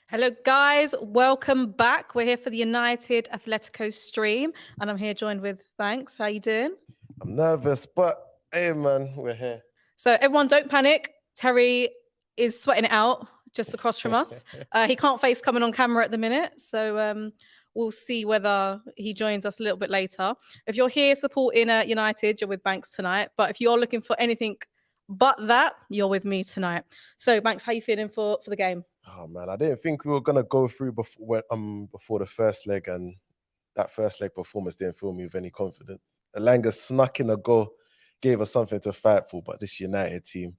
Hello, guys. Welcome back. We're here for the United Atletico stream, and I'm here joined with Banks. How you doing? I'm nervous, but hey, man, we're here. So, everyone, don't panic. Terry is sweating it out just across from us. He can't face coming on camera at the minute, so we'll see whether he joins us a little bit later. If you're here supporting United, you're with Banks tonight. But if you're looking for anything but that, you're with me tonight. So, Banks, how you feeling for the game? Oh man, I didn't think we were gonna go through before the first leg, and that first leg performance didn't fill me with any confidence. Elanga snuck in a goal, gave us something to fight for, but this United team,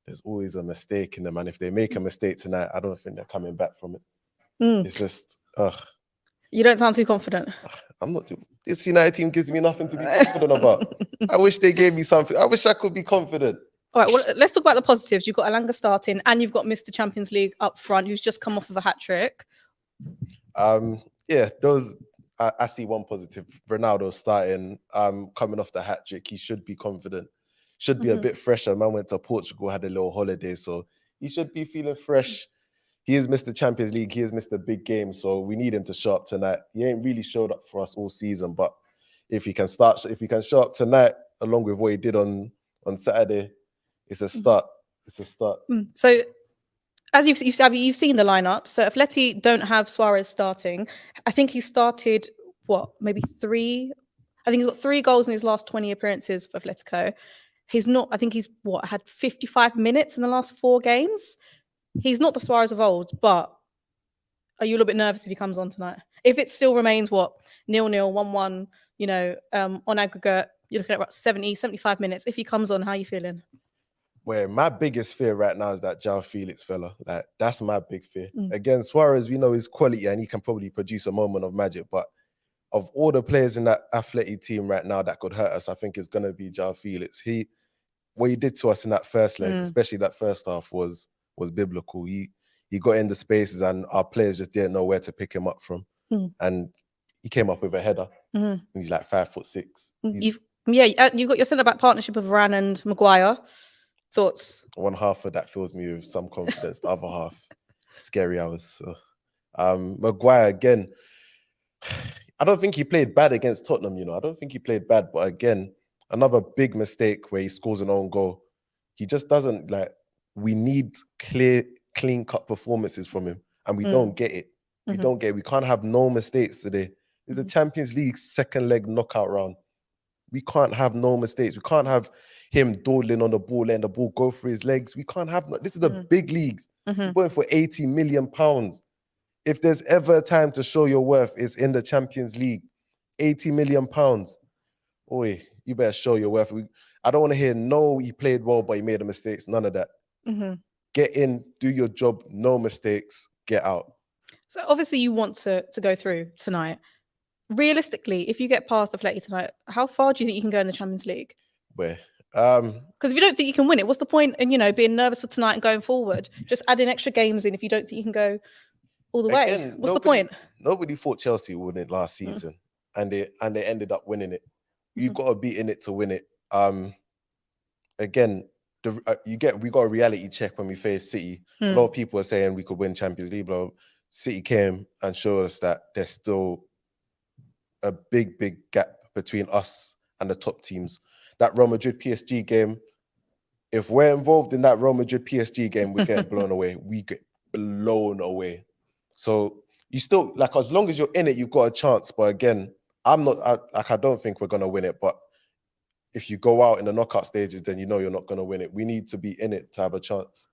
there's always a mistake in them, and if they make a mistake tonight, I don't think they're coming back from it. It's just, You don't sound too confident. I'm not. This United team gives me nothing to be confident about. I wish they gave me something. I wish I could be confident. All right, well, let's talk about the positives. You've got Alanga starting and you've got Mr. Champions League up front, who's just come off of a hat-trick. Yeah, those I see one positive. Ronaldo starting, coming off the hat-trick. He should be confident. Should be a bit fresher. Man went to Portugal, had a little holiday, so he should be feeling fresh. He is Mr. Champions League. He is Mr. Big Game, so we need him to show up tonight. He ain't really showed up for us all season, but if he can show up tonight, along with what he did on Saturday, it's a start. It's a start. So, as you've seen the lineup. So, Atleti don't have Suarez starting. I think he started maybe three. I think he's got 3 goals in his last 20 appearances for Atletico. He's not. I think he's had 55 minutes in the last 4 games. He's not the Suarez of old, but are you a little bit nervous if he comes on tonight? If it still remains 0-0, 1-1, on aggregate, you're looking at about 70, 75 minutes. If he comes on, how are you feeling? Where my biggest fear right now is that João Felix fella. Like, that's my big fear. Again, Suarez, we know his quality and he can probably produce a moment of magic. But of all the players in that Athletic team right now that could hurt us, I think it's going to be João Felix. What he did to us in that first leg, especially that first half, was biblical. He got in the spaces and our players just didn't know where to pick him up from. And he came up with a header. He's like 5'6". You've got your centre-back partnership of Varane and Maguire. Thoughts? One half of that fills me with some confidence. The other half, scary hours. So, Maguire, again, I don't think he played bad against Tottenham, I don't think he played bad. But again, another big mistake where he scores an own goal. He just doesn't, we need clean-cut performances from him. And we don't get it. We don't get it. We can't have no mistakes today. It's the Champions League second leg knockout round. We can't have no mistakes. We can't have him dawdling on the ball, letting the ball go through his legs. We can't have this is the big leagues. You're going for £80 million. If there's ever a time to show your worth, it's in the Champions League. £80 million. Oi, you better show your worth. I don't want to hear no, he played well, but he made the mistakes. None of that. Get in, do your job, no mistakes, get out. So obviously you want to go through tonight. Realistically, if you get past Atleti tonight, how far do you think you can go in the Champions League? Where? Because if you don't think you can win it, what's the point in being nervous for tonight and going forward? Just adding extra games in if you don't think you can go all the way. What's the point? Nobody thought Chelsea would win it last season, and they ended up winning it. You've got to be in it to win it. Again, we got a reality check when we faced City. A lot of people are saying we could win Champions League, but City came and showed us that there's still a big gap between us and the top teams. That Real Madrid PSG game, if we're involved in that Real Madrid PSG game, we get blown away. We get blown away. So you still, as long as you're in it, you've got a chance. But again, I don't think we're gonna win it. But if you go out in the knockout stages, then you're not gonna win it. We need to be in it to have a chance.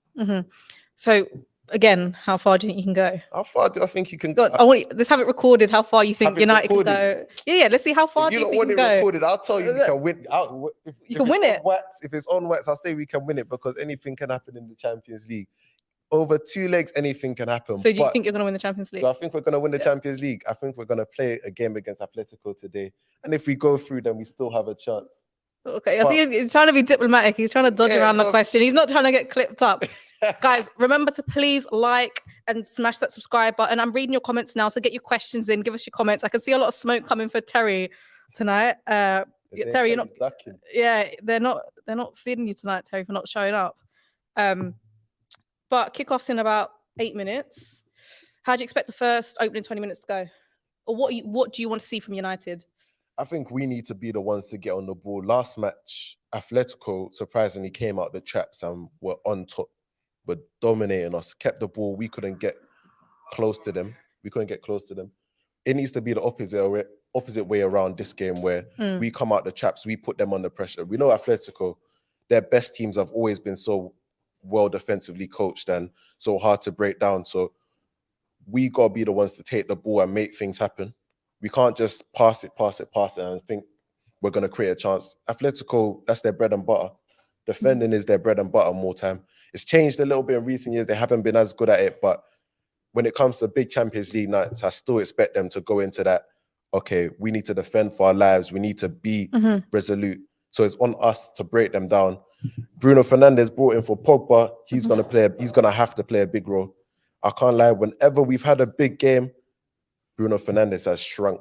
So again, how far do you think you can go? How far do I think you can go? Let's have it recorded. How far you think United can go? Yeah. Let's see how far you think you can go. Recorded, I'll tell you we can win. You can win it. If it's on wax, I'll say we can win it because anything can happen in the Champions League. Over 2 legs, anything can happen. So do you think you're going to win the Champions League? I think we're going to win the Champions League. I think we're going to play a game against Atletico today. And if we go through, then we still have a chance. Okay, I see he's trying to be diplomatic. He's trying to dodge around the question. He's not trying to get clipped up. Guys, remember to please like and smash that subscribe button. I'm reading your comments now, so get your questions in. Give us your comments. I can see a lot of smoke coming for Terry tonight. Terry, you're not. Yeah, they're not feeding you tonight, Terry, for not showing up. But kickoff's in about 8 minutes. How do you expect the first opening 20 minutes to go? Or what do you want to see from United? I think we need to be the ones to get on the ball. Last match, Atletico surprisingly came out the traps and were on top, were dominating us, kept the ball. We couldn't get close to them. It needs to be the opposite way around this game, where we come out the traps, we put them under pressure. We know Atletico, their best teams have always been so well defensively coached and so hard to break down. So we got to be the ones to take the ball and make things happen. We can't just pass it, and think we're going to create a chance. Atletico, that's their bread and butter. Defending is their bread and butter more time. It's changed a little bit in recent years. They haven't been as good at it, but when it comes to big Champions League nights, I still expect them to go into that, okay, we need to defend for our lives. We need to be resolute. So it's on us to break them down. Bruno Fernandes brought in for Pogba. He's going to have to play a big role. I can't lie. Whenever we've had a big game, Bruno Fernandes has shrunk.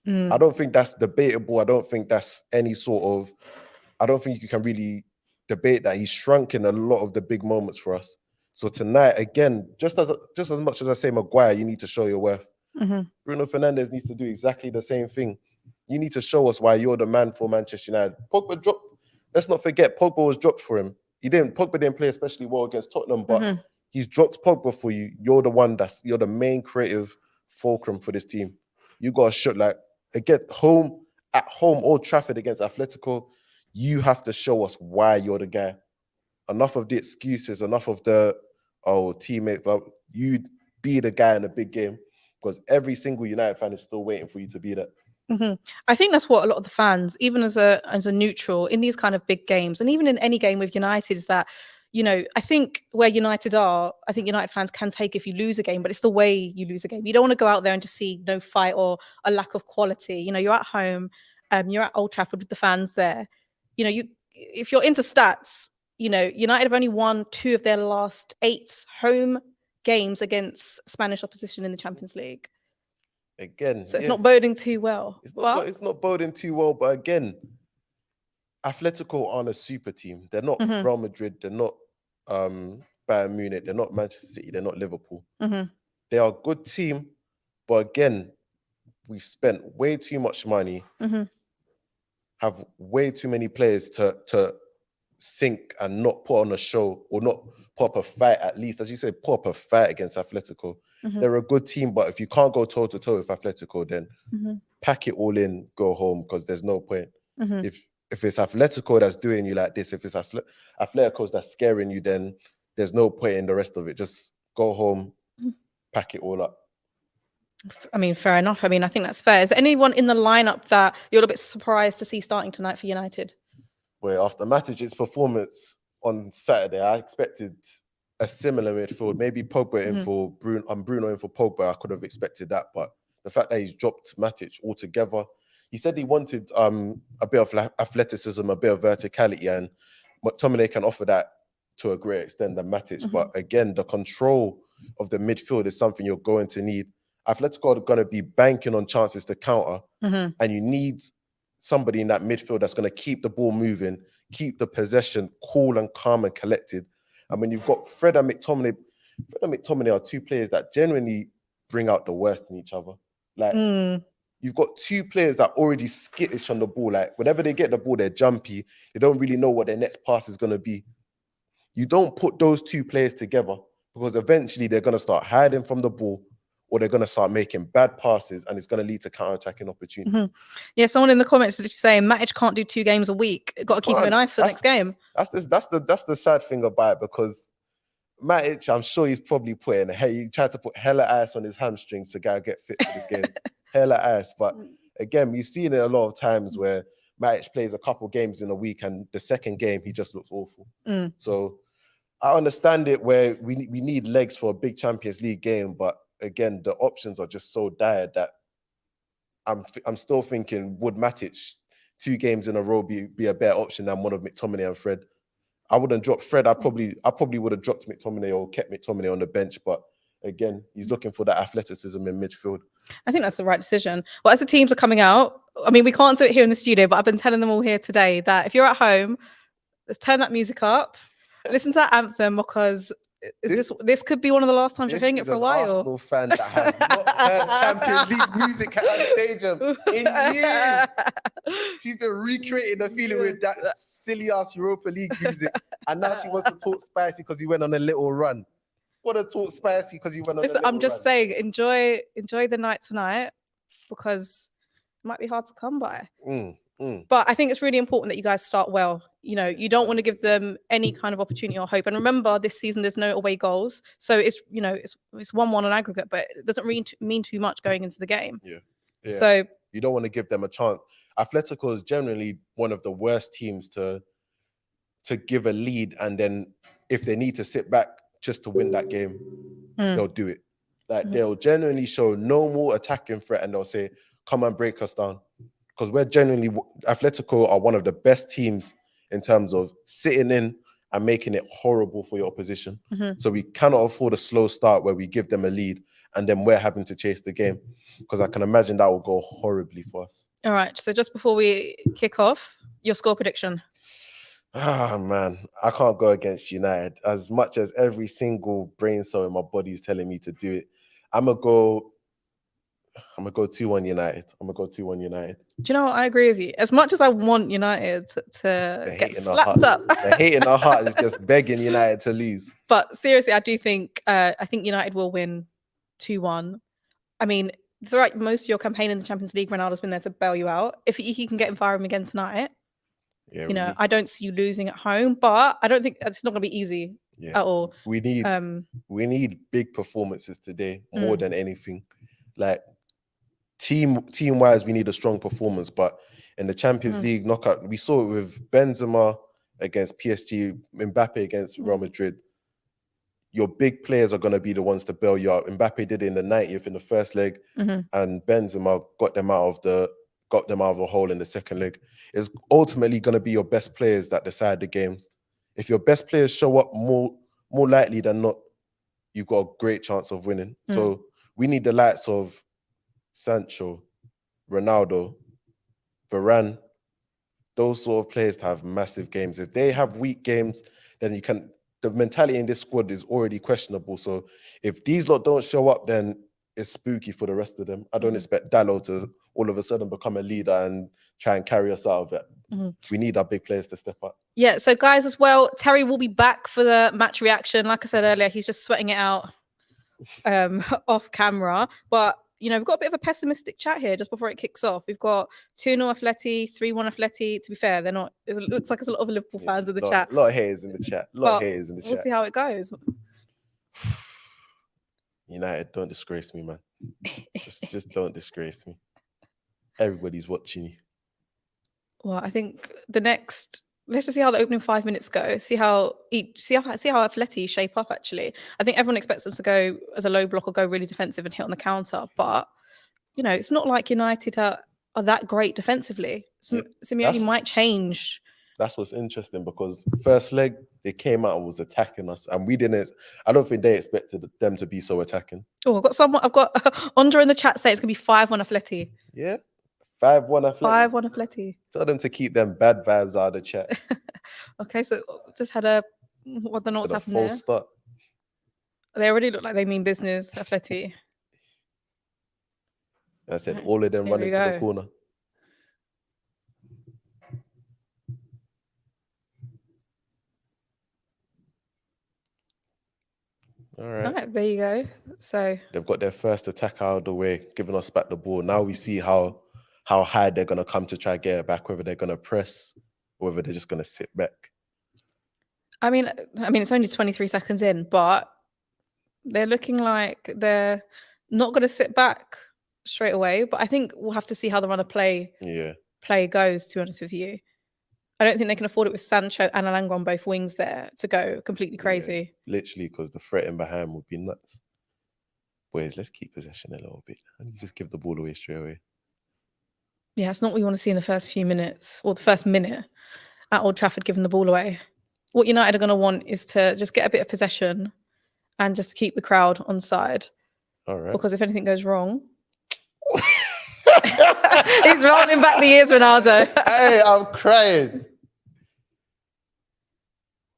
I don't think that's debatable. I don't think that's I don't think you can really debate that. He's shrunk in a lot of the big moments for us. So tonight, again, just as much as I say Maguire, you need to show your worth. Bruno Fernandes needs to do exactly the same thing. You need to show us why you're the man for Manchester United. Pogba dropped. Let's not forget, Pogba was dropped for him. Pogba didn't play especially well against Tottenham, but he's dropped Pogba for you. You're the main creative fulcrum for this team. You got to shoot at home, Old Trafford against Atletico. You have to show us why you're the guy. Enough of the excuses, enough of the teammate, but you be the guy in a big game, because every single United fan is still waiting for you to be that. I think that's what a lot of the fans, even as a neutral in these kind of big games, and even in any game with United, is that, I think where United are, I think United fans can take if you lose a game, but it's the way you lose a game. You don't want to go out there and just see no fight or a lack of quality. You're at home, you're at Old Trafford with the fans there. If you're into stats, United have only won 2 of their last 8 home games against Spanish opposition in the Champions League. Again, so it's not boding too well. It's not boding too well, but again, Atletico aren't a super team. They're not Real Madrid. They're not Bayern Munich. They're not Manchester City. They're not Liverpool. They are a good team, but again, we've spent way too much money, have way too many players to sink and not put on a show, or not put up a fight, at least, as you said, put up a fight against Atletico. They're a good team, but if you can't go toe-to-toe with Atletico, then pack it all in, go home, because there's no point. If it's Atletico that's doing you like this, if it's Atletico that's scaring you, then there's no point in the rest of it. Just go home, pack it all up. I mean, fair enough. I mean, I think that's fair. Is there anyone in the lineup that you're a bit surprised to see starting tonight for United? Well, after Matic's performance on Saturday, I expected a similar midfield. Maybe Pogba in for Bruno in for Pogba. I could have expected that, but the fact that he's dropped Matic altogether, he said he wanted a bit of athleticism, a bit of verticality, and McTominay can offer that to a great extent than Matic. But again, the control of the midfield is something you're going to need. Atletico are going to be banking on chances to counter, and you need somebody in that midfield that's going to keep the ball moving, keep the possession cool and calm and collected. I mean, you've got Fred and McTominay. Fred and McTominay are 2 players that genuinely bring out the worst in each other. You've got 2 players that already skittish on the ball. Like, whenever they get the ball, they're jumpy. They don't really know what their next pass is going to be. You don't put those 2 players together, because eventually they're going to start hiding from the ball, or they're going to start making bad passes, and it's going to lead to counter-attacking opportunities. Yeah, someone in the comments is saying Matic can't do 2 games a week. Got to keep him in ice for the next game. That's the sad thing about it, because Matic, I'm sure he's probably he tried to put hella ice on his hamstrings to get fit for this game. Hella ice. But again, we've seen it a lot of times where Matic plays a couple games in a week, and the second game he just looks awful. So I understand it where we need legs for a big Champions League game, but again, the options are just so dire that I'm still thinking, would Matic 2 games in a row be a better option than one of McTominay and Fred? I wouldn't drop Fred. I probably would have dropped McTominay or kept McTominay on the bench. But again, he's looking for that athleticism in midfield. I think that's the right decision. Well, as the teams are coming out, I mean, we can't do it here in the studio, but I've been telling them all here today that if you're at home, let's turn that music up. Listen to that anthem, because this could be one of the last times you're This hearing it is for a an while. Arsenal fan that has not heard Champions League music at that stadium in years. She's been recreating the feeling with that silly ass Europa League music, and now she wants to talk spicy because he went on a little run. What a talk spicy because he went on a little I'm just run. saying, enjoy the night tonight, because it might be hard to come by. But I think it's really important that you guys start well. You know, you don't want to give them any kind of opportunity or hope. And remember, this season there's no away goals, so it's, you know, it's 1-1 on aggregate, but it doesn't really mean too much going into the game. Yeah. So you don't want to give them a chance. Atletico is generally one of the worst teams to give a lead, and then if they need to sit back just to win that game, they'll do it. Like they'll genuinely show no more attacking threat, and they'll say, "Come and break us down." Because we're genuinely, Atletico are one of the best teams in terms of sitting in and making it horrible for your opposition. So we cannot afford a slow start where we give them a lead and then we're having to chase the game, because I can imagine that will go horribly for us. All right. So just before we kick off, your score prediction. Ah, man, I can't go against United. As much as every single brain cell in my body is telling me to do it, I'm gonna go 2-1 United. I'm gonna go 2-1 United. Do you know what? I agree with you. As much as I want United to get slapped up, the hate in our heart is just begging United to lose. But seriously, I do think United will win 2-1. I mean, throughout most of your campaign in the Champions League, Ronaldo's been there to bail you out. If he can get in fire again tonight, I don't see you losing at home, but I don't think it's not going to be easy at all. We need big performances today more than anything. Like team wise, we need a strong performance. But in the Champions League knockout, we saw it with Benzema against PSG, Mbappe against Real Madrid. Your big players are going to be the ones to bail you out. Mbappe did it in the 90th in the first leg, and Benzema got them out of the hole in the second leg. It's ultimately going to be your best players that decide the games. If your best players show up more likely than not, you've got a great chance of winning. So we need the likes of Sancho, Ronaldo, Varane, those sort of players to have massive games. If they have weak games, then the mentality in this squad is already questionable. So if these lot don't show up, then it's spooky for the rest of them. I don't expect Dallo to all of a sudden become a leader and try and carry us out of it. We need our big players to step up. Yeah, so guys, as well, Terry will be back for the match reaction. Like I said earlier, he's just sweating it out off camera. But, we've got a bit of a pessimistic chat here just before it kicks off. We've got 2-0 Atleti, 3-1 Atleti. To be fair, they're not. It looks like there's a lot of Liverpool fans in the chat. A lot of haters in the chat. We'll see how it goes. United, don't disgrace me, man. just don't disgrace me. Everybody's watching you. Well, I think let's just see how the opening 5 minutes go. See how Atleti shape up. Actually, I think everyone expects them to go as a low block or go really defensive and hit on the counter. But it's not like United are that great defensively. Simeone might change. That's what's interesting, because first leg they came out and was attacking us, and we didn't. I don't think they expected them to be so attacking. Oh, I've got Andre in the chat saying it's gonna be 5-1 Atleti. Yeah, 5-1 Atleti. 5-1 Atleti. Tell them to keep them bad vibes out of the chat. Okay, so just had a what the notes happened there. False start. They already look like they mean business, Atleti. I said all of them running to the corner. All right, there you go. So they've got their first attack out of the way, giving us back the ball. Now we see how high they're going to come to try to get it back, whether they're going to press or whether they're just going to sit back. I mean, it's only 23 seconds in, but they're looking like they're not going to sit back straight away. But I think we'll have to see how the run of play goes, to be honest with you. I don't think they can afford it with Sancho and Alanga on both wings there to go completely crazy. Yeah, literally, because the threat in behind would be nuts. Boys, let's keep possession a little bit and just give the ball away straight away. Yeah, it's not what you want to see in the first few minutes or the first minute at Old Trafford giving the ball away. What United are going to want is to just get a bit of possession and just keep the crowd on side. All right. Because if anything goes wrong... He's rolling back the years, Ronaldo. Hey, I'm crying.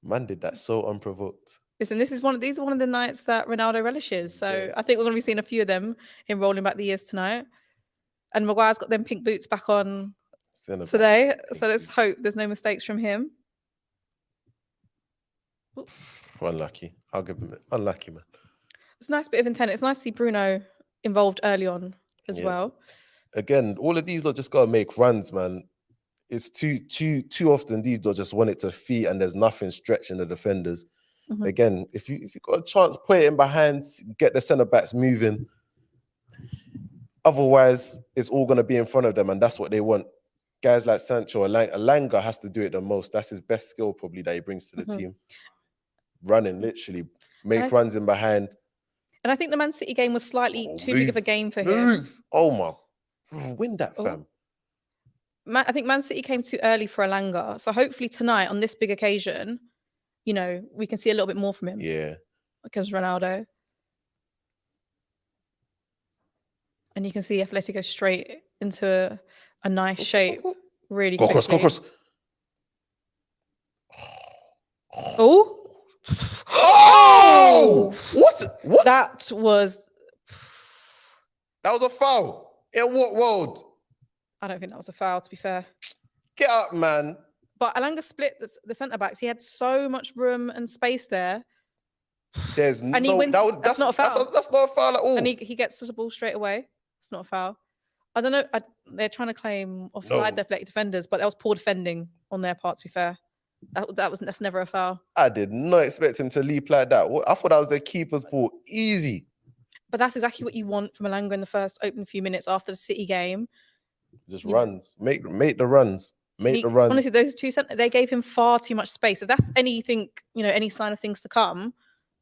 Man did that so unprovoked. Listen, these are one of the nights that Ronaldo relishes. So Yeah. I think we're going to be seeing a few of them in rolling back the years tonight. And Maguire's got them pink boots back on Centre back, today. pink So let's boots. hope there's no mistakes from him. Unlucky. I'll give him it. Unlucky, man. It's a nice bit of intent. It's nice to see Bruno involved early on as Yeah. well. Again, all of these lot just gotta make runs, man. It's too often these lot just want it to feet and there's nothing stretching the defenders. Mhm. Again, if you got a chance, put it in behind, get the centre backs moving. Otherwise, it's all gonna be in front of them, and that's what they want. Guys like Sancho, Alanga has to do it the most. That's his best skill, probably, that he brings to the team. Running, literally, make runs in behind. And I think the Man City game was slightly too big of a game for him. Oh my, win that, fam. I think Man City came too early for Alanga. So hopefully tonight, on this big occasion, you know, we can see a little bit more from him. Yeah. Against Ronaldo. And you can see Atletico straight into a nice shape really quickly. Go cross. Oh! Oh! What? That was a foul. In what world? I don't think that was a foul, to be fair. Get up, man. But Alanga split the centre-backs. He had so much room and space there. There's and he wins. That's not a foul. That's not a foul at all. And he gets to the ball straight away. It's not a foul. I don't know. They're trying to claim offside deflected defenders, but that was poor defending on their part, to be fair. That's never a foul. I did not expect him to leap like that. I thought that was the keeper's ball. Easy. But that's exactly what you want from Alanga in the first opening few minutes after the City game. Just runs. Make the runs. Make the runs. Honestly, those two they gave him far too much space. If that's anything, any sign of things to come,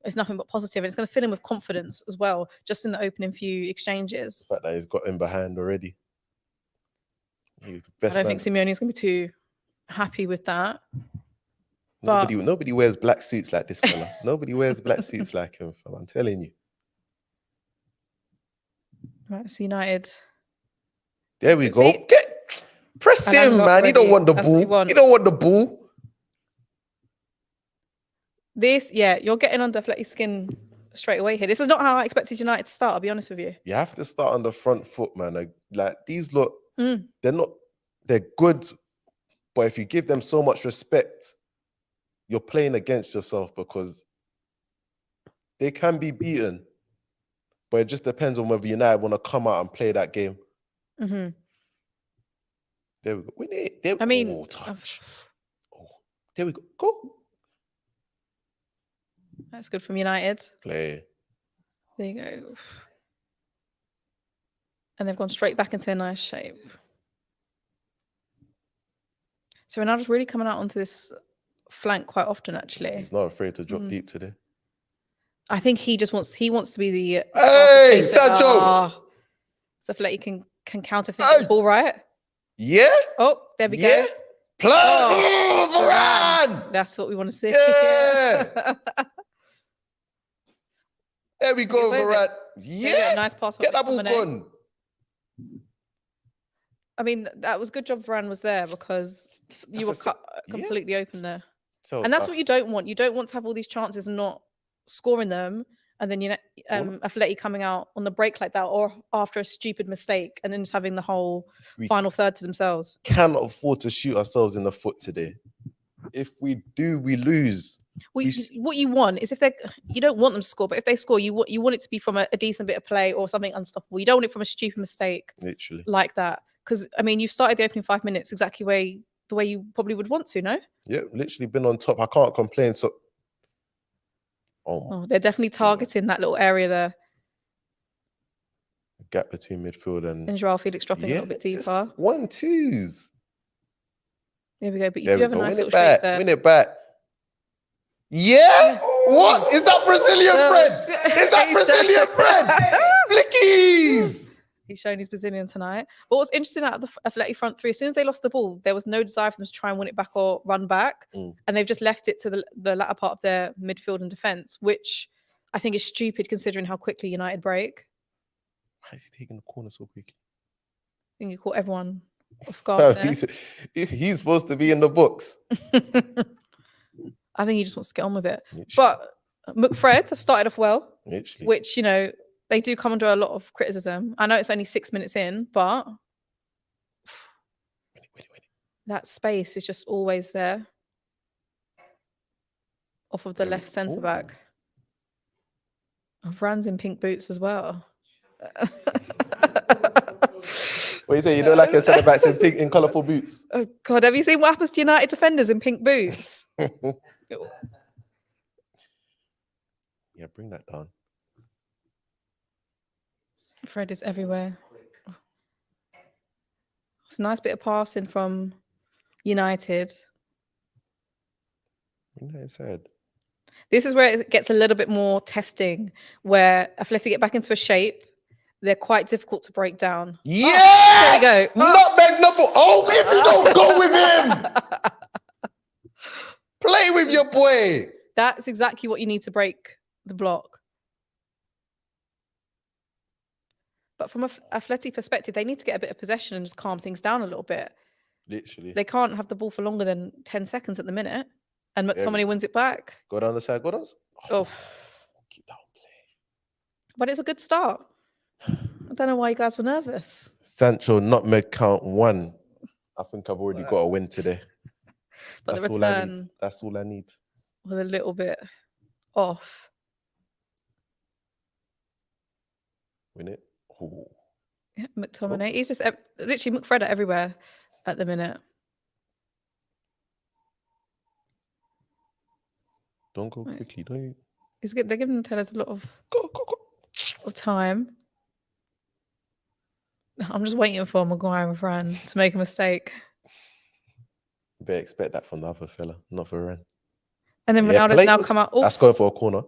it's nothing but positive. And it's going to fill him with confidence as well, just in the opening few exchanges. The fact that he's got him behind already. I don't think Simeone's going to be too happy with that. Nobody wears black suits like this fella. Nobody wears black suits like him, fella. I'm telling you. Right, it's United. There we go. Press him, man. He don't want the ball. He don't want the ball. You're getting under Fletty's skin straight away here. This is not how I expected United to start, I'll be honest with you. You have to start on the front foot, man. Like these look, they're good, but if you give them so much respect, you're playing against yourself because they can be beaten. But it just depends on whether United want to come out and play that game. Mm-hmm. There we go. Win it. Touch. There we go. Go. That's good from United. Play. There you go. And they've gone straight back into a nice shape. So Ronaldo's really coming out onto this flank quite often, actually. He's not afraid to drop deep today. I think he wants to be the hey, Sancho. So Fletty can counter the ball right. Yeah. Oh, there we go. Play Varane. That's what we want to see. Yeah. There we go, Varane. Yeah. Nice pass. Get that ball gone. I mean, that was good job Varane was there because you were completely open there. And that's what you don't want. You don't want to have all these chances and not scoring them, and then Atleti coming out on the break like that, or after a stupid mistake, and then just having the whole final third to themselves. Cannot afford to shoot ourselves in the foot today. If we do, we lose. What you want is you don't want them to score, but if they score, you want it to be from a decent bit of play or something unstoppable. You don't want it from a stupid mistake, literally like that. Because I mean, you've started the opening 5 minutes exactly the way you probably would want to, no? Yeah, literally been on top. I can't complain. So, they're definitely targeting that little area there. Gap between midfield and Joao Felix dropping a little bit deeper. 1-2s. There we go. But you do have a nice little shape there. Win it back. Yeah. What is that Brazilian friend? Is that Brazilian friend? Flickies. He's showing his Brazilian tonight. But what's interesting out of the Atleti front three, as soon as they lost the ball, there was no desire for them to try and win it back or run back. And they've just left it to the latter part of their midfield and defence, which I think is stupid considering how quickly United break. Why is he taking the corner so quickly? I think he caught everyone off guard there. He's supposed to be in the books. I think he just wants to get on with it. Literally. But McFred have started off well, Literally. which, you know, they do come under a lot of criticism. I know it's only 6 minutes in, but that space is just always there off of the left centre back. Fran's in pink boots as well. What you say? You don't like your centre backs in pink, in colourful boots? Oh God, have you seen what happens to United defenders in pink boots? Yeah, bring that down. Fred is everywhere. It's a nice bit of passing from United. Bring that inside. This is where it gets a little bit more testing, where Atleti get back into a shape. They're quite difficult to break down. Yeah! There we go. Nutmeg knuckle. Oh, if you don't go with him! Play with your boy. That's exactly what you need to break the block. But from a Atleti perspective, they need to get a bit of possession and just calm things down a little bit. Literally. They can't have the ball for longer than 10 seconds at the minute. And McTominay wins it back. Go down the side, go down. Oh. Keep down play. But it's a good start. I don't know why you guys were nervous. Sancho, nutmeg count 1. I think I've already got a win today. But That's the all I need. return That's all I need. was a little bit off. Win it. Ooh. Yeah, McTominay. He's just literally McFred everywhere at the minute. Don't go quickly, don't you? It's good. They're giving Tellers a lot of time. I'm just waiting for Maguire and Fran to make a mistake. You better expect that from the other fella, not for Ren. And then Ronaldo's now come out. That's going for a corner.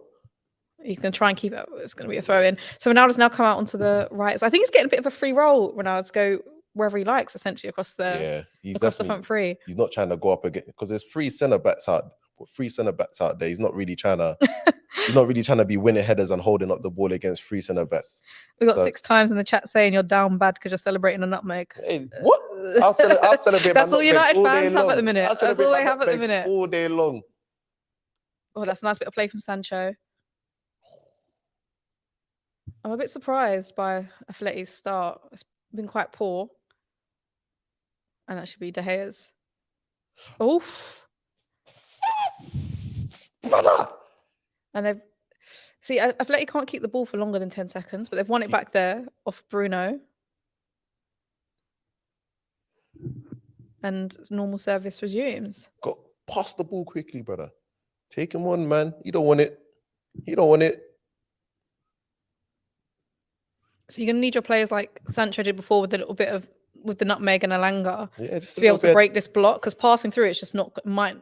He's going to try and keep it. It's going to be a throw in. So Ronaldo's now come out onto the right. So I think he's getting a bit of a free roll. Ronaldo's go wherever he likes, essentially across the across the front three. He's not trying to go up again because there's 3 centre backs out. 3 centre backs out there. He's not really trying to. He's not really trying to be winning headers and holding up the ball against 3 centre backs. We got 6 times in the chat saying you're down bad because you're celebrating a nutmeg. Hey, what? I'll celebrate. That's all United all fans have at the minute. That's all they have at the minute. All day long. Oh, that's a nice bit of play from Sancho. I'm a bit surprised by Atleti's start. It's been quite poor. And that should be De Gea's. Oof. Brother. And they've... See, Atleti can't keep the ball for longer than 10 seconds, but they've won it back there off Bruno. And normal service resumes. Go pass the ball quickly, brother. Take him on, man. You don't want it. You don't want it. So you're going to need your players like Sancho did before with a little bit of with the nutmeg and Alanga just to be able to break this block, because passing through it's just might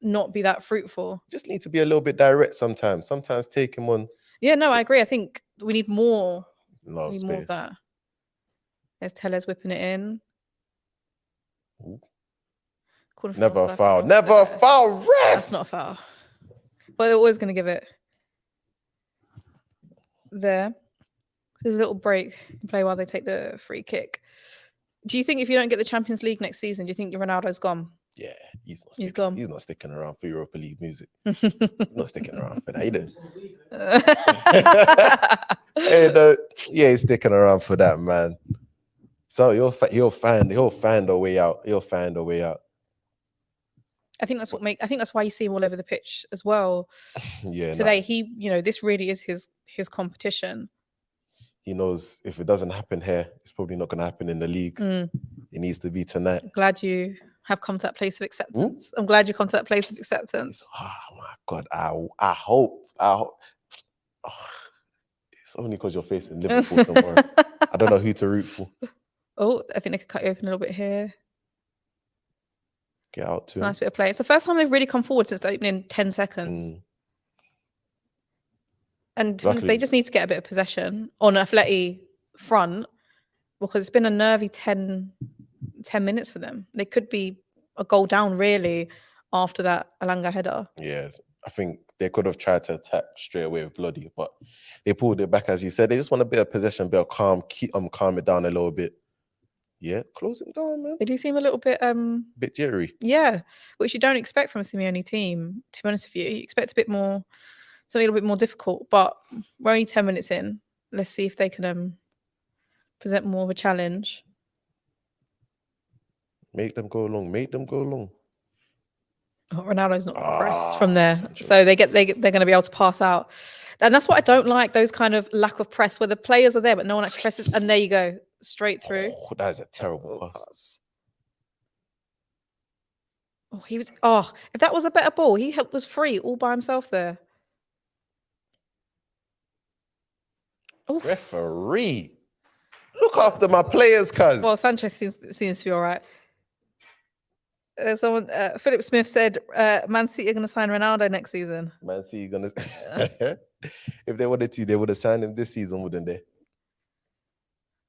not be that fruitful. Just need to be a little bit direct sometimes. Sometimes take him on. Yeah, no, I agree. I think we need more. No we need space. more of that. There's Tellez whipping it in. Never a foul. Never a foul, ref! That's not a foul. But they're always going to give it there. There's a little break in play while they take the free kick. Do you think if you don't get the Champions League next season, do you think Ronaldo's gone? Yeah, he's not. He's gone. He's not sticking around for Europa League music. He's not sticking around for that. He's sticking around for that, man. So he'll find a way out. He'll find a way out. I think that's why you see him all over the pitch as well. Yeah. Today this really is his competition. He knows if it doesn't happen here, it's probably not going to happen in the league. It needs to be tonight. I'm glad you have come to that place of acceptance. I'm glad you come to that place of acceptance. Oh my God, I hope. Oh, it's only because you're facing Liverpool tomorrow. I don't know who to root for. Oh, I think they could cut you open a little bit here. Get out to It's a nice bit of play. It's the first time they've really come forward since the opening 10 seconds. And they just need to get a bit of possession on Atleti front, because it's been a nervy 10 minutes for them. They could be a goal down, really, after that Alanga header. Yeah, I think they could have tried to attack straight away with Bloody, but they pulled it back, as you said. They just want a bit of possession, bit of calm, calm it down a little bit. Yeah, close him down, man. They do seem a little bit Bit jittery. yeah, which you don't expect from a Simeone team, to be honest with you. You expect a bit more, something a little bit more difficult, but we're only 10 minutes in. Let's see if they can present more of a challenge. Make them go along. Make them go along. Oh, Ronaldo's not going to press from there, Sancho. so they're going to be able to pass out, and that's what I don't like. Those kind of lack of press where the players are there but no one actually presses, and there you go, straight through. Oh, that is a terrible pass. Oh, he was. Oh, if that was a better ball, he was free all by himself there. Oof. Referee, look after my players, cuz. Well, Sanchez seems to be all right. Someone, Philip Smith said, Man City are going to sign Ronaldo next season. Man City gonna. If they wanted to, they would have signed him this season, wouldn't they?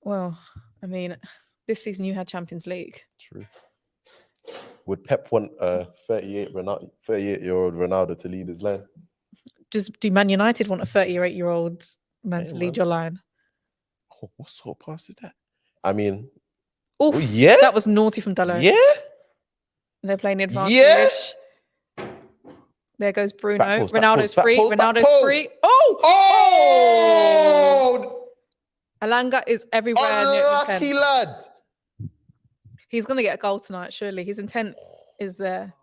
Well, I mean, this season you had Champions League. True. Would Pep want a 38-year-old Ronaldo to lead his line? Do Man United want a 38-year-old man to lead your line? Oh, what sort of pass is that? I mean, oof, yeah, that was naughty from Dalot. Yeah, they're playing advantage. Yeah. There goes Bruno. Post, Ronaldo's free. Ronaldo's free. Oh! Alanga is everywhere. Unlucky lad. He's going to get a goal tonight, surely. His intent is there.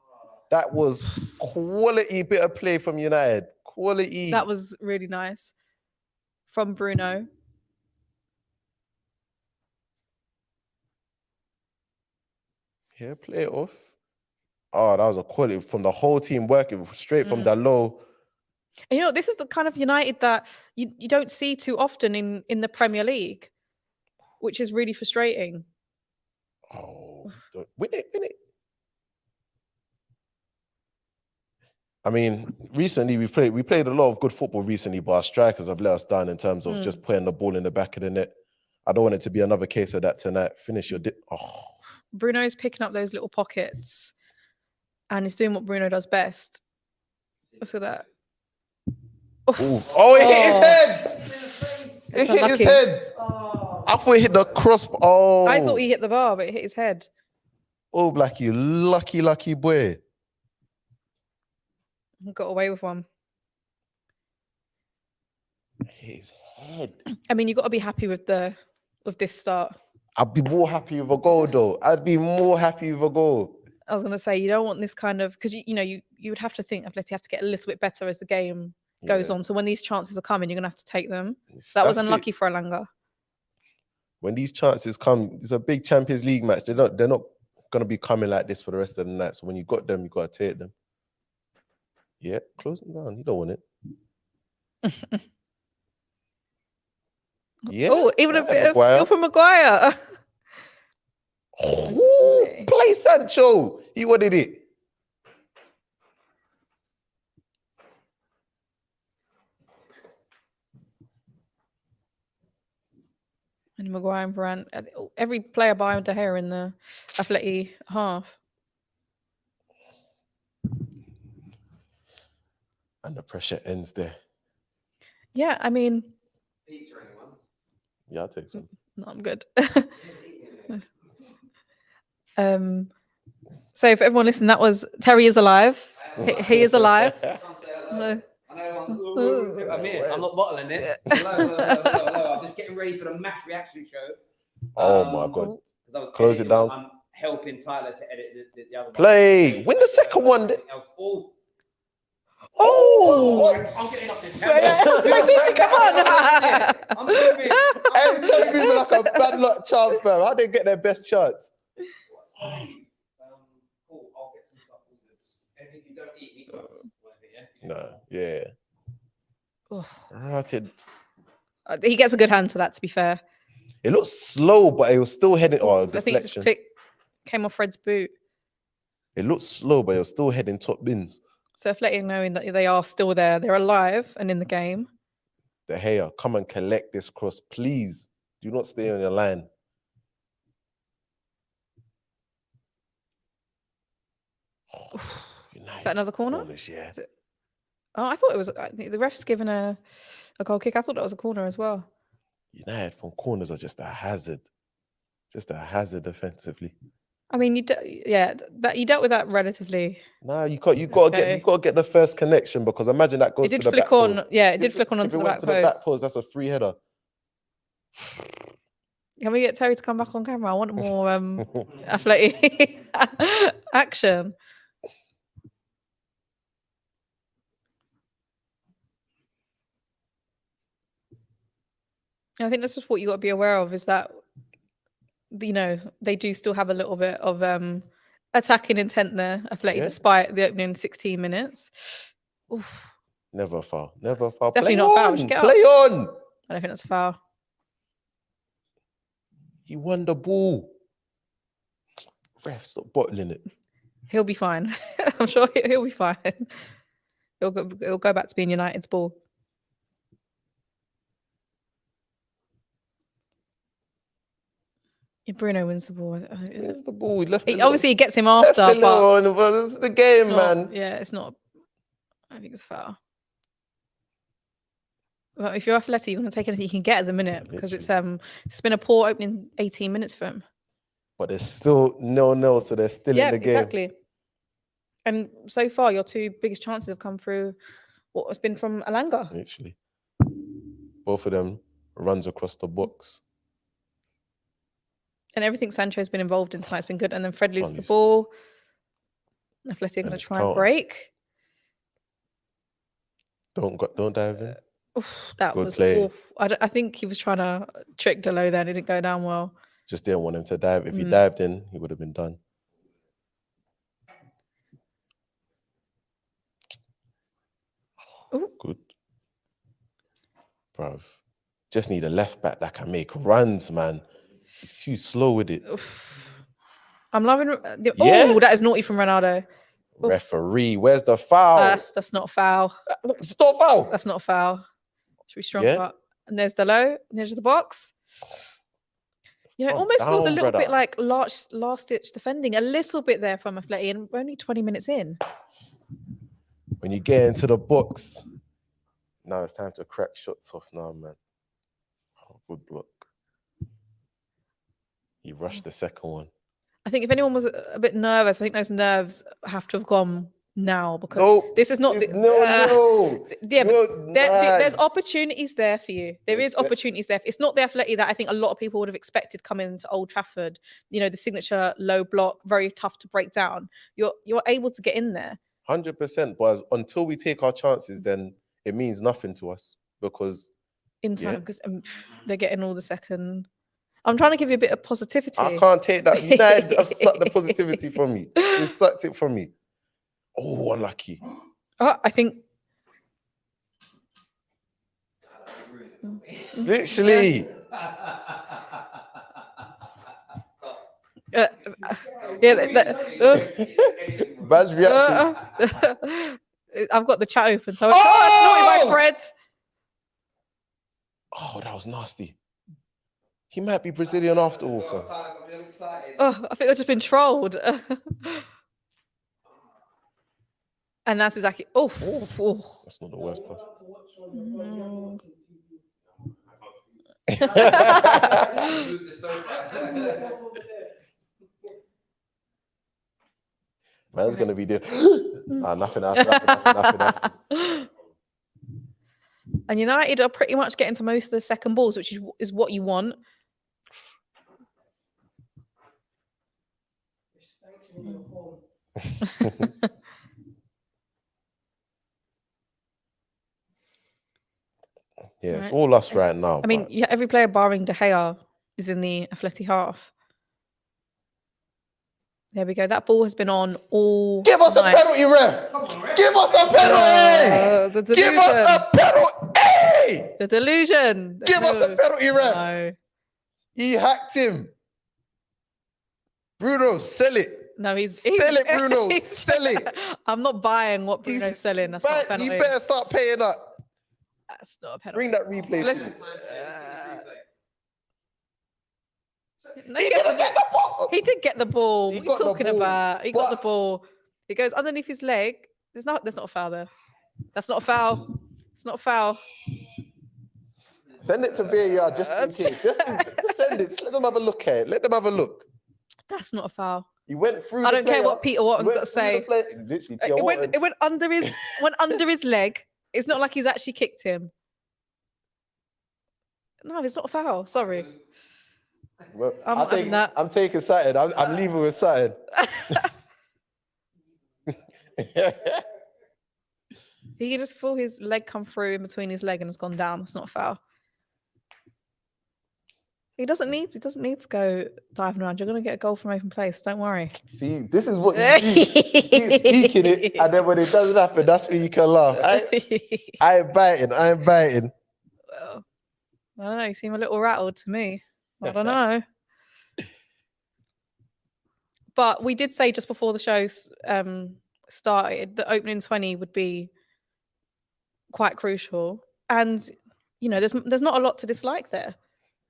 That was quality bit of play from United. Quality. That was really nice. From Bruno. Yeah, play it off. Oh, that was a quality from the whole team working straight from Dalot. And you know, this is the kind of United that you don't see too often in the Premier League, which is really frustrating. Oh, win it. I mean, recently we played a lot of good football recently, but our strikers have let us down in terms of just putting the ball in the back of the net. I don't want it to be another case of that tonight. Finish your Bruno's picking up those little pockets and he's doing what Bruno does best. Look at that. Oh, it hit his head. It hit his head. I thought it hit the cross. Oh. I thought he hit the bar, but it hit his head. Oh, Blackie, lucky boy. Got away with one. Hit his head. I mean, you've got to be happy with this start. I'd be more happy with a goal, though. I'd be more happy with a goal. I was going to say, you don't want this kind of... Because, you would have to think Atleti have to get a little bit better as the game goes on. So when these chances are coming, you're going to have to take them. That was unlucky for Alanga. When these chances come, it's a big Champions League match. They're not going to be coming like this for the rest of the night. So when you got them, you got to take them. Yeah, close them down. You don't want it. Yeah. Oh, even a bit of skill from Maguire. Play Sancho. He wanted it. And Maguire and Varane. Every player by De Gea in the Atleti half. And the pressure ends there. Yeah, I mean... Pizza, anyone? Yeah, I'll take some. No, I'm good. So for everyone listening, that was Terry is alive. He is alive. I'm here. I'm not bottling it. Hello. I'm just getting ready for the match reaction show. Oh my God. Close it down. I'm helping Tyler to edit the other Play. Win the second one. I'm getting up this Come on. I'm moving. Every time he's like a bad luck chance, fam. How they get their best chance? Cool. I'll get some stuff. Anything you don't eat, No, yeah. Rotted. He gets a good hand to that, to be fair. It looks slow, but it was still heading. Oh, I think it deflection. just came off Fred's boot. It looked slow, but it was still heading top bins. So Atleti knowing that they are still there, they're alive and in the game. De Gea, come and collect this cross, please. Do not stay on your line. Is that another corner? Cornish, yeah. Oh, I thought it was. The ref's given a goal kick. I thought that was a corner as well. United from corners are just a hazard. Just a hazard defensively. I mean, you dealt with that relatively. Nah, you got to get the first connection, because imagine that goes It did to the flick back on. post. Yeah, it did flick on If onto it the went back to the back post. post, that's a free header. Can we get Terry to come back on camera? I want more athletic action. I think that's just what you got to be aware of, is that, you know, they do still have a little bit of attacking intent there, Athletic, despite the opening 16 minutes. Oof. Never a foul. Never a foul. Definitely Play not a foul. on. Just get Play up. on. I don't think that's a foul. He won the ball. Ref, stop bottling it. He'll be fine. I'm sure he'll be fine. It'll go back to being United's ball. Yeah, Bruno wins the ball. Where's the ball? He left it. Obviously, he gets him after, but this is the game, not, man. Yeah, it's not. I think it's a foul. Well, if you're Athletic, you want to take anything you can get at the minute, because it's been a poor opening 18 minutes for him. But there's still 0-0, so they're still in the game. Exactly. And so far, your two biggest chances have come through what has been from Alanga. Literally. Both of them runs across the box. And everything Sancho's been involved in tonight's been good. And then Fred loses the ball. Athletic are going to try and break. Don't dive in. Oof, that was awful. I think he was trying to trick Delo there, and it didn't go down well. Just didn't want him to dive. If he dived in, he would have been done. Ooh. Good. Bruv. Just need a left back that can make runs, man. He's too slow with it. Oof. I'm loving... Oh, that is naughty from Ronaldo. Referee, where's the foul? That's not a foul. It's not a foul. That's not a foul. Should be stronger. And there's Delo. And there's the box. You know, it almost feels a little bit like last-ditch defending. A little bit there from Atleti, and we're only 20 minutes in. When you get into the box, now it's time to crack shots off now, man. Oh, good block. He rushed the second one. I think if anyone was a bit nervous, I think those nerves have to have gone now, because this is not... There's opportunities there for you. There is opportunities there. It's not the Athletic that I think a lot of people would have expected coming into Old Trafford. You know, the signature low block, very tough to break down. You're able to get in there. 100%. But until we take our chances, then it means nothing to us, because... In time, because they're getting all the second... I'm trying to give you a bit of positivity. I can't take that. United have sucked the positivity from me. They sucked it from me. Oh, unlucky. I think... Literally. Baz reaction. I've got the chat open, so that's naughty by Fred. Oh, that was nasty. He might be Brazilian after all, fam. Oh, I think I've just been trolled. And that's exactly... Oh. That's not the worst part. Man's going to be doing... nothing. And United are pretty much getting to most of the second balls, which is what you want. Yeah, it's all us right now. I mean, every player barring De Gea is in the Atleti half. There we go. That ball has been on all Give us night. A penalty, ref! Give us a penalty! Give us a penalty! The delusion! Give us a penalty, ref! No. He hacked him. Bruno, sell it. No, he's sell it, Bruno. Sell it. I'm not buying what Bruno's selling. That's not a penalty. You better start paying up. That's not a penalty. Bring that replay. Listen. He did get the ball. What are you talking about? He got the ball. It goes underneath his leg. There's not a foul there. That's not a foul. It's not a foul. Send it to VAR just in case. Just send it. Just let them have a look at it. Let them have a look. That's not a foul. He went through. I the don't care player, what Peter he Wharton's went got to through the say. player- Literally, Peter Wharton. It went under his leg. It's not like he's actually kicked him. No, it's not a foul. Sorry. Well, I'm not having that. I'm taking Saturn. I'm leaving with Saturn. He can just feel his leg come through in between his leg and it's gone down. It's not a foul. He doesn't need to go diving around. You're gonna get a goal from open place. Don't worry. See, this is what you do. You keep speaking it, and then when it doesn't happen, that's when you can laugh. I ain't biting. Well, I don't know. You seem a little rattled to me. I don't know. But we did say just before the show started that opening 20 would be quite crucial. And, you know, there's not a lot to dislike there.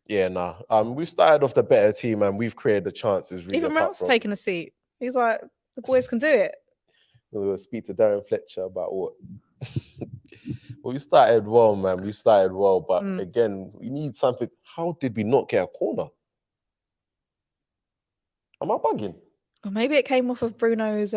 Yeah, nah. We've started off the better team and we've created the chances. Really, Even Ralph's taking a seat. He's like, the boys can do it. We'll speak to Darren Fletcher about what. Well, we started well, man. We started well, but again, we need something. How did we not get a corner? Am I bugging? Or maybe it came off of Bruno's.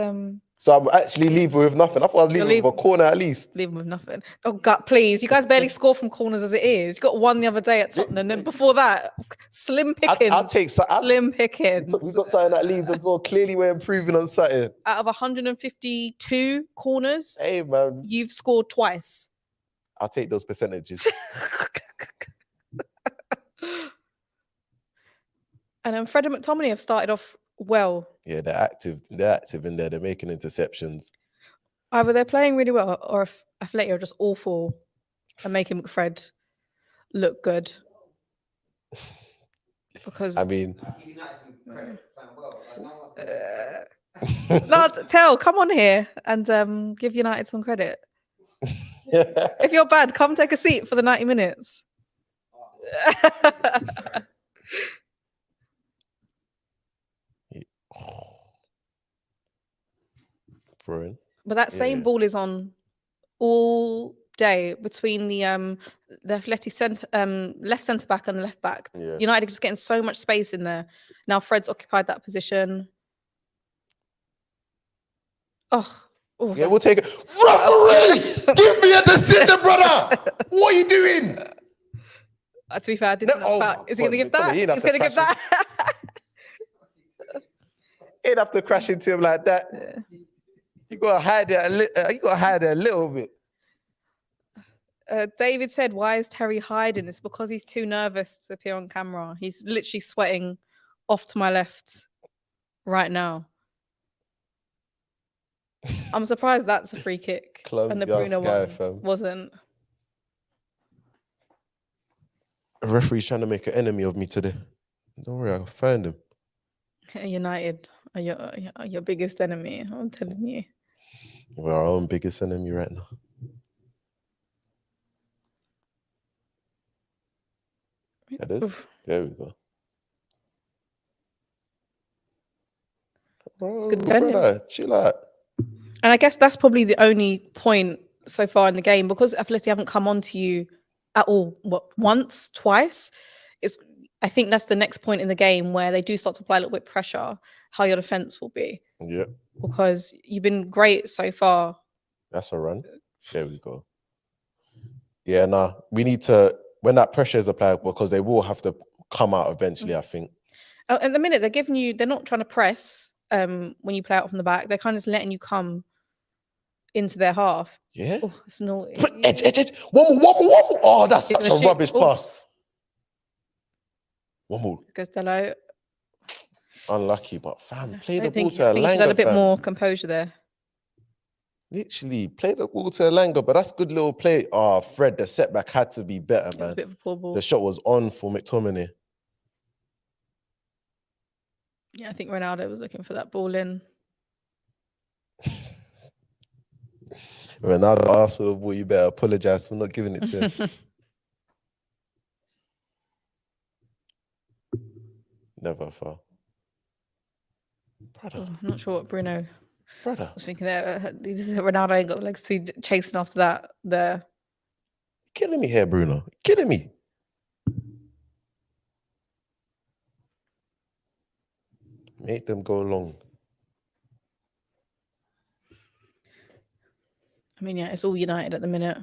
So I'm actually leaving with nothing. I thought I was leaving with a corner at least. Leaving with nothing. Oh God, please! You guys barely score from corners as it is. You got one the other day at Tottenham, and then before that, slim pickings. I'll take slim pickings. We got something that leads as well. Clearly, we're improving on something. Out of 152 corners, hey man, you've scored twice. I'll take those percentages. And then Fred and McTominay have started off well. Yeah, they're active. They're active in there. They're making interceptions. Either they're playing really well, or if Atletico are just awful and making McFred look good. Because I mean, no, come on here and give United some credit. If you're bad, come take a seat for the 90 minutes. But that same ball is on all day between the left centre back and the left back. Yeah. United are just getting so much space in there. Now Fred's occupied that position. Oh, yeah, we'll take it. Referee, give me a decision, brother. What are you doing? To be fair, I didn't know is he going to give that? He's going to give that. He'd have to crash into him like that. Yeah. You got to hide it a little bit. David said, "Why is Terry hiding?" It's because he's too nervous to appear on camera. He's literally sweating off to my left right now. I'm surprised that's a free kick. And the Bruno one wasn't. A referee's trying to make an enemy of me today. Don't worry, I'll find him. United are your biggest enemy. I'm telling you. We're our own biggest enemy right now. That is. There we go. It's good brother, chill out. And I guess that's probably the only point so far in the game, because Atleti haven't come on to you at all. Once, twice? I think that's the next point in the game where they do start to apply a little bit of pressure, how your defense will be. Yeah. Because you've been great so far. That's a run. There we go. Yeah, we need to, when that pressure is applied, because they will have to come out eventually, I think. At the minute, they're not trying to press when you play out from the back. They're kind of just letting you come into their half. Yeah. Oh, it's naughty. Edge. One more. Oh, that's such a rubbish pass. One more. Goes Dello. Unlucky, but fam, play the ball to Elanga. He should have a bit more composure there. Literally, play the ball to Elanga, but that's good little play. Oh, Fred, the setback had to be better, man. A bit of a poor ball. The shot was on for McTominay. Yeah, I think Ronaldo was looking for that ball in. Ronaldo asked for the ball, you better apologize for not giving it to him. Never far. Brother. I'm not sure what Bruno was thinking there. Ronaldo ain't got legs to be chasing after that there. Killing me here, Bruno. Killing me. Make them go long. I mean, yeah, it's all United at the minute.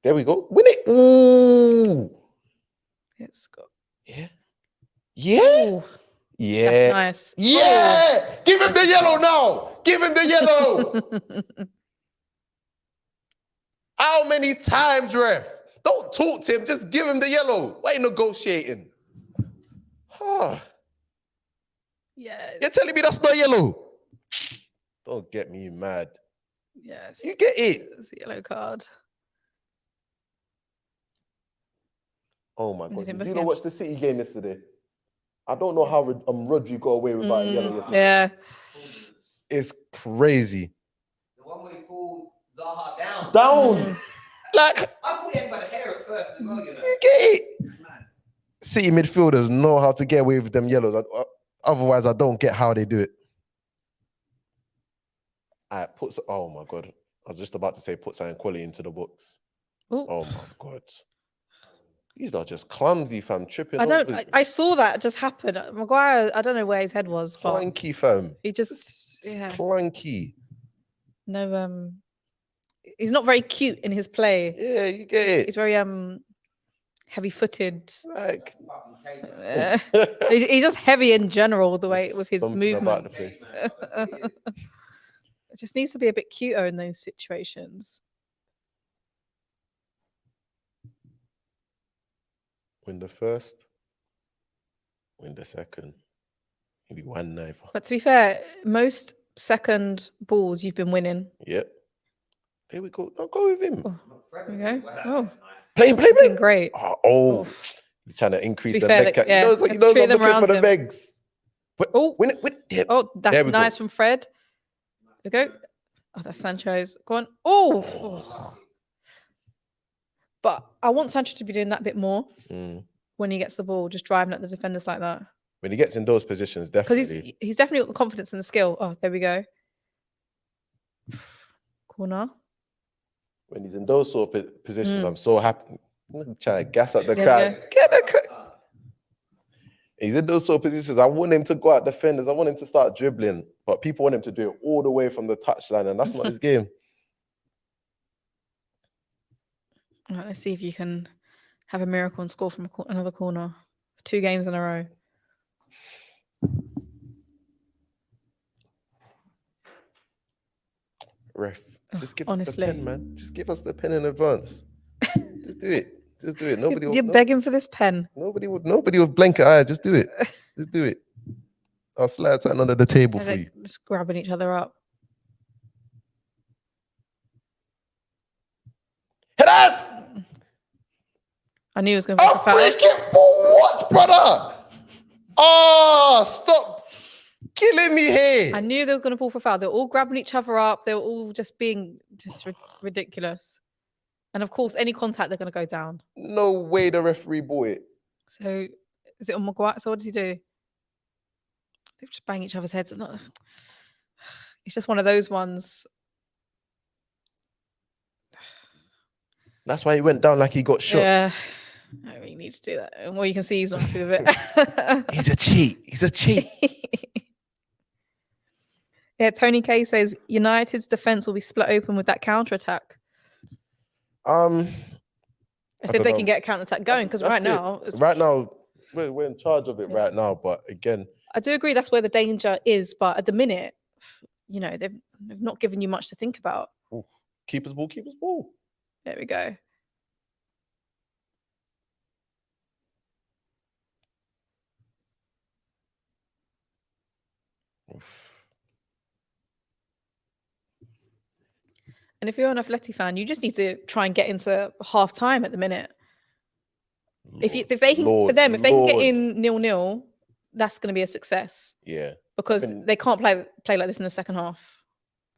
There we go. Win it. Ooh. It's got. Yeah. Yeah. Ooh, Yeah. that's nice. Yeah. Give him the yellow now. Give him the yellow. How many times, ref? Don't talk to him. Just give him the yellow. Why are you negotiating? Yeah. You're telling me that's not yellow? Don't get me mad. Yes. You get it. It's a yellow card. Oh my When did God. he Did book you know him? watch the City game yesterday? I don't know how Rodri got away without yellow yesterday. Yeah. It's crazy. The one where he pulled Zaha down. Down. Like, I thought he had by the hair at first as well, you know. you get it. Man. City midfielders know how to get away with them yellows. Otherwise, I don't get how they do it. Oh my God. I was just about to say put something quality into the books. Ooh. Oh my God. These are just clumsy, fam. Tripping. I saw that just happen. Maguire, I don't know where his head was, but Clunky, fam. he just Clunky. no he's not very cute in his play. Yeah, you get it. He's very heavy-footed. Like He's just heavy in general, the way with his something about the movements. place. It just needs to be a bit cuter in those situations. Win the first, win the second. Maybe 1-9. But to be fair, most second balls you've been winning. Yep. Here we go. No, go with him. Oh, there we go. Oh, Play him. doing great. Oh. He's trying to increase To be the fair, leg count. yeah, He knows three I'm of them looking for around the him. legs. But Oh, win it. Yeah. oh, There that's we nice go. from Fred. There we go. Oh, that's Sancho's. Go on. Oh. But I want Sancho to be doing that bit more when he gets the ball, just driving at the defenders like that. When he gets in those positions, Because definitely. he's definitely got the confidence and the skill. Oh, there we go. Corner. When he's in those sort of positions, I'm so happy. I'm trying to gas up the There we crowd. go. Get the crowd. He's in those sort of positions. I want him to go out defenders. I want him to start dribbling. But people want him to do it all the way from the touchline, and that's not his game. All right, let's see if you can have a miracle and score from another corner. 2 games in a row. Ref, just give honestly. us the pen, man. Just give us the pen in advance. Just do it. Just do it. Nobody. You're begging for this pen. Nobody would blink an eye. Just do it. Just do it. I'll slide something under the table for you. Just grabbing each other up. Hit us! I knew he was going to I'm freaking for what, brother? Oh, stop killing me here. I knew they were going to pull for foul. They were all grabbing each other up. They were all just being ridiculous. And of course, any contact, they're going to go down. No way the referee bought it. So, is it on Maguire? So, what does he do? They just bang each other's heads. It's just one of those ones. That's why he went down like he got shot. Yeah. I really need to do that. And well, you can see he's not happy with it. He's a cheat. He's a cheat. Yeah, Tony K says United's defense will be split open with that counter attack. If they can get a counter attack going, because right now, we're in charge of it right now. But again, I do agree that's where the danger is. But at the minute, you know, they've not given you much to think about. Ooh, keeper's ball, keeper's ball. There we go. And if you're an Atleti fan, you just need to try and get into half time at the minute. If they can get in 0-0, that's going to be a success. Yeah, because they can't play like this in the second half.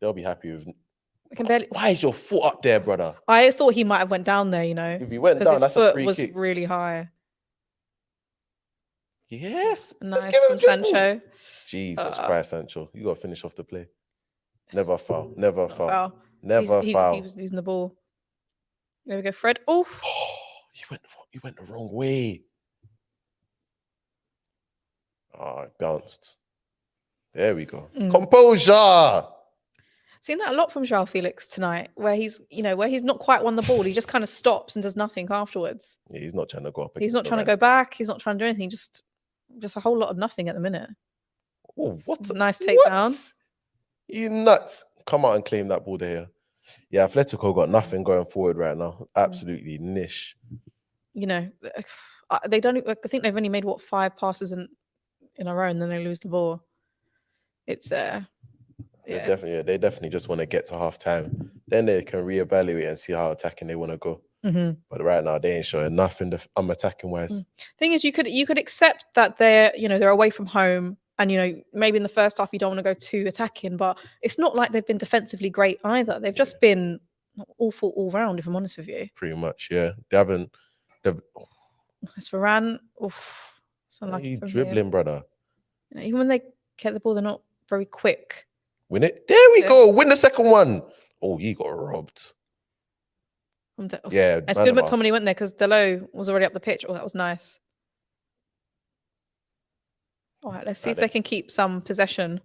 They'll be happy with. They can barely... Why is your foot up there, brother? I thought he might have went down there. You know, if he went down, that's a free kick. His foot was really high. Yes, nice from Sancho. Jesus Christ, Sancho, you got to finish off the play. Never foul. Never foul. Never foul. He was losing the ball. There we go, Fred. Oh, you went the wrong way. Oh, it bounced. There we go. Mm. Composure. Seen that a lot from Joao Felix tonight, where he's not quite won the ball. He just kind of stops and does nothing afterwards. Yeah, he's not trying to go up. He's not trying to go back. He's not trying to do anything. Just a whole lot of nothing at the minute. Oh, what? Nice takedown. What? You nuts. Come out and claim that ball there. Yeah, Atletico got nothing going forward right now. Absolutely niche. You know, they don't. I think they've only made 5 passes in a row, and then they lose the ball. It's They definitely just want to get to half time. Then they can reevaluate and see how attacking they want to go. But right now they ain't showing nothing. I'm attacking wise. Thing is, you could accept that they're away from home, and maybe in the first half you don't want to go too attacking, but it's not like they've been defensively great either. They've just been awful all round, if I'm honest with you. Pretty much, yeah. They haven't. That's Varane. Oof, it's unlucky from dribbling, here. brother. Even when they get the ball, they're not very quick. Win it. There we go. Win the second one. Oh, he got robbed. Yeah, it's good McTominay went there because Delo was already up the pitch. Oh, that was nice. All right, let's see if they can keep some possession.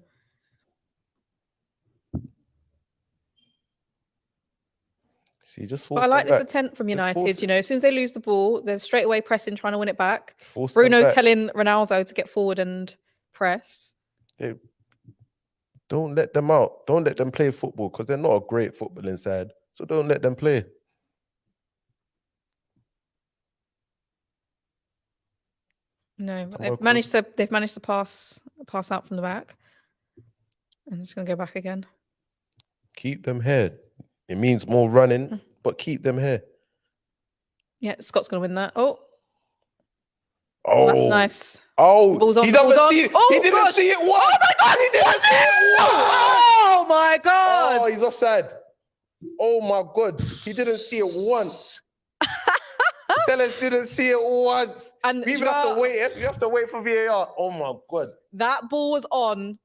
See, just I like this attempt from United. As soon as they lose the ball, they're straight away pressing, trying to win it back. Bruno's telling Ronaldo to get forward and press. Don't let them out. Don't let them play football because they're not a great footballing side. So don't let them play. No, they've managed to pass out from the back. I'm just gonna go back again. Keep them here. It means more running, but keep them here. Yeah, Scott's gonna win that. Oh, that's nice. Oh, ball's on. He Ball's on. See it. He didn't see it once. Oh my god! He didn't see it once. Oh my god! Oh, he's offside. Oh my god, he didn't see it once. Tellers didn't see it once. And we even have to wait. You have to wait for VAR. Oh my god, that ball was on.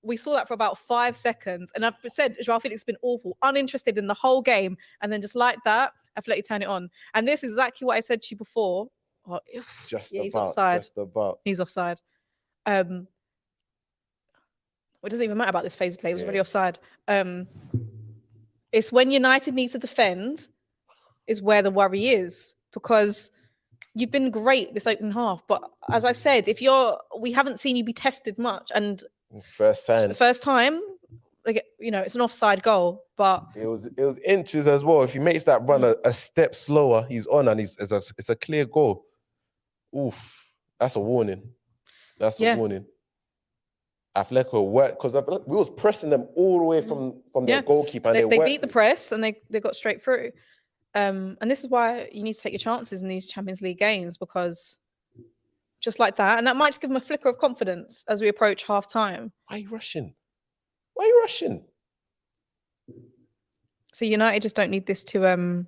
We saw that for about 5 seconds, and I've said Joao Felix has been awful, uninterested in the whole game, and then just like that, Atleti turn it on. And this is exactly what I said to you before. Oh, he's offside. Just about. He's offside. It doesn't even matter about this phase of play. It was already offside. It's when United need to defend is where the worry is, because you've been great this opening half, but as I said, we haven't seen you be tested much, and first time, it's an offside goal, but it was inches as well. If he makes that run a step slower, he's on, and it's a clear goal. Oof, that's a warning. That's a warning. Atletico worked because we was pressing them all the way from their goalkeeper. And they beat the press and they got straight through. And this is why you need to take your chances in these Champions League games, because just like that, and that might just give them a flicker of confidence as we approach half time. Why are you rushing? So United just don't need this to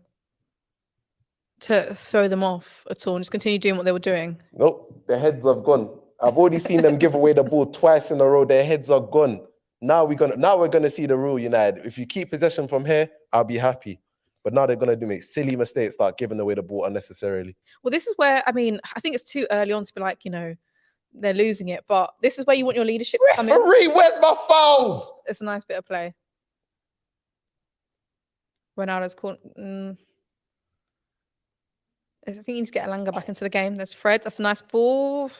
throw them off at all and just continue doing what they were doing. Nope, their heads have gone. I've already seen them give away the ball twice in a row. Their heads are gone. Now we're gonna see the rule, United. If you keep possession from here, I'll be happy. But now they're gonna make silly mistakes, like giving away the ball unnecessarily. Well, this is where I think it's too early on to be like, they're losing it. But this is where you want your leadership to come in. Referee, where's my fouls? It's a nice bit of play. Ronaldo's caught. I think he needs to get Alanga back into the game. There's Fred. That's a nice ball.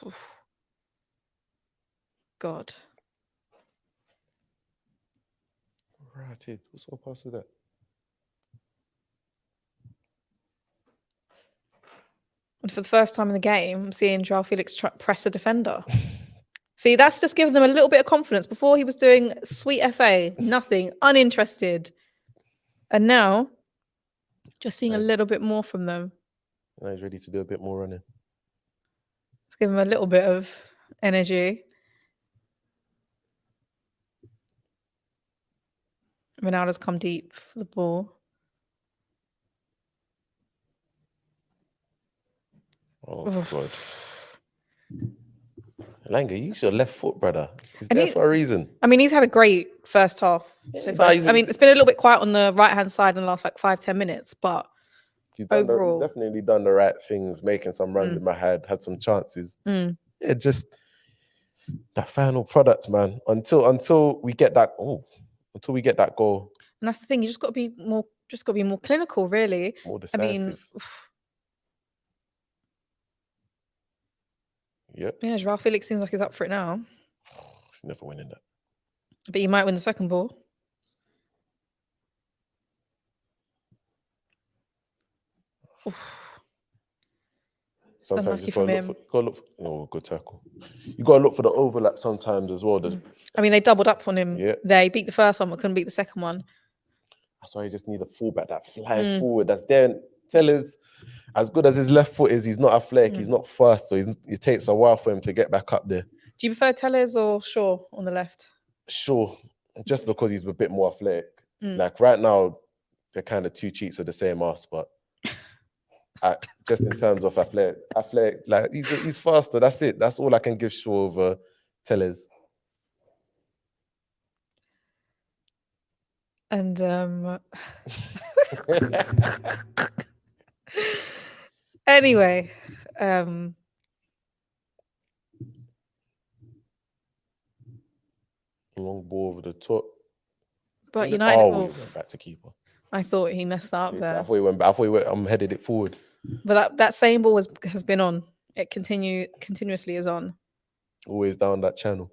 God. Right, what's all past of that? And for the first time in the game, I'm seeing Joao Felix press a defender. See, that's just giving them a little bit of confidence. Before he was doing sweet FA, nothing, uninterested. And now, just seeing a little bit more from them. Now he's ready to do a bit more running. Let's give him a little bit of energy. Ronaldo's come deep for the ball. Oh, God. Langa, use your left foot, brother. He's there for a reason. He's had a great first half so far. It's been a little bit quiet on the right-hand side in the last 5-10 minutes, but overall... He's definitely done the right things, making some runs in my head, had some chances. Mm. Yeah, just... that final product, man. Until we get that. Until we get that goal. And that's the thing. You just got to be more clinical, really. More I mean, decisive. Yep. yeah, Joao Felix seems like he's up for it now. He's never winning that. But he might win the second ball. Sometimes Unlucky you from gotta him. look for. Oh, good tackle. You gotta look for the overlap sometimes as well. I mean, they doubled up on him Yeah. there. He beat the first one, but couldn't beat the second one. That's why you just need a fullback that flies forward. That's there. Tellers, as good as his left foot is, he's not athletic. He's not fast, so it takes a while for him to get back up there. Do you prefer Tellez or Shaw on the left? Sure, just because he's a bit more athletic. Like right now, they're kind of two cheeks of the same ass, but just in terms of athletic, like he's faster. That's it. That's all I can give Shaw over Tellez. And anyway, long ball over the top. but United. We went back to keeper. I thought he messed up there. I thought he went back. I thought he went. I'm headed it forward. But that same ball has been on. It continuously is on. Always down that channel.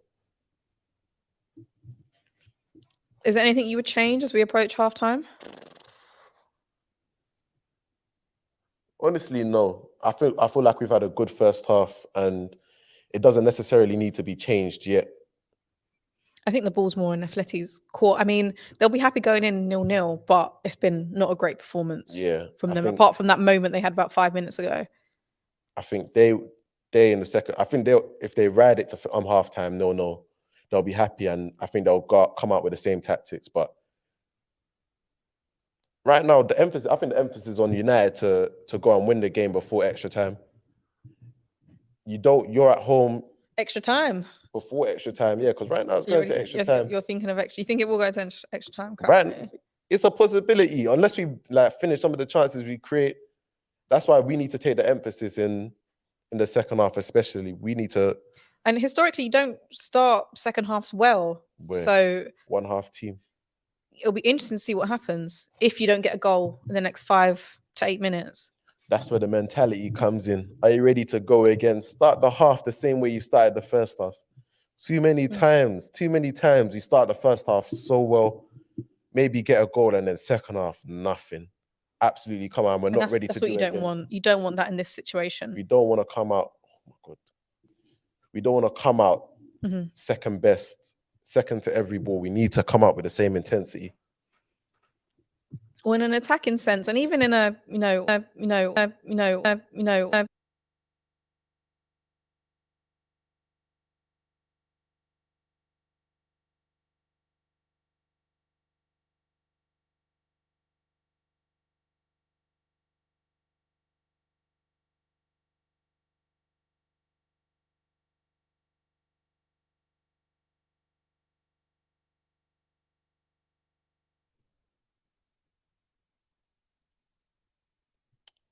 Is there anything you would change as we approach halftime? Honestly, no. I feel like we've had a good first half, and it doesn't necessarily need to be changed yet. I think the ball's more in Atleti's court. I mean, they'll be happy going in 0-0, but it's been not a great performance from them, apart from that moment they had about 5 minutes ago. I think they in the second. I think if they ride it to halftime, they'll be happy, and I think they'll come out with the same tactics. But right now, I think the emphasis is on United to go and win the game before extra time. You're at home. Extra time. Before extra time, yeah, because right now it's going to extra time. You're thinking of extra. You think it will go to extra time? Right, it's a possibility unless we finish some of the chances we create. That's why we need to take the emphasis in the second half, especially. We need to. And historically, you don't start second halves well. So one half team. It'll be interesting to see what happens if you don't get a goal in the next 5 to 8 minutes. That's where the mentality comes in. Are you ready to go again? Start the half the same way you started the first half. Too many times you start the first half so well, maybe get a goal, and then second half, nothing. Absolutely, come on, we're not ready to do it. That's what you don't want. You don't want that in this situation. We don't want to come out. Oh my God. We don't want to come out second best, second to every ball. We need to come out with the same intensity. Or in an attacking sense, and even in a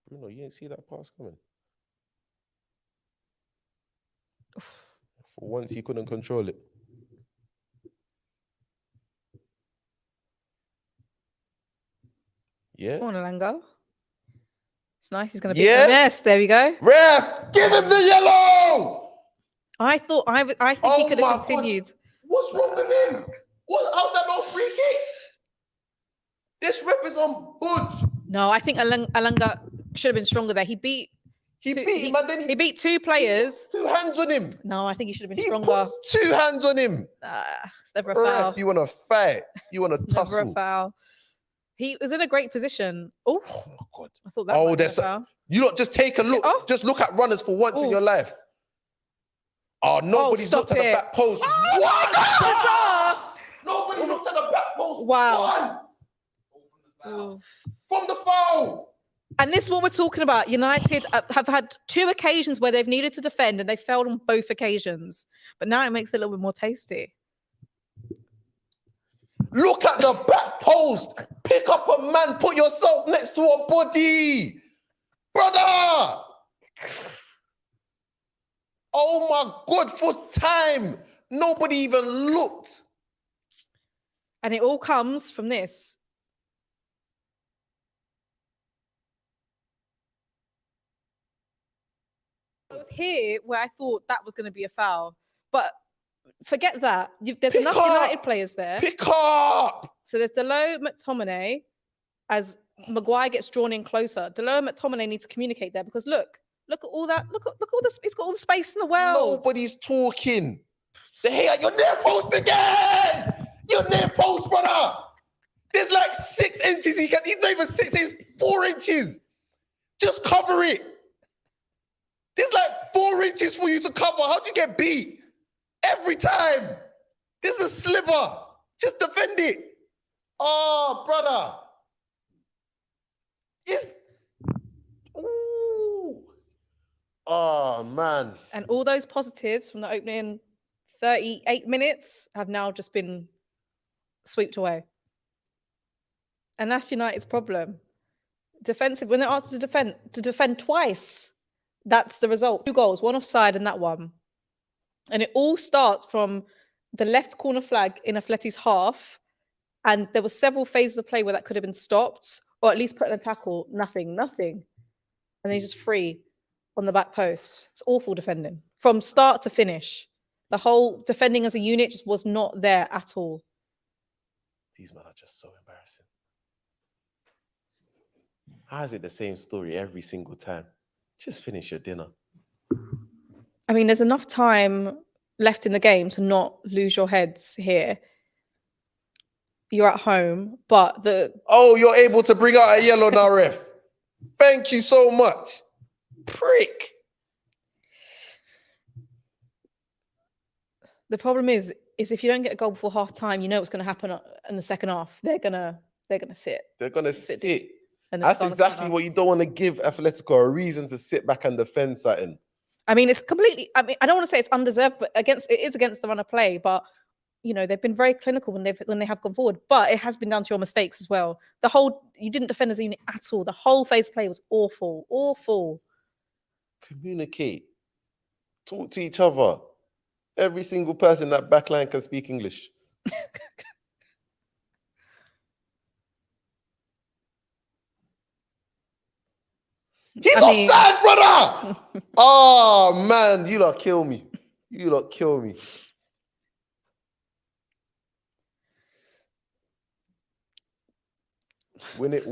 Bruno, you didn't see that pass coming. For once, he couldn't control it. Yeah. Come on, Alango. It's nice. He's going to beat them. Yes, there we go. Ref, give him the yellow. I think he could have continued. God. What's wrong with him? How's that not free kick? This ref is on budge. No, I think Alanga should have been stronger there. He beat him, and then he beat 2 players. 2 hands on him. No, I think he should have been stronger. 2 hands on him. It's never a foul. You want to fight? You want to tussle? Never a foul. He was in a great position. Oh my God! I thought that was a foul. You lot just take a look. Just look at runners for once in your life. Nobody's looked at the back post. Nobody looked at the back post. Wow. From the foul. And this is what we're talking about. United have had 2 occasions where they've needed to defend and they failed on both occasions. But now it makes it a little bit more tasty. Look at the back post. Pick up a man. Put yourself next to a body. Brother. Oh my God, for time. Nobody even looked. And it all comes from this. It was here where I thought that was going to be a foul. But forget that. There's Pick enough up! United players there. Pick up. So there's Delo, McTominay, as Maguire gets drawn in closer. Delo and McTominay need to communicate there because look at all that. Look at all this. He's got all the space in the world. Nobody's talking. Hey, you're near post again. You're near post, brother. There's like 6 inches. He's not even 6, he's 4 inches. Just cover it. There's like 4 inches for you to cover. How'd you get beat? Every time. There's a sliver. Just defend it. Oh, brother. It's... Ooh. Oh, man. And all those positives from the opening 38 minutes have now just been swept away. And that's United's problem. Defensive, when they're asked to defend twice, that's the result. 2 goals, 1 offside and that one. And it all starts from the left corner flag in Atleti's half. And there were several phases of play where that could have been stopped or at least put in a tackle. Nothing. And they're just free on the back post. It's awful defending from start to finish. The whole defending as a unit just was not there at all. These men are just so embarrassing. How is it the same story every single time? Just finish your dinner. I mean, there's enough time left in the game to not lose your heads here. You're at home, but Oh, you're able to bring out a yellow now, ref. Thank you so much. Prick. The problem is if you don't get a goal before half time, you know what's going to happen in the second half. They're gonna sit. They're gonna sit. And That's exactly what you don't want to give Atletico, a reason to sit back and defend something. I mean, it's completely. I mean, I don't want to say it's undeserved, but it is against the run of play. But you know, they've been very clinical when they have gone forward. But it has been down to your mistakes as well. You didn't defend as a unit at all. The whole phase of play was awful. Communicate. Talk to each other. Every single person in that back line can speak English. He's offside, brother! Oh, man, you lot kill me. Win it.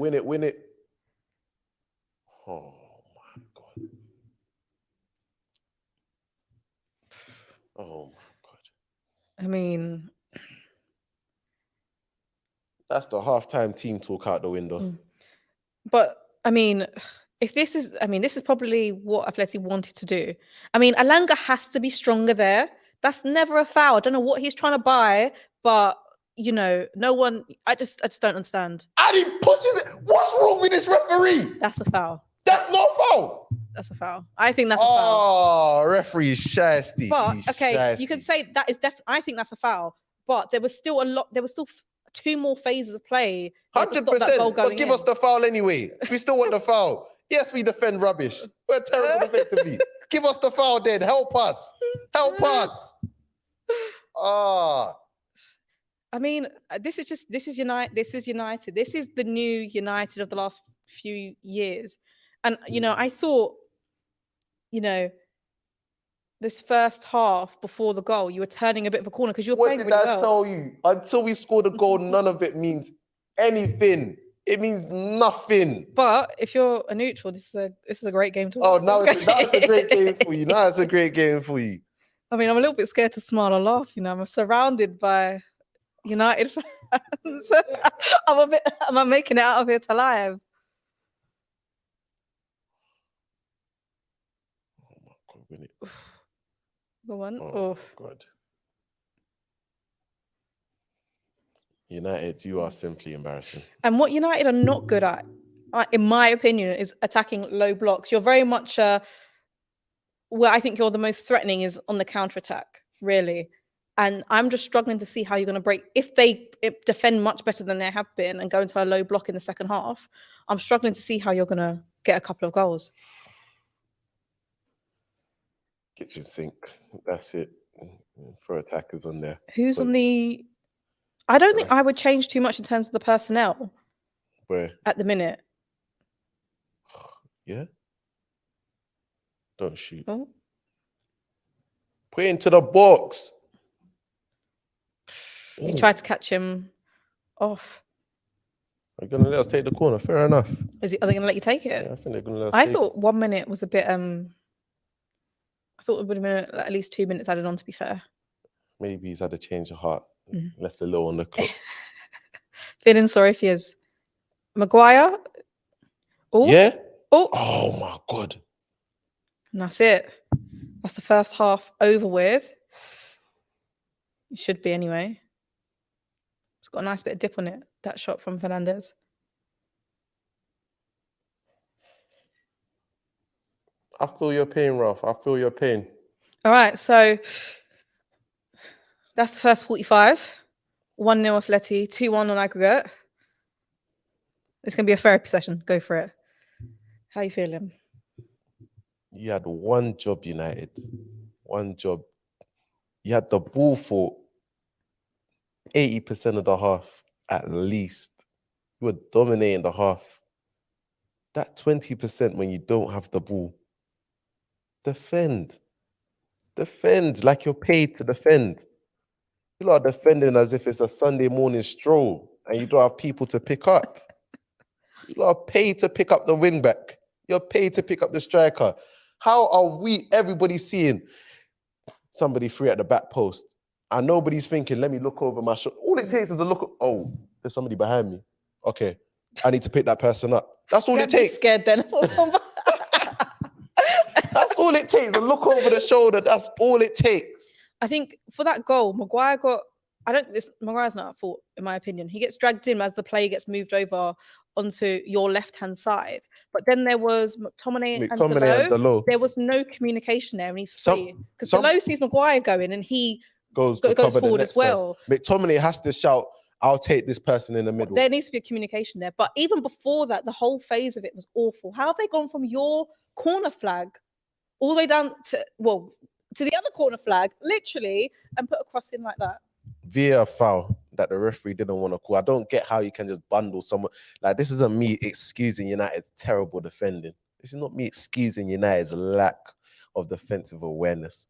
Oh, my God. Oh, my God. I mean, that's the halftime team talk out the window. But, I mean... this is probably what Atleti wanted to do. I mean, Alanga has to be stronger there. That's never a foul. I don't know what he's trying to buy, but you know, no one. I just don't understand. And he pushes it. What's wrong with this referee? That's a foul. That's not a foul. That's a foul. I think that's a foul. Oh, referee is shysty. But okay, you can say that is definitely. I think that's a foul. But there was still 2 more phases of play. 100%. But give us the foul anyway. We still want the foul. Yes, we defend rubbish. We're terrible defensively. Give us the foul then. Help us. I mean, this is United. This is the new United of the last few years. And, you know, I thought, you know, this first half before the goal, you were turning a bit of a corner because you were playing really well. What did I tell you? Until we scored a goal, none of it means anything. It means nothing. But if you're a neutral, this is a great game to watch. Oh, now it's a great game for you. Now it's a great game for you. I mean, I'm a little bit scared to smile or laugh. You know, I'm surrounded by United fans. Am I making it out of here to live? Oh my God, win it. Go on. Oh God. United, you are simply embarrassing. And what United are not good at, in my opinion, is attacking low blocks. You're very much where I think you're the most threatening is on the counter-attack, really. And I'm just struggling to see how you're going to break. If they defend much better than they have been and go into a low block in the second half, I'm struggling to see how you're going to get a couple of goals. kitchen sink. That's it. Throw attackers on there. Who's on But the? I don't think Right. I would change too much in terms of the personnel where? at the minute. Yeah. Don't shoot. Oh, Put it into the box. he Ooh. tried to catch him off. They're gonna let us take the corner. Fair enough. Are they going to let you take it? Yeah, I think they're gonna let us I take thought it. 1 minute was a bit. I thought it would have been at least 2 minutes added on. To be fair, Maybe he's had a change of heart. Mm. Left a little on the clock. feeling sorry for his Maguire. Oh, Yeah. oh, Oh my god. and that's it. That's the first half over with. It should be anyway. It's got a nice bit of dip on it. That shot from Fernandez. I feel your pain, Ralph. I feel your pain. All right, so that's the first 45. 1-0 Atleti, 2-1 on aggregate. It's going to be a therapy session. Go for it. How you feeling? You had one job, United. One job. You had the ball for 80% of the half, at least. You were dominating the half. That 20% when you don't have the ball, defend. Defend like you're paid to defend. You lot are defending as if it's a Sunday morning stroll and you don't have people to pick up. You lot are paid to pick up the wing back. You're paid to pick up the striker. How are everybody seeing somebody free at the back post and nobody's thinking, let me look over my shoulder. All it takes is a look. Oh, there's somebody behind me. Okay, I need to pick that person up. That's all it takes. Scared then. That's all it takes. A look over the shoulder. That's all it takes. I think for that goal, Maguire got. Maguire's not at fault, in my opinion. He gets dragged in as the play gets moved over onto your left-hand side. But then there was McTominay and Delo. There was no communication there, and he's free. Because Delo sees Maguire going, and he goes forward as well. McTominay has to shout, I'll take this person in the middle. There needs to be a communication there. But even before that, the whole phase of it was awful. How have they gone from your corner flag all the way down to the other corner flag, literally, and put a cross in like that? Via foul that the referee didn't want to call. I don't get how you can just bundle someone. Like, this isn't me excusing United's terrible defending. This is not me excusing United's lack of defensive awareness.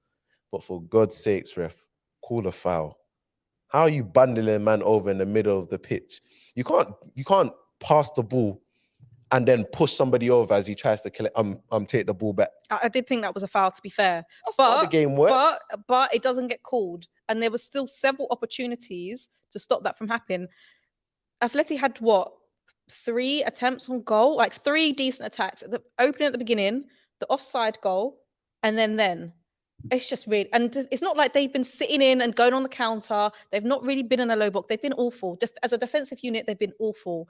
But for God's sakes, ref, call a foul. How are you bundling a man over in the middle of the pitch? You can't pass the ball and then push somebody over as he tries to take the ball back. I did think that was a foul, to be fair. That's how the game works. But it doesn't get called. And there was still several opportunities to stop that from happening. Atleti had 3 attempts on goal? Like 3 decent attacks. The opening at the beginning, the offside goal, and then. It's just really, and it's not like they've been sitting in and going on the counter. They've not really been in a low block. They've been awful. As a defensive unit, they've been awful.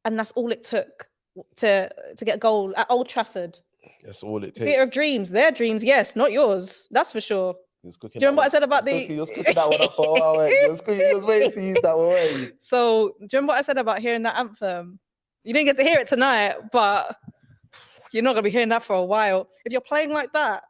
And that's all it took to get a goal at Old Trafford. That's all it takes. Theatre of dreams. Their dreams, yes, not yours. That's for sure. Do you remember what I said about You was cooking that one up for a while. You was waiting to use that one, weren't you? So, do you remember what I said about hearing that anthem? You didn't get to hear it tonight, but you're not going to be hearing that for a while. If you're playing like that,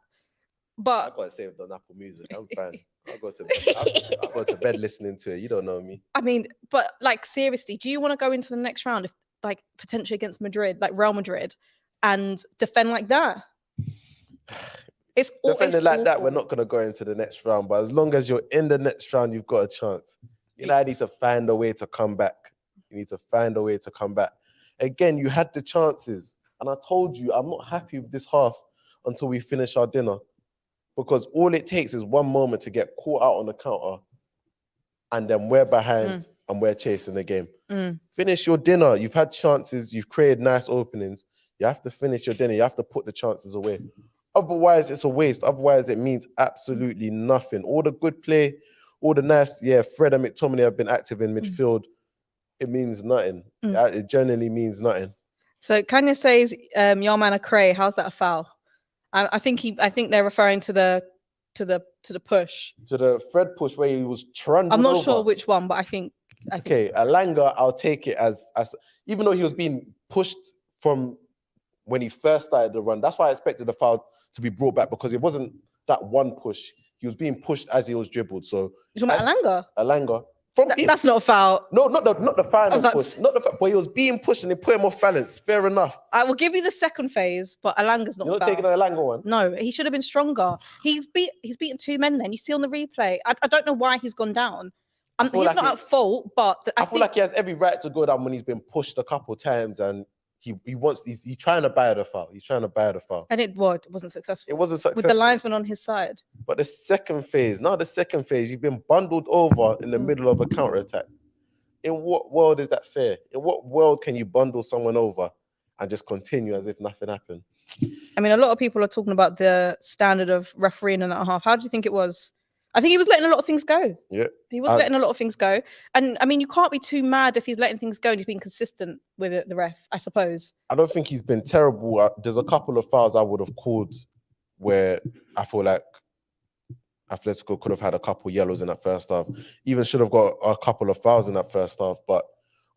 but... I got it saved on Apple Music. I'm fine. I'll go to bed listening to it. You don't know me. I mean, but like, seriously, do you want to go into the next round, if like potentially against Madrid, like Real Madrid, and defend like that? It's defending like that. We're not going to go into the next round, but as long as you're in the next round, you've got a chance. You know, I need to find a way to come back. You need to find a way to come back. Again, you had the chances, and I told you I'm not happy with this half until we finish our dinner, because all it takes is one moment to get caught out on the counter, and then we're behind and we're chasing the game. Finish your dinner. You've had chances. You've created nice openings. You have to finish your dinner. You have to put the chances away. Otherwise, it's a waste. Otherwise, it means absolutely nothing. All the good play, all the nice, Fred and McTominay have been active in midfield. It means nothing. It generally means nothing. So Kanya says, Yarman Cray, how's that a foul? I think they're referring to the push. To the Fred push where he was trundled I'm not over. sure which one, but I think. Okay, Alanga, I'll take it as even though he was being pushed from when he first started the run. That's why I expected the foul to be brought back, because it wasn't that one push, he was being pushed as he was dribbled. So You're talking about Alanga? Alanga from That's not a foul. no, not the final That's- push, but he was being pushed and they put him off balance. Fair enough. I will give you the second phase, but Alanga's not You're not foul. taking an Alanga one. No, he should have been stronger. He's beaten 2 men. Then you see on the replay. I don't know why he's gone down. He's feel like not at fault, but I feel like he has every right to go down when he's been pushed a couple times and he's trying to buy the foul. He's trying to buy the foul. And it wasn't successful. It wasn't successful. With the linesman on his side. But the second phase, you've been bundled over in the middle of a counter attack. In what world is that fair? In what world can you bundle someone over and just continue as if nothing happened? I mean, a lot of people are talking about the standard of refereeing in that half. How do you think it was? I think he was letting a lot of things go. Yeah. He was letting a lot of things go. And I mean, you can't be too mad if he's letting things go and he's being consistent with it, the ref, I suppose. I don't think he's been terrible. There's a couple of fouls I would have called where I feel like Atletico could have had a couple yellows in that first half. Even should have got a couple of fouls in that first half. But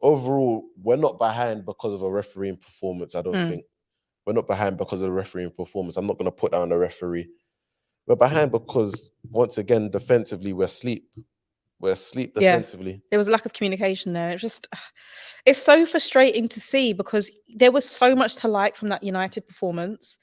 overall, we're not behind because of a refereeing performance, I don't think. We're not behind because of the refereeing performance. I'm not going to put down the referee. We're behind because, once again, defensively, we're asleep. We're asleep defensively. Yeah, there was a lack of communication there. It's so frustrating to see because there was so much to like from that United performance.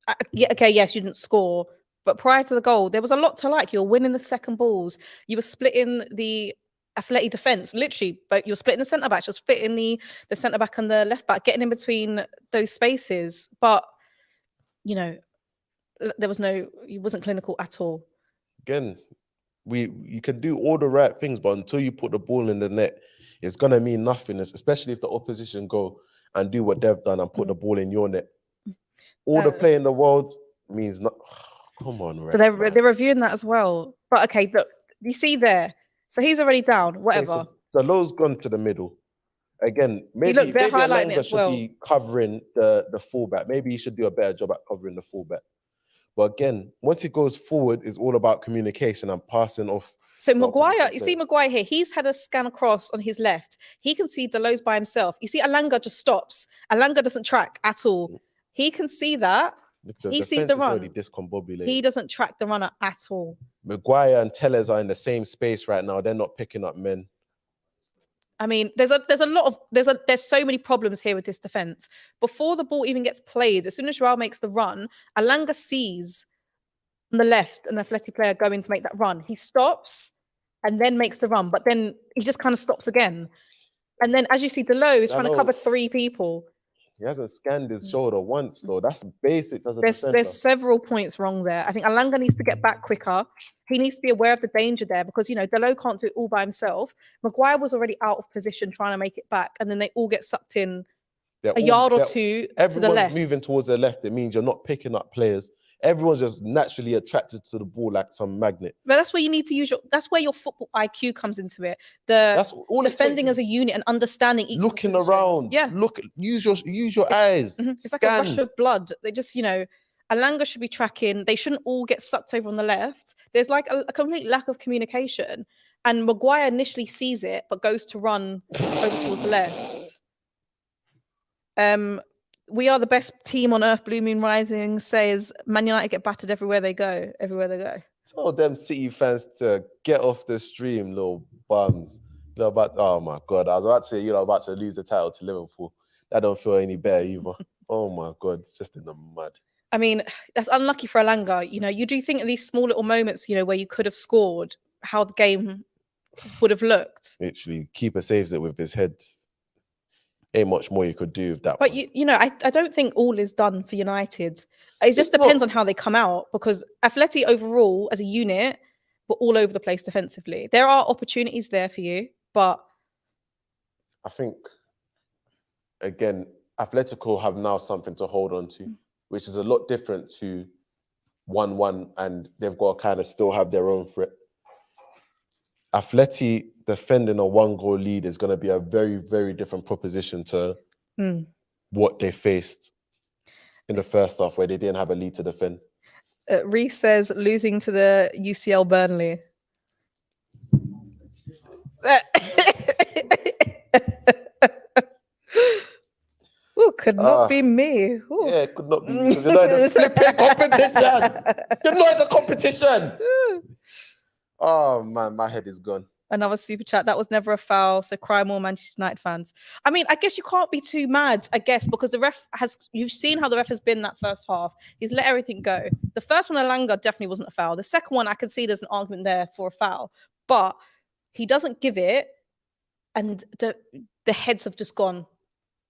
Okay, yes, you didn't score, but prior to the goal, there was a lot to like. You were winning the second balls. You were splitting the Atleti defense, literally, but you're splitting the centre backs. You're splitting the centre back and the left back, getting in between those spaces. But you know, he wasn't clinical at all. Again, you can do all the right things, but until you put the ball in the net, it's gonna mean nothing. Especially if the opposition go and do what they've done and put the ball in your net. All the play in the world means not. Come on, so they're reviewing that as well. But okay, look, you see there. So he's already down. Whatever. Okay, so the low's gone to the middle. Again, maybe Alanga should be covering the fullback. Maybe he should do a better job at covering the fullback. But again, once he goes forward, it's all about communication and passing off. So Maguire, you see Maguire here, he's had a scan across on his left. He can see Deleuze by himself. You see Alanga just stops. Alanga doesn't track at all. He can see that. He sees the run. He doesn't track the runner at all. Maguire and Tellez are in the same space right now. They're not picking up men. I mean, there's so many problems here with this defense. Before the ball even gets played, as soon as Joao makes the run, Alanga sees on the left an Atleti player going to make that run. He stops and then makes the run, but then he just kind of stops again. And then, as you see, Deleuze trying to cover 3 people. He hasn't scanned his shoulder once, though. That's basics as a defender. There's several points wrong there. I think Alanga needs to get back quicker. He needs to be aware of the danger there because, Deleuze can't do it all by himself. Maguire was already out of position trying to make it back, and then they all get sucked in a yard or two to the left. Everyone's moving towards the left. It means you're not picking up players. Everyone's just naturally attracted to the ball like some magnet. But that's where you need to use that's where your football IQ comes into it. That's all defending as a unit and understanding each looking around. Yeah. Use your eyes. It's like a rush of blood. They just, Alanga should be tracking. They shouldn't all get sucked over on the left. There's like a complete lack of communication. And Maguire initially sees it, but goes to run over towards the left. We are the best team on earth. Blue Moon Rising says Man United get battered everywhere they go. Everywhere they go. Tell them City fans to get off the stream, little bums. Oh my God. I was about to say, about to lose the title to Liverpool. That don't feel any better either. Oh my God. It's just in the mud. I mean, that's unlucky for Alanga. You do think of these small little moments, where you could have scored, how the game would have looked. Literally, keeper saves it with his head. Ain't much more you could do with that. But I don't think all is done for United. It just depends on how they come out, because Atleti overall as a unit were all over the place defensively. There are opportunities there for you, but I think again, Atletico have now something to hold on to, which is a lot different to 1-1, and they've got to kind of still have their own threat. Atleti defending a 1-goal lead is going to be a very, very different proposition to what they faced in the first half, where they didn't have a lead to defend. Reese says losing to the UCL Burnley. Oh, Could not be me. Ooh. Yeah, it could not be because you're not in the flipping competition. You're not in the competition. Oh man, my head is gone. Another super chat. That was never a foul. So cry more, Manchester United fans. I mean, I guess you can't be too mad, I guess, because the ref has, you've seen how the ref has been that first half. He's let everything go. The first one, Alanga, definitely wasn't a foul. The second one, I can see there's an argument there for a foul, but he doesn't give it. And the heads have just gone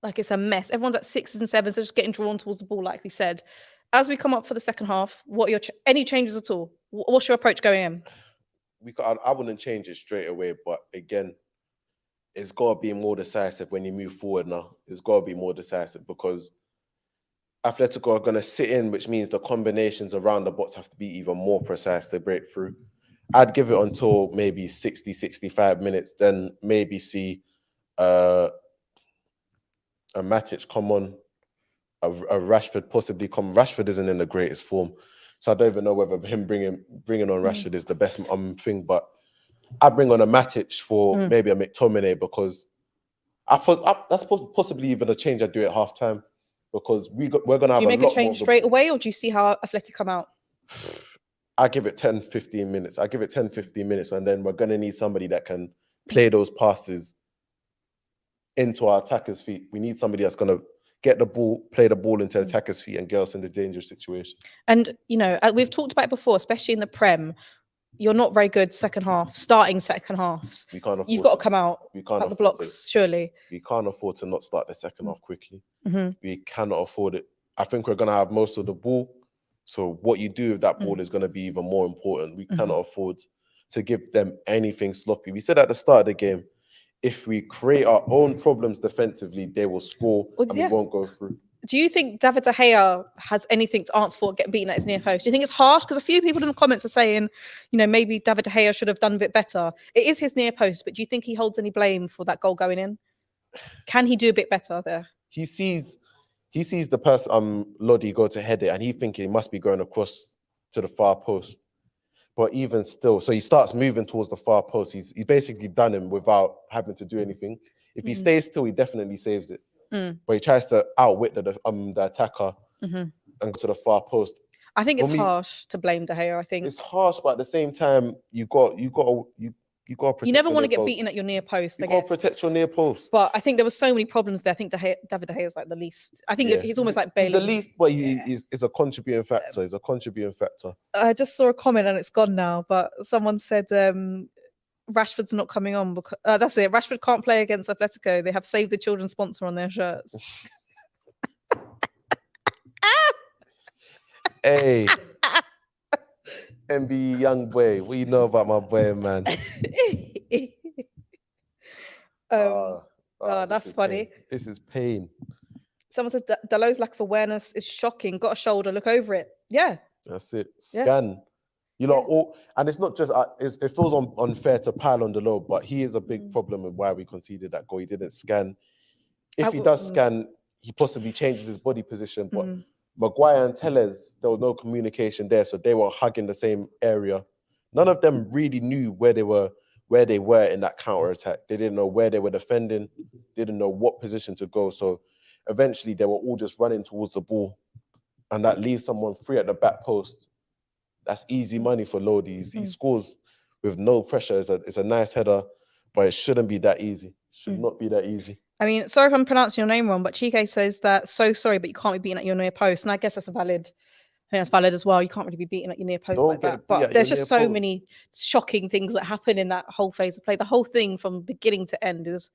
like it's a mess. Everyone's at 6s and 7s, they're just getting drawn towards the ball, like we said. As we come up for the second half, what are your any changes at all? What's your approach going in? I wouldn't change it straight away, but again, it's got to be more decisive when you move forward now. It's got to be more decisive because Atletico are going to sit in, which means the combinations around the box have to be even more precise to break through. I'd give it until maybe 60, 65 minutes, then maybe see a Matic come on, a Rashford possibly come. Rashford isn't in the greatest form, so I don't even know whether him bringing on Rashford is the best thing. But I bring on a Matic for maybe a McTominay because that's possibly even a change I do at half time because we're going to have a lot more. Do you make a change straight away, or do you see how Athletic come out? I give it 10, 15 minutes. I give it 10, 15 minutes, and then we're going to need somebody that can play those passes into our attackers' feet. We need somebody that's going to get the ball, play the ball into attackers' feet and get us in the dangerous situation. And, you know, we've talked about it before, especially in the Prem, you're not very good starting second halves. You've got to come out at the blocks, surely. We can't afford to not start the second half quickly. We cannot afford it. I think we're going to have most of the ball. So what you do with that ball is going to be even more important. We cannot afford to give them anything sloppy. We said at the start of the game, if we create our own problems defensively, they will score and we won't go through. Do you think David De Gea has anything to answer for getting beaten at his near post? Do you think it's harsh? Because a few people in the comments are saying, you know, maybe David De Gea should have done a bit better. It is his near post, but do you think he holds any blame for that goal going in? Can he do a bit better there? He sees the person, Lodi, go to head it, and he thinks he must be going across to the far post. But even still, so he starts moving towards the far post. He's basically done him without having to do anything. If he stays still, he definitely saves it. But he tries to outwit the attacker and go to the far post. I think it's harsh to blame De Gea. I think it's harsh, but at the same time, you got to protect. You never want to get beaten at your near post. You got to protect your near post. But I think there were so many problems there. I think David De Gea is like the least. I think he's almost like Bailey. The least, but he's a contributing factor. He's a contributing factor. I just saw a comment and it's gone now. But someone said Rashford's not coming on because that's it. Rashford can't play against Atletico. They have Save the Children sponsor on their shirts. Hey, MB young boy, what you know about my boy, man? That's funny. Pain. This is pain. Someone says Dalot's lack of awareness is shocking. Got a shoulder, look over it. Yeah, that's it. Scan. You know, all, and it's not just it feels unfair to pile on Dalot, but he is a big problem with why we conceded that goal. He didn't scan. If he does scan, he possibly changes his body position. But Maguire and Telles, there was no communication there, so they were hugging the same area. None of them really knew where they were in that counter attack. They didn't know where they were defending. They didn't know what position to go. So eventually, they were all just running towards the ball, and that leaves someone free at the back post. That's easy money for Lodi. He scores with no pressure. It's a nice header, but it shouldn't be that easy. Should not be that easy. I mean, sorry if I'm pronouncing your name wrong, but Chike says that so sorry, but you can't be beaten at your near post. And I guess that's valid as well. You can't really be beaten at your near post like that. But there's just so many shocking things that happen in that whole phase of play. The whole thing from beginning to end is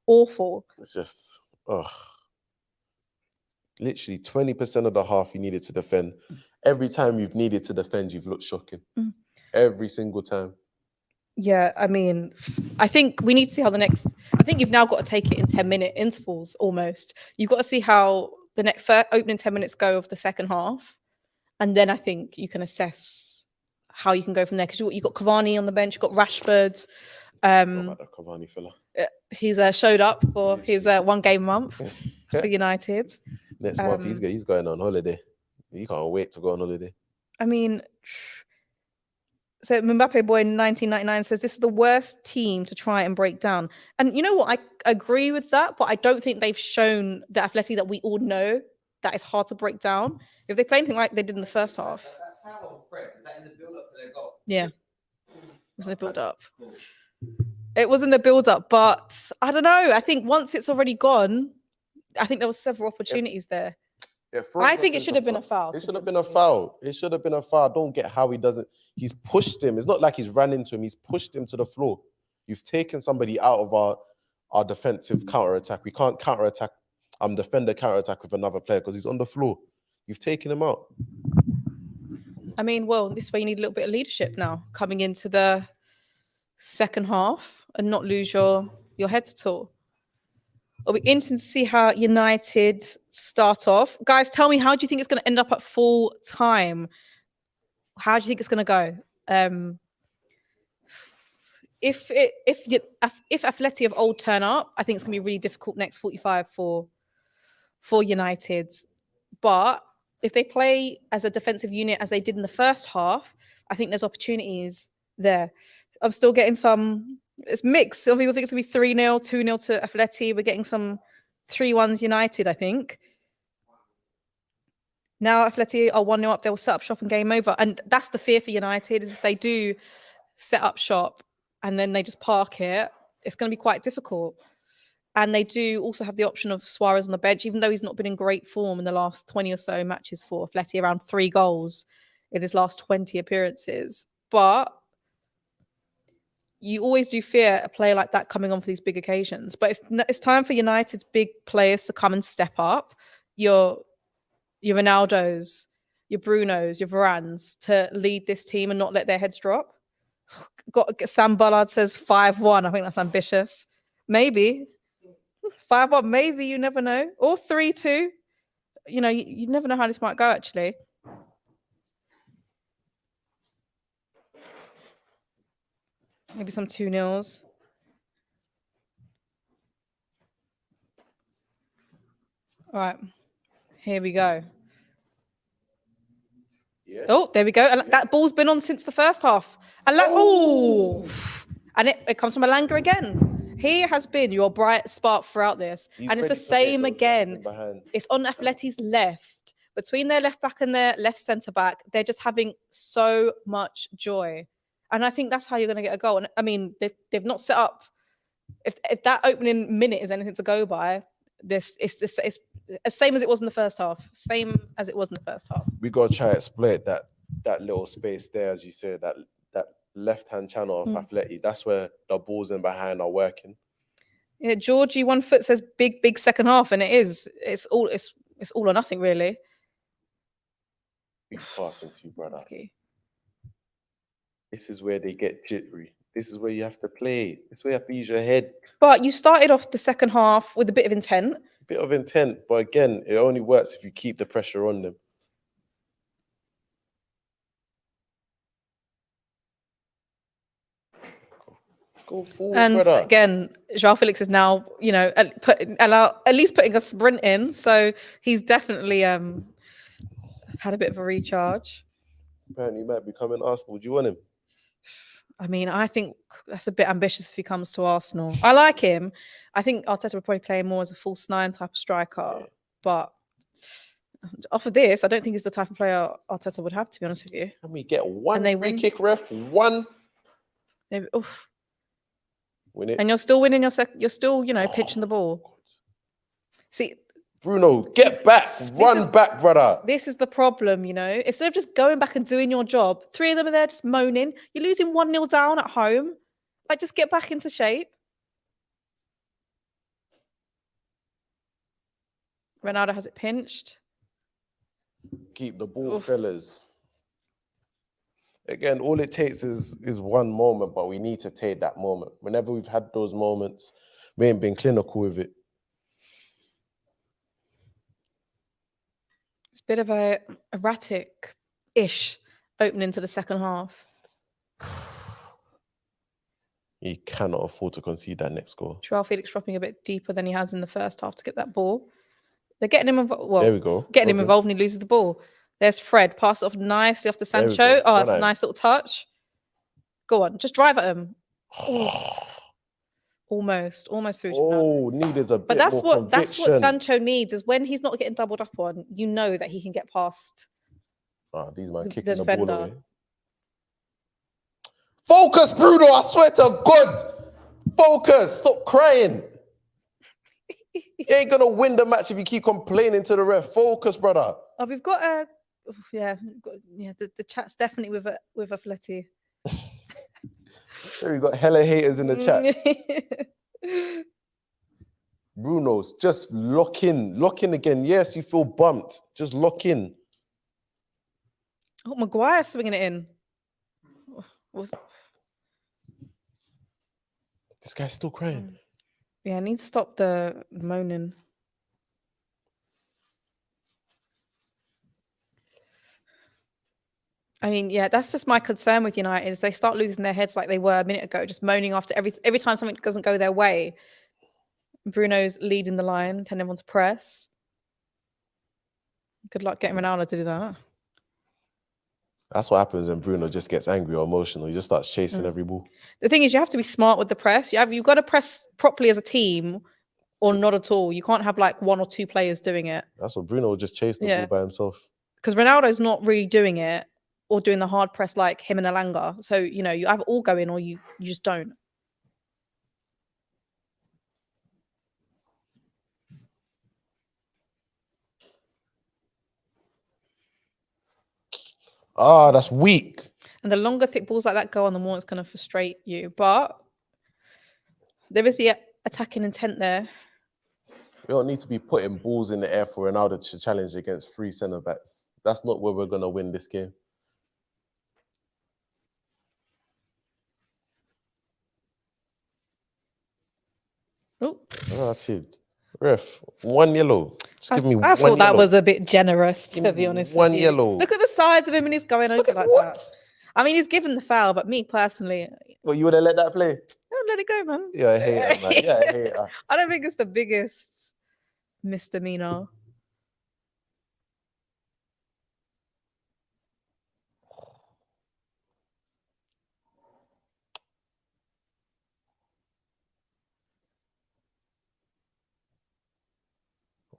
awful. It's just, literally 20% of the half you needed to defend. Every time you've needed to defend, you've looked shocking. Every single time. Yeah, I mean, I think we need to see how I think you've now got to take it in 10-minute intervals almost. You've got to see how the next opening 10 minutes go of the second half. And then I think you can assess how you can go from there. Because you've got Cavani on the bench, you've got Rashford. About that Cavani fella. He's showed up for his 1 game a month for United. Next month, he's going on holiday. He can't wait to go on holiday. I mean, So Mbappe Boy in 1999 says this is the worst team to try and break down. And you know what? I agree with that, but I don't think they've shown the Atleti that we all know that it's hard to break down. If they play anything like they did in the first half. That foul on Fred, is that in the build-up to their goal? Yeah. It was in the build-up. It was in the build-up, but I don't know. I think once it's already gone, I think there was several opportunities there. I think it should have been a foul. It should have been a foul. It should have been a foul. I don't get how he doesn't. He's pushed him. It's not like he's ran into him. He's pushed him to the floor. You've taken somebody out of our defensive counter-attack. We can't counter-attack, defend the counter-attack with another player because he's on the floor. You've taken him out. I mean, well, this way you need a little bit of leadership now coming into the second half and not lose your heads at all. It'll be interesting to see how United start off. Guys, tell me, how do you think it's going to end up at full time? How do you think it's going to go? If Atleti of old turn up, I think it's going to be really difficult next 45 for United. But if they play as a defensive unit as they did in the first half, I think there's opportunities there. I'm still getting some. It's mixed. Some people think it's going to be 3-0, 2-0 to Atleti. We're getting some 3-1s United, I think. Now Atleti are 1-0 up, they'll set up shop and game over. And that's the fear for United, is if they do set up shop and then they just park it, it's going to be quite difficult. And they do also have the option of Suarez on the bench, even though he's not been in great form in the last 20 or so matches for Atleti, around 3 goals in his last 20 appearances. But you always do fear a player like that coming on for these big occasions. But it's time for United's big players to come and step up. Your Ronaldos, your Brunos, your Varans to lead this team and not let their heads drop. Sam Bullard says 5-1. I think that's ambitious. Maybe 5-1. Maybe, you never know. Or 3-2. You know, you never know how this might go. Actually. Maybe some 2-0s. All right, here we go. Yeah. Oh, there we go. Yeah. That ball's been on since the first half. And it comes from Alanga again. He has been your bright spark throughout this. And it's the same again. It's on Atleti's left. Between their left back and their left centre back, they're just having so much joy. And I think that's how you're going to get a goal. And I mean, they've not set up. If that opening minute is anything to go by, it's the same as it was in the first half. Same as it was in the first half. We got to try to exploit that little space there, as you said, that left-hand channel of Atleti. That's where the balls in behind are working. Yeah, Georgie 1 foot says big second half, and it is. It's all or nothing, really. Big passing to you, brother. Okay. This is where they get jittery. This is where you have to play. This is where you have to use your head. But you started off the second half with a bit of intent. But again, it only works if you keep the pressure on them. Go forward, and brother. Again, Joao Felix is now, at least putting a sprint in. So he's definitely had a bit of a recharge. Apparently, he might be coming Arsenal. Would you want him? I mean, I think that's a bit ambitious if he comes to Arsenal. I like him. I think Arteta would probably play him more as a false 9 type of striker. Yeah. But off of this, I don't think he's the type of player Arteta would have, to be honest with you. Can we get one free kick, ref? One? Win it. And you're still winning you're still, pitching the ball. God. See, Bruno, get back. Run back, brother. This is the problem, Instead of just going back and doing your job, 3 of them are there just moaning. You're losing 1-0 down at home. Like, just get back into shape. Ronaldo has it pinched. Keep the ball, fellas. Again, all it takes is one moment, but we need to take that moment. Whenever we've had those moments, we ain't been clinical with it. It's a bit of a erratic-ish opening to the second half. He cannot afford to concede that next goal. Joao Felix dropping a bit deeper than he has in the first half to get that ball. They're getting him involved. Well, there we go. Getting him involved and he loses the ball. There's Fred. Pass it off nicely off to Sancho. Oh, that's a nice little touch. Go on, just drive at him. Almost through. Oh, needed a bit But that's more what conviction. Sancho needs is when he's not getting doubled up on, you know that he can get past These man the kicking the ball defender. away. Focus, Bruno, I swear to God. Focus, stop crying. You ain't gonna win the match if you keep complaining to the ref. Focus, brother. Oh, we've got a the chat's definitely with a Fletty. There we got hella haters in the chat. Bruno's just lock in again. Yes, you feel bumped. Just lock in. Oh, Maguire swinging it in. This guy's still crying. Yeah, I need to stop the moaning. I mean, yeah, that's just my concern with United is they start losing their heads like they were a minute ago, just moaning after every time something doesn't go their way. Bruno's leading the line, telling everyone to press. Good luck getting Ronaldo to do that. That's what happens when Bruno just gets angry or emotional. He just starts chasing every ball. The thing is, you have to be smart with the press. You've got to press properly as a team or not at all. You can't have like one or two players doing it. That's what Bruno will just chase the ball by himself. Because Ronaldo's not really doing it or doing the hard press like him and Alanga. So, you know, you either all go in or you just don't. That's weak. And the longer thick balls like that go on, the more it's going to frustrate you. But there is the attacking intent there. We don't need to be putting balls in the air for Ronaldo to challenge against 3 centre-backs. That's not where we're going to win this game. Ref, 1 yellow. Just give me one. I thought that was a bit generous, to be honest. One yellow. Look at the size of him and he's going over like that. I mean, he's given the foul, but me personally. Well, you would have let that play? No, let it go, man. Yeah, I hate it, man. Yeah, I hate it. I don't think it's the biggest misdemeanor.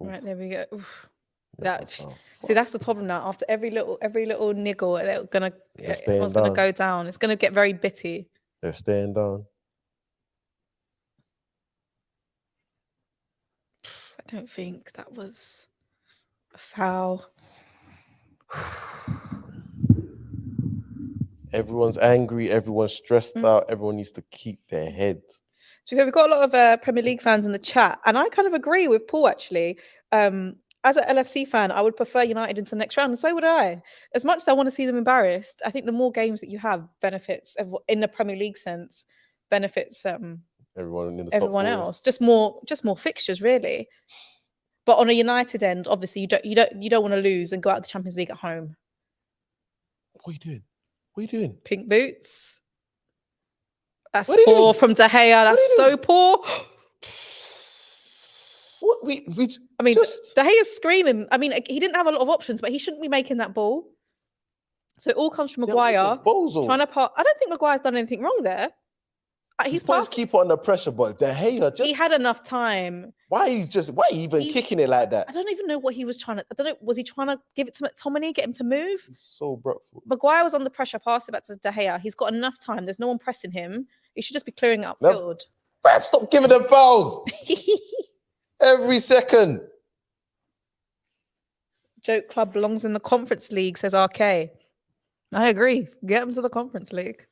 Right, there we go. See, that's the problem now. After every little niggle, everyone's gonna go down. It's gonna get very bitty. They're staying down. I don't think that was a foul. Everyone's angry. Everyone's stressed out. Everyone needs to keep their heads. So we've got a lot of Premier League fans in the chat, and I kind of agree with Paul actually. As an LFC fan, I would prefer United into the next round, and so would I. As much as I want to see them embarrassed, I think the more games that you have benefits in the Premier League sense, benefits everyone else. Just more fixtures, really. But on a United end, obviously, you don't want to lose and go out of the Champions League at home. What are you doing? What are you doing? Pink boots. That's poor from De Gea. That's so poor. What De Gea's screaming. I mean, he didn't have a lot of options, but he shouldn't be making that ball. So it all comes from Maguire trying to pass. I don't think Maguire's done anything wrong there. He's put his keeper under pressure, but De Gea he had enough time. Why are you even kicking it like that? I don't even know what he was trying to. I don't know. Was he trying to give it to McTominay, get him to move? He's so broke. Maguire was under pressure, passed it back to De Gea. He's got enough time. There's no one pressing him. He should just be clearing it upfield. Stop giving them fouls. Every second. Joke Club belongs in the Conference League, says RK. I agree. Get them to the Conference League.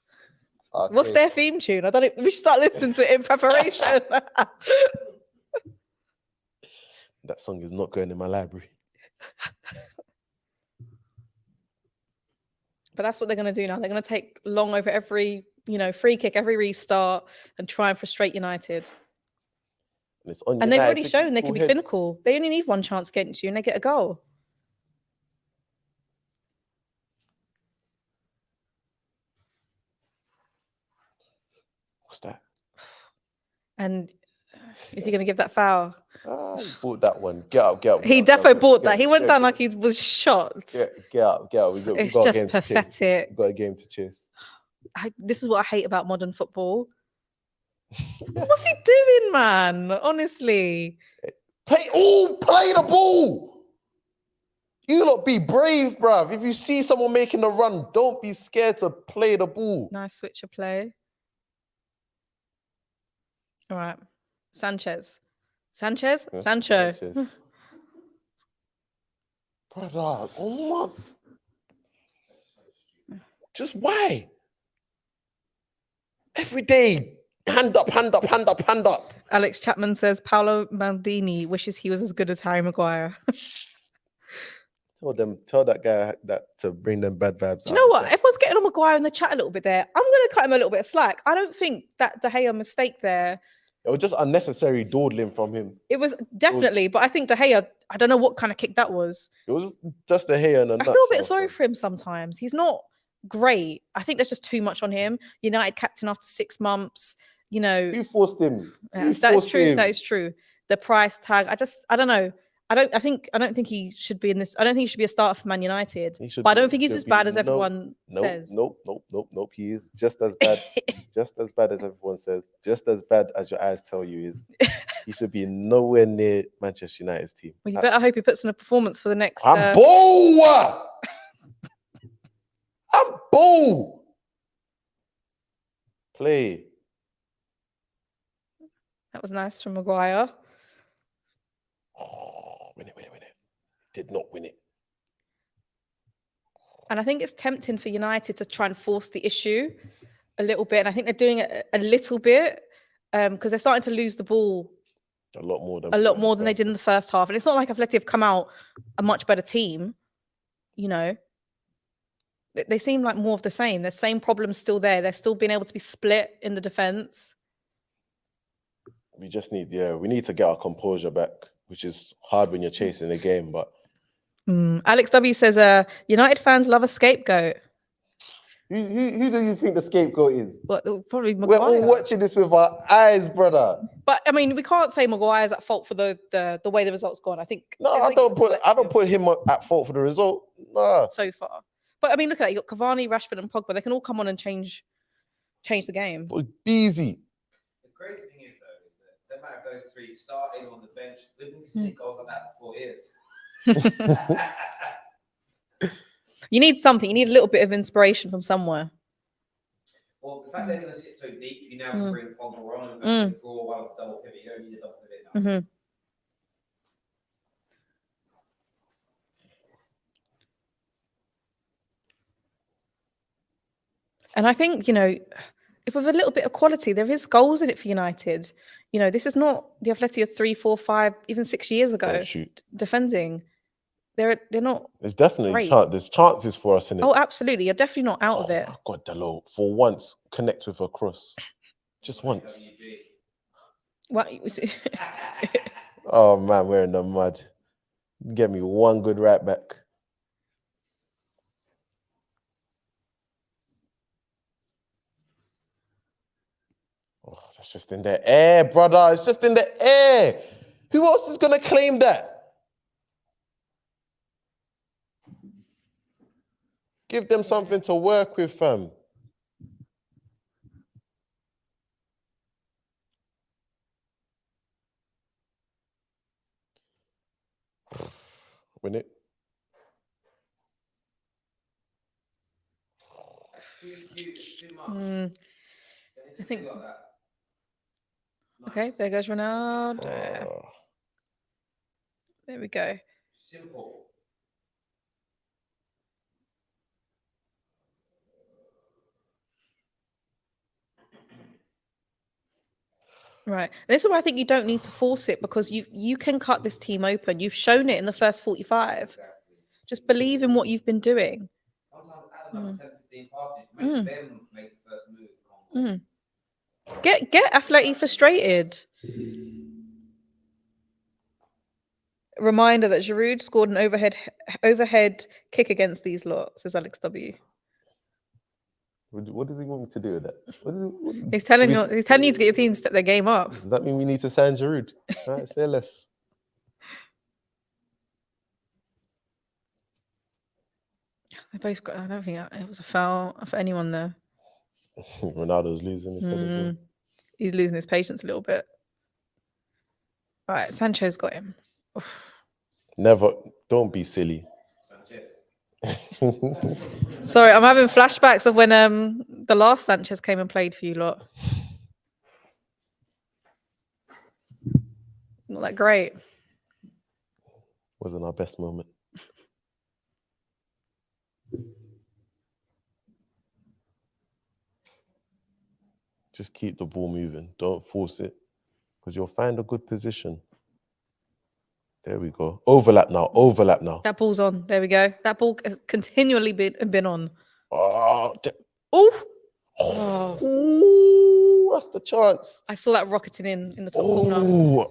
Okay. What's their theme tune? I don't know. We should start listening to it in preparation. That song is not going in my library. But that's what they're going to do now. They're going to take long over every, free kick, every restart, and try and frustrate United. And they've already shown they can be clinical. They only need one chance against you and they get a goal. What's that? And is he going to give that foul? He bought that one. Get up. He defo bought that. He went down like he was shot. Get up. It's just pathetic. We've got a game to chase. This is what I hate about modern football. What's he doing, man? Honestly. Play the ball. You lot be brave, bruv. If you see someone making a run, don't be scared to play the ball. Nice switch of play. All right. Sanchez. Yes, Sancho. Sanchez. Brother, oh my. Just why? Every day, hand up, hand up, hand up, hand up. Alex Chapman says Paolo Maldini wishes he was as good as Harry Maguire. Tell that guy that to bring them bad vibes. Do you know what? Everyone's getting on Maguire in the chat a little bit there. I'm going to cut him a little bit of slack. I don't think that De Gea mistake there. It was just unnecessary dawdling from him. It was definitely, but I think De Gea, I don't know what kind of kick that was. It was just the hair and I feel a bit sorry for him sometimes. He's not great. I think there's just too much on him. United captain after 6 months, you know. Who forced him? That is true. That is true. The price tag. I don't know. I don't think he should be in this. I don't think he should be a starter for Man United. But I don't think he's as bad as everyone says. Nope. He is just as bad. Just as bad as everyone says. Just as bad as your eyes tell you is. He should be nowhere near Manchester United's team. Well, you better hope he puts in a performance for the next. I'm bull. I'm bull. Play. That was nice from Maguire. Win it. Did not win it. And I think it's tempting for United to try and force the issue a little bit. And I think they're doing it a little bit because they're starting to lose the ball a lot more than they did in the first half. And it's not like Atleti have come out a much better team, you know. They seem like more of the same. The same problems still there. They're still being able to be split in the defense. We just need to get our composure back, which is hard when you're chasing a game. But Alex W says, United fans love a scapegoat. Who do you think the scapegoat is? What, probably Maguire. We're all watching this with our eyes, brother. But I mean, we can't say Maguire's at fault for the way the result's gone. I think I don't put him at fault for the result. Nah. So far. But I mean, look at that. You got Cavani, Rashford, and Pogba. They can all come on and change the game. Easy. The crazy thing is, though, is that no matter if those three starting on the bench, we've been seeing goals like that for 4 years. You need something. You need a little bit of inspiration from somewhere. Well, the fact they're going to sit so deep, you now can bring Pogba on and draw one of the double pivot. You don't need a double pivot now. And I think, you know, if with a little bit of quality, there is goals in it for United. You know, this is not the Atleti of 3, 4, 5, even 6 years ago defending. They're not. There's definitely there's chances for us in it. Oh, absolutely. You're definitely not out of it. My God, Delo, for once, connect with a cross. Just once. What? Oh, man, we're in the mud. Get me one good right back. Oh, that's just in the air, brother. It's just in the air. Who else is going to claim that? Give them something to work with, fam. Win it. Too much. I think. Okay, there goes Ronaldo. There we go. Simple. Right. This is why I think you don't need to force it because you can cut this team open. You've shown it in the first 45. Exactly. Just believe in what you've been doing. Sometimes add another 10, 15 passes. Make them make the first move. Get Atleti frustrated. Reminder that Giroud scored an overhead kick against these lot, says Alex W. What does he want me to do with that? He's telling you to get your team to step their game up. Does that mean we need to sign Giroud? All right, say less. They both got. I don't think it was a foul for anyone there. Ronaldo's losing his head as well. He's losing his patience a little bit. Right, Sancho's got him. Oof. Never, don't be silly. Sorry, I'm having flashbacks of when the last Sanchez came and played for you lot. Not that great. Wasn't our best moment. Just keep the ball moving. Don't force it, because you'll find a good position. There we go. Overlap now. Overlap now. That ball's on. There we go. That ball has continually been on. Oh, Oh, that's the chance. I saw that rocketing in the top corner.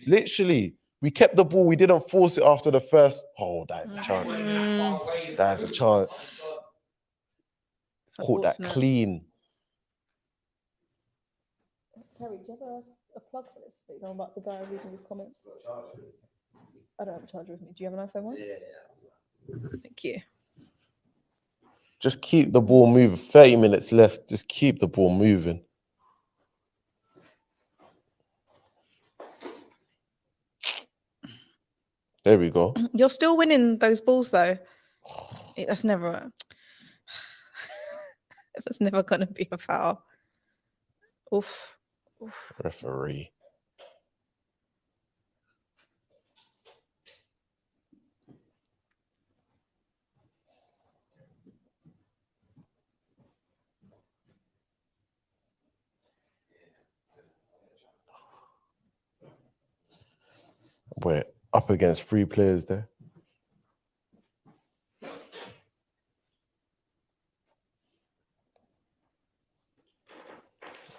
Literally, we kept the ball. We didn't force it after the first. Oh, that is a chance. That is a chance. Caught that clean. Terry, do you have a plug for this, please? I'm about to go reading these comments. I don't have a charger with me. Do you have an iPhone one? Yeah. Thank you. Just keep the ball moving. 30 minutes left. Just keep the ball moving. There we go. You're still winning those balls, though. That's never. That's never going to be a foul. Oof. Oof. Referee. We're up against 3 players there.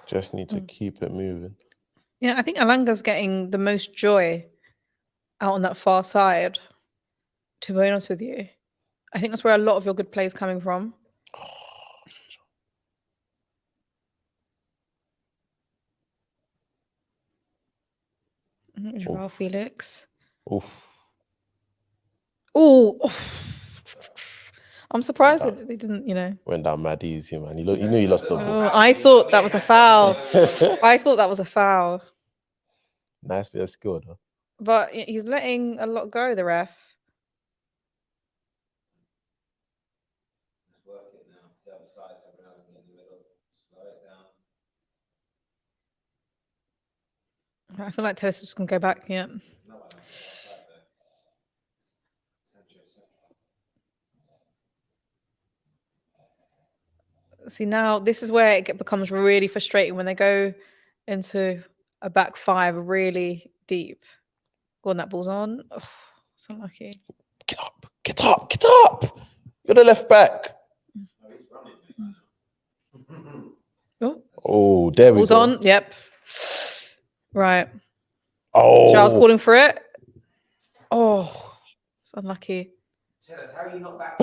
Just need to keep it moving. Yeah, I think Alanga's getting the most joy out on that far side, to be honest with you. I think that's where a lot of your good play is coming from. Joao Felix. Oof. Oh, I'm surprised that they didn't, Went down mad easy, man. You knew he lost the ball. Oh, I thought that was a foul. I thought that was a foul. Nice bit of skill, though. But he's letting a lot go, the ref. Let's work it now. The other side, so we're not in the middle. Slow it down. I feel like Tess is just going to go back, yeah. No one else on that side, though. See, now this is where it becomes really frustrating when they go into a back 5 really deep. Go on, that ball's on. Oh, it's unlucky. Get up, get up, get up. You're the left back. Oh, there we ball's go. On, yep. Right. Oh. Charles calling for it. Oh, it's unlucky. How are you not back?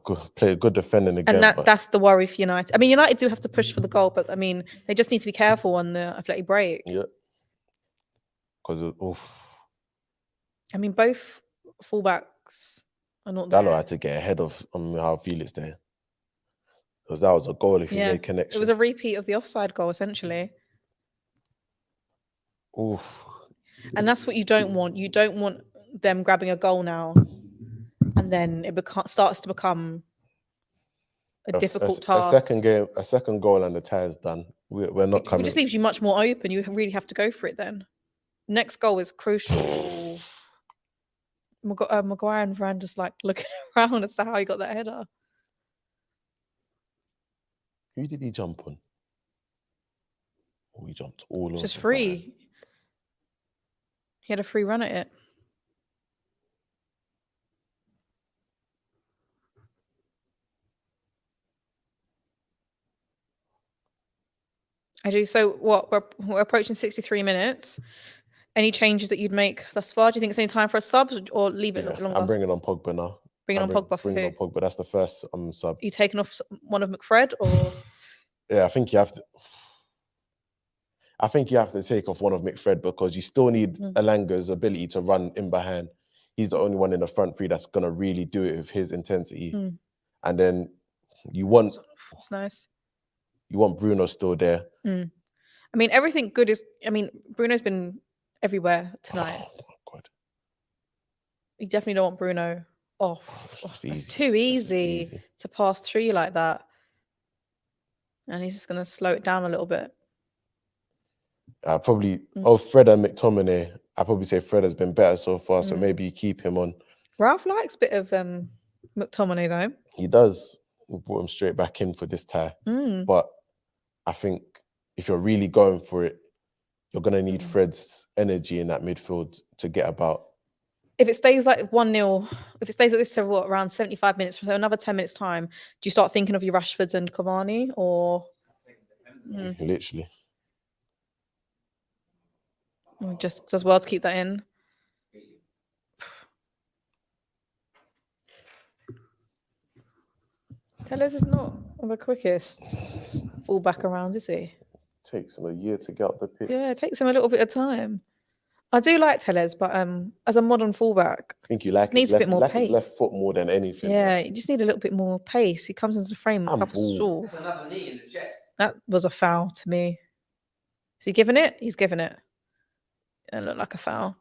Good defending again. And that's the worry for United. I mean, United do have to push for the goal, but I mean, they just need to be careful on the athletic break. Yeah. Because, oof. I mean, both fullbacks are not there. Dallo had to get ahead of how Felix there. Because that was a goal if he made connection. It was a repeat of the offside goal, essentially. Oof. And that's what you don't want. You don't want them grabbing a goal now, and then it starts to become a difficult task. A second goal and the tie's done. We're not coming. It just leaves you much more open. You really have to go for it then. Next goal is crucial. Maguire and Varane just like looking around as to how he got that header. Who did he jump on? Oh, he jumped all over. Just free. He had a free run at it. I do. So what? We're approaching 63 minutes. Any changes that you'd make thus far? Do you think it's any time for a sub or leave it a little bit longer? I'm bringing on Pogba now. Bringing on Pogba for who? Bringing on Pogba. That's the first sub. You taking off one of McFred or? Yeah, I think you have to. I think you have to take off one of McFred because you still need Alanga's ability to run in behind. he's the only one in the front three that's gonna really do it with his intensity. Mm. And then you want It's nice. Bruno still there. I mean, everything good is. I mean, Bruno's been everywhere tonight. Oh my God. You definitely don't want Bruno off. It's too easy to pass through like that. And he's just going to slow it down a little bit. Fred and McTominay. I probably say Fred has been better so far, so maybe you keep him on. Ralph likes a bit of McTominay though. He does. We brought him straight back in for this tie. But I think if you're really going for it, you're going to need Fred's energy in that midfield to get about. If it stays like 1-0, if it stays like this for around 75 minutes, so another 10 minutes time, do you start thinking of your Rashfords and Cavani or? Literally. Just as well to keep that in. Tellez is not the quickest fullback around, is he? Takes him a year to get up the pitch. Yeah, it takes him a little bit of time. I do like Tellez, but as a modern fullback, I think you like needs a bit more pace. His left foot more than anything. Yeah, you just need a little bit more pace. He comes into the frame a couple short. That's another knee in the chest. That was a foul to me. Is he giving it? He's giving it. It looked like a foul.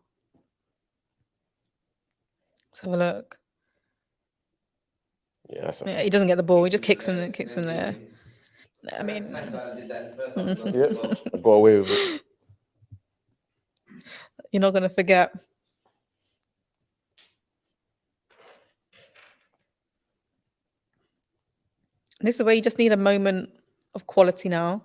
Let's have a look. Yeah, he doesn't get the ball. He just kicks him there. I mean, I got away with it. You're not going to forget. This is where you just need a moment of quality now.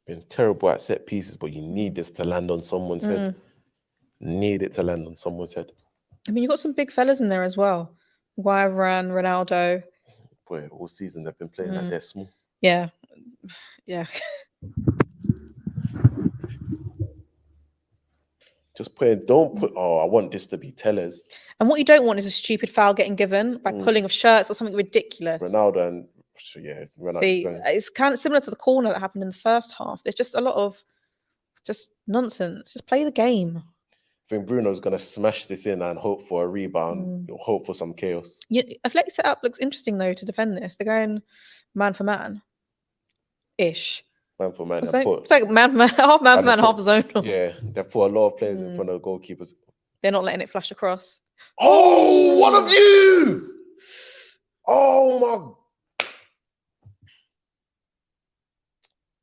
Been terrible at set pieces, but you need this to land on someone's head. Need it to land on someone's head. I mean, you've got some big fellas in there as well. Varane, Ronaldo. Boy, all season they've been playing like they're small. Yeah. Just don't put, I want this to be Tellez. And what you don't want is a stupid foul getting given by pulling of shirts or something ridiculous. Ronaldo. See, it's kind of similar to the corner that happened in the first half. There's just a lot of just nonsense. Just play the game. I think Bruno's going to smash this in and hope for a rebound, hope for some chaos. Athletic setup looks interesting, though, to defend this. They're going man for man-ish. Man for man. It's like man for man, half man for man, half zone. Yeah, they've put a lot of players in front of the goalkeepers. They're not letting it flash across. Oh, one of you! Oh, my...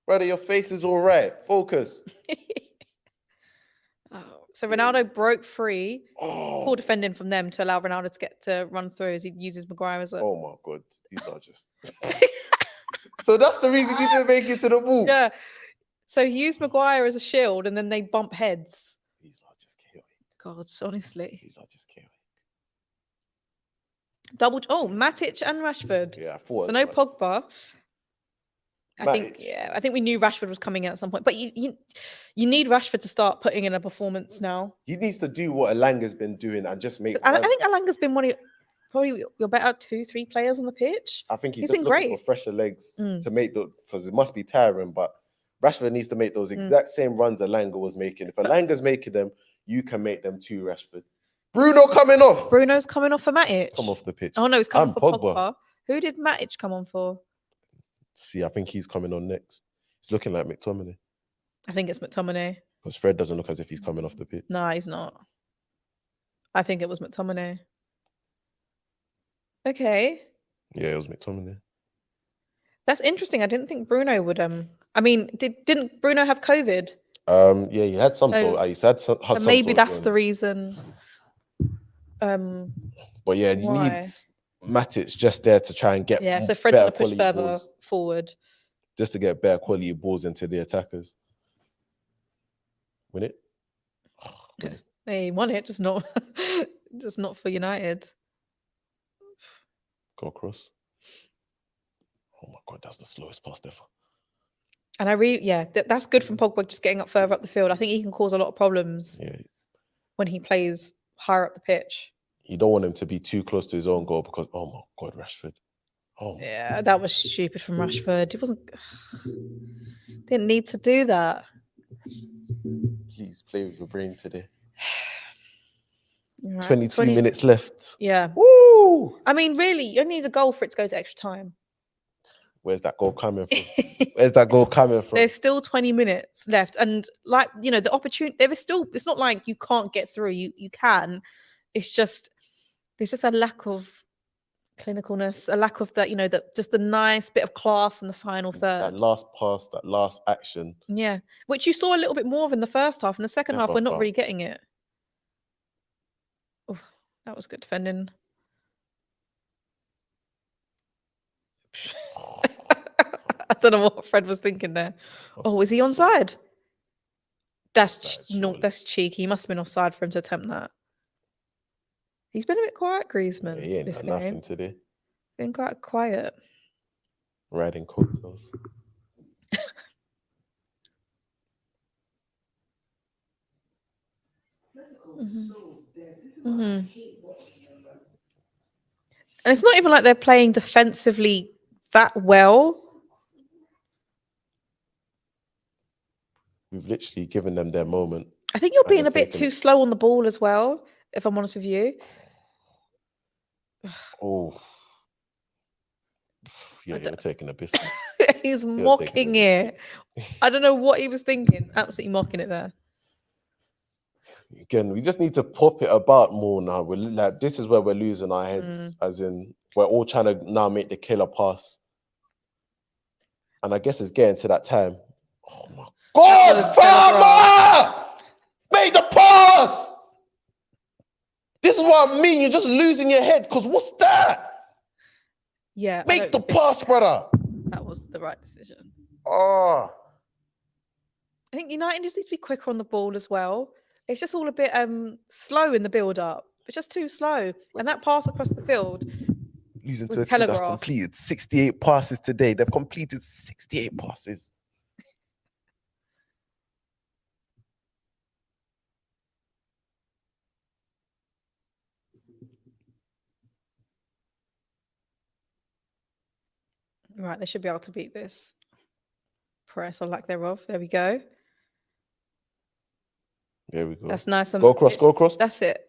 Brother, your face is all right. Focus. So Ronaldo broke free. Poor defending from them to allow Ronaldo to get to run through as he uses Maguire as a... Oh, my God. These are just... So that's the reason he didn't make it to the ball. Yeah. So he used Maguire as a shield and then they bump heads. These are just chaotic. God, honestly. These are just chaotic. Matic and Rashford. Yeah, I thought so. No Pogba. I think we knew Rashford was coming out at some point, but you need Rashford to start putting in a performance now. He needs to do what Alanga's been doing and just make. I think Alanga's been one of probably your better 2-3 players on the pitch. I think he's been just looking for fresher legs to make those, because it must be tiring. But Rashford needs to make those exact same runs Alanga was making. If Alanga's making them, you can make them too, Rashford. Bruno coming off. Bruno's coming off for Matic. Come off the pitch. Oh no, he's coming for Pogba. Who did Matic come on for? See, I think he's coming on next. It's looking like McTominay. I think it's McTominay. Because Fred doesn't look as if he's coming off the pitch. No, he's not. I think it was McTominay. Okay. Yeah, it was McTominay. That's interesting. I didn't think Bruno would. I mean, didn't Bruno have COVID? Yeah, he had some sort. He had some. Maybe that's the reason. But yeah, you need Matic just there to try and get. Yeah, so Fred's gonna push further forward, just to get better quality balls into the attackers. Win it. He won it, just not for United. Go across. Oh my God, that's the slowest pass ever. And that's good from Pogba, just getting up further up the field. I think he can cause a lot of problems when he plays higher up the pitch. You don't want him to be too close to his own goal because, oh my God, Rashford. Yeah, that was stupid from Rashford. It wasn't. Didn't need to do that. Please play with your brain today. Right, 22 minutes left. Yeah. Woo! I mean, really, you only need a goal for it to go to extra time. Where's that goal coming from? Where's that goal coming from? There's still 20 minutes left. And like, the opportunity, there is still, it's not like you can't get through. You can. It's just, there's just a lack of clinicalness, a lack of that, just a nice bit of class in the final third. That last pass, that last action. Yeah. Which you saw a little bit more of in the first half. In the second half, we're not really getting it. Oh, that was good defending. I don't know what Fred was thinking there. Oh, is he onside? That's cheeky. He must have been offside for him to attempt that. He's been a bit quiet, Griezmann. Yeah, he ain't done nothing today. Been quite quiet. Riding coattails. And it's not even like they're playing defensively that well. We've literally given them their moment. I think you're being a bit too slow on the ball as well, if I'm honest with you. Oh. Yeah, you're taking a biscuit. He's mocking it. I don't know what he was thinking. Absolutely mocking it there. Again, we just need to pop it about more now. We're like, this is where we're losing our heads, as in we're all trying to now make the killer pass. And I guess it's getting to that time. Oh my God, Farmer! Make the pass! This is what I mean. You're just losing your head because what's that? Yeah. Make the pass, brother. That was the right decision. Oh. I think United just needs to be quicker on the ball as well. It's just all a bit slow in the build-up. It's just too slow. And that pass across the field losing to a team that's completed 68 passes today. They've completed 68 passes. Right, they should be able to beat this press or lack thereof. There we go. There we go. That's nice. Go across, go across. That's it.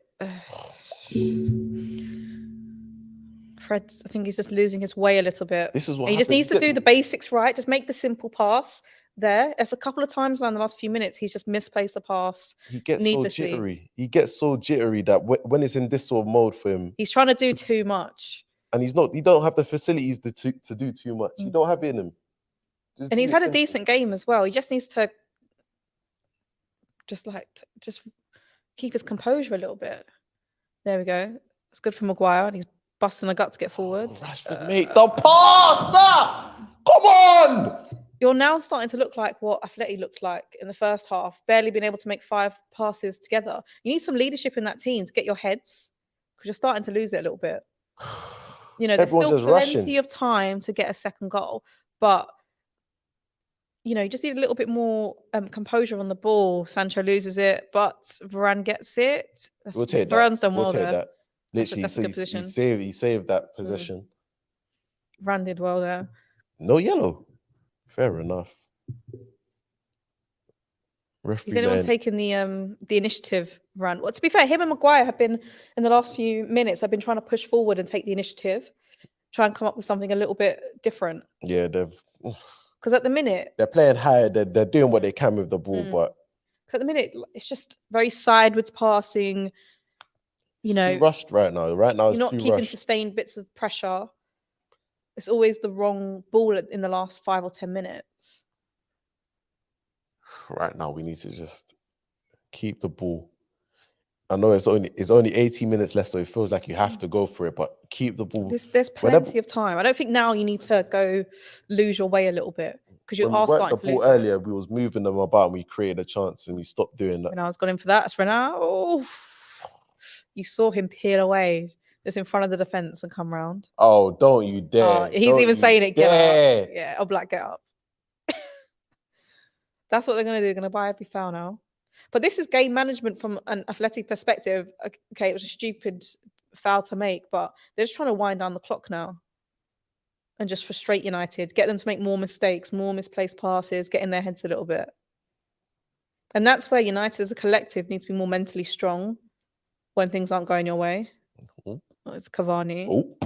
Fred, I think he's just losing his way a little bit. This is what he just needs to do the basics right. Just make the simple pass there. It's a couple of times now in the last few minutes. He's just misplaced the pass. He gets so jittery. He gets so jittery that when it's in this sort of mode for him, he's trying to do too much. And he's not. He don't have the facilities to do too much. He don't have it in him. And he's had a decent game as well. He just needs to just keep his composure a little bit. There we go. It's good for Maguire, and he's busting a gut to get forward. Rashford, mate, the pass! Come on! You're now starting to look like what Atleti looked like in the first half, barely being able to make 5 passes together. You need some leadership in that team to get your heads, because you're starting to lose it a little bit. There's still plenty of time to get a second goal, but you just need a little bit more composure on the ball. Sancho loses it, but Varane gets it. We'll take that. Varane's done well there. That. Literally, that's a good position. He saved that possession. Varane did well there. No yellow. Fair enough. Is anyone taking the initiative, Varane? Well, to be fair, him and Maguire have been, in the last few minutes, I've been trying to push forward and take the initiative, try and come up with something a little bit different. Yeah, because at the minute they're playing higher, they're doing what they can with the ball, but at the minute it's just very sideways passing. Too rushed right now. Right now, you're not keeping sustained bits of pressure. It's always the wrong ball in the last 5 or 10 minutes. Right now, we need to just keep the ball. I know it's only 18 minutes left, so it feels like you have to go for it, but keep the ball. There's plenty of time. I don't think now you need to go lose your way a little bit, because you are starting to lose. The ball earlier, we was moving them about and we created a chance and we stopped doing that. And I was going for that. It's Renato. Oh, you saw him peel away just in front of the defense and come round. Oh, don't you dare. He's even saying it. Get up. Yeah, Black, get up. That's what they're going to do. They're going to buy every foul now. But this is game management from an Athletic perspective. Okay, it was a stupid foul to make, but they're just trying to wind down the clock now. and just frustrate United, get them to make more mistakes, more misplaced passes, get in their heads a little bit. And that's where United as a collective needs to be more mentally strong when things aren't going your way. Oh. Well, it's Cavani. Oh.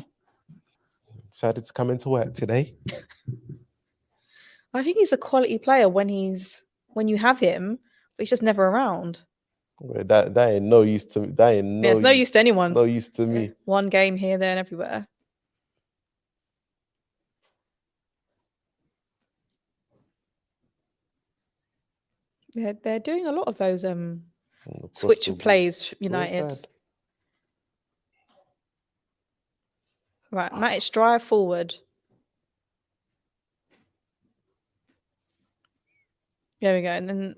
Decided to come into work today. I think he's a quality player when you have him, but he's just never around. That ain't no use to me. That ain't no. It's no use to anyone. No use to me. One game here, there, and everywhere. They're doing a lot of those switch of plays, United. Right, Matic, drive forward. There we go, and then.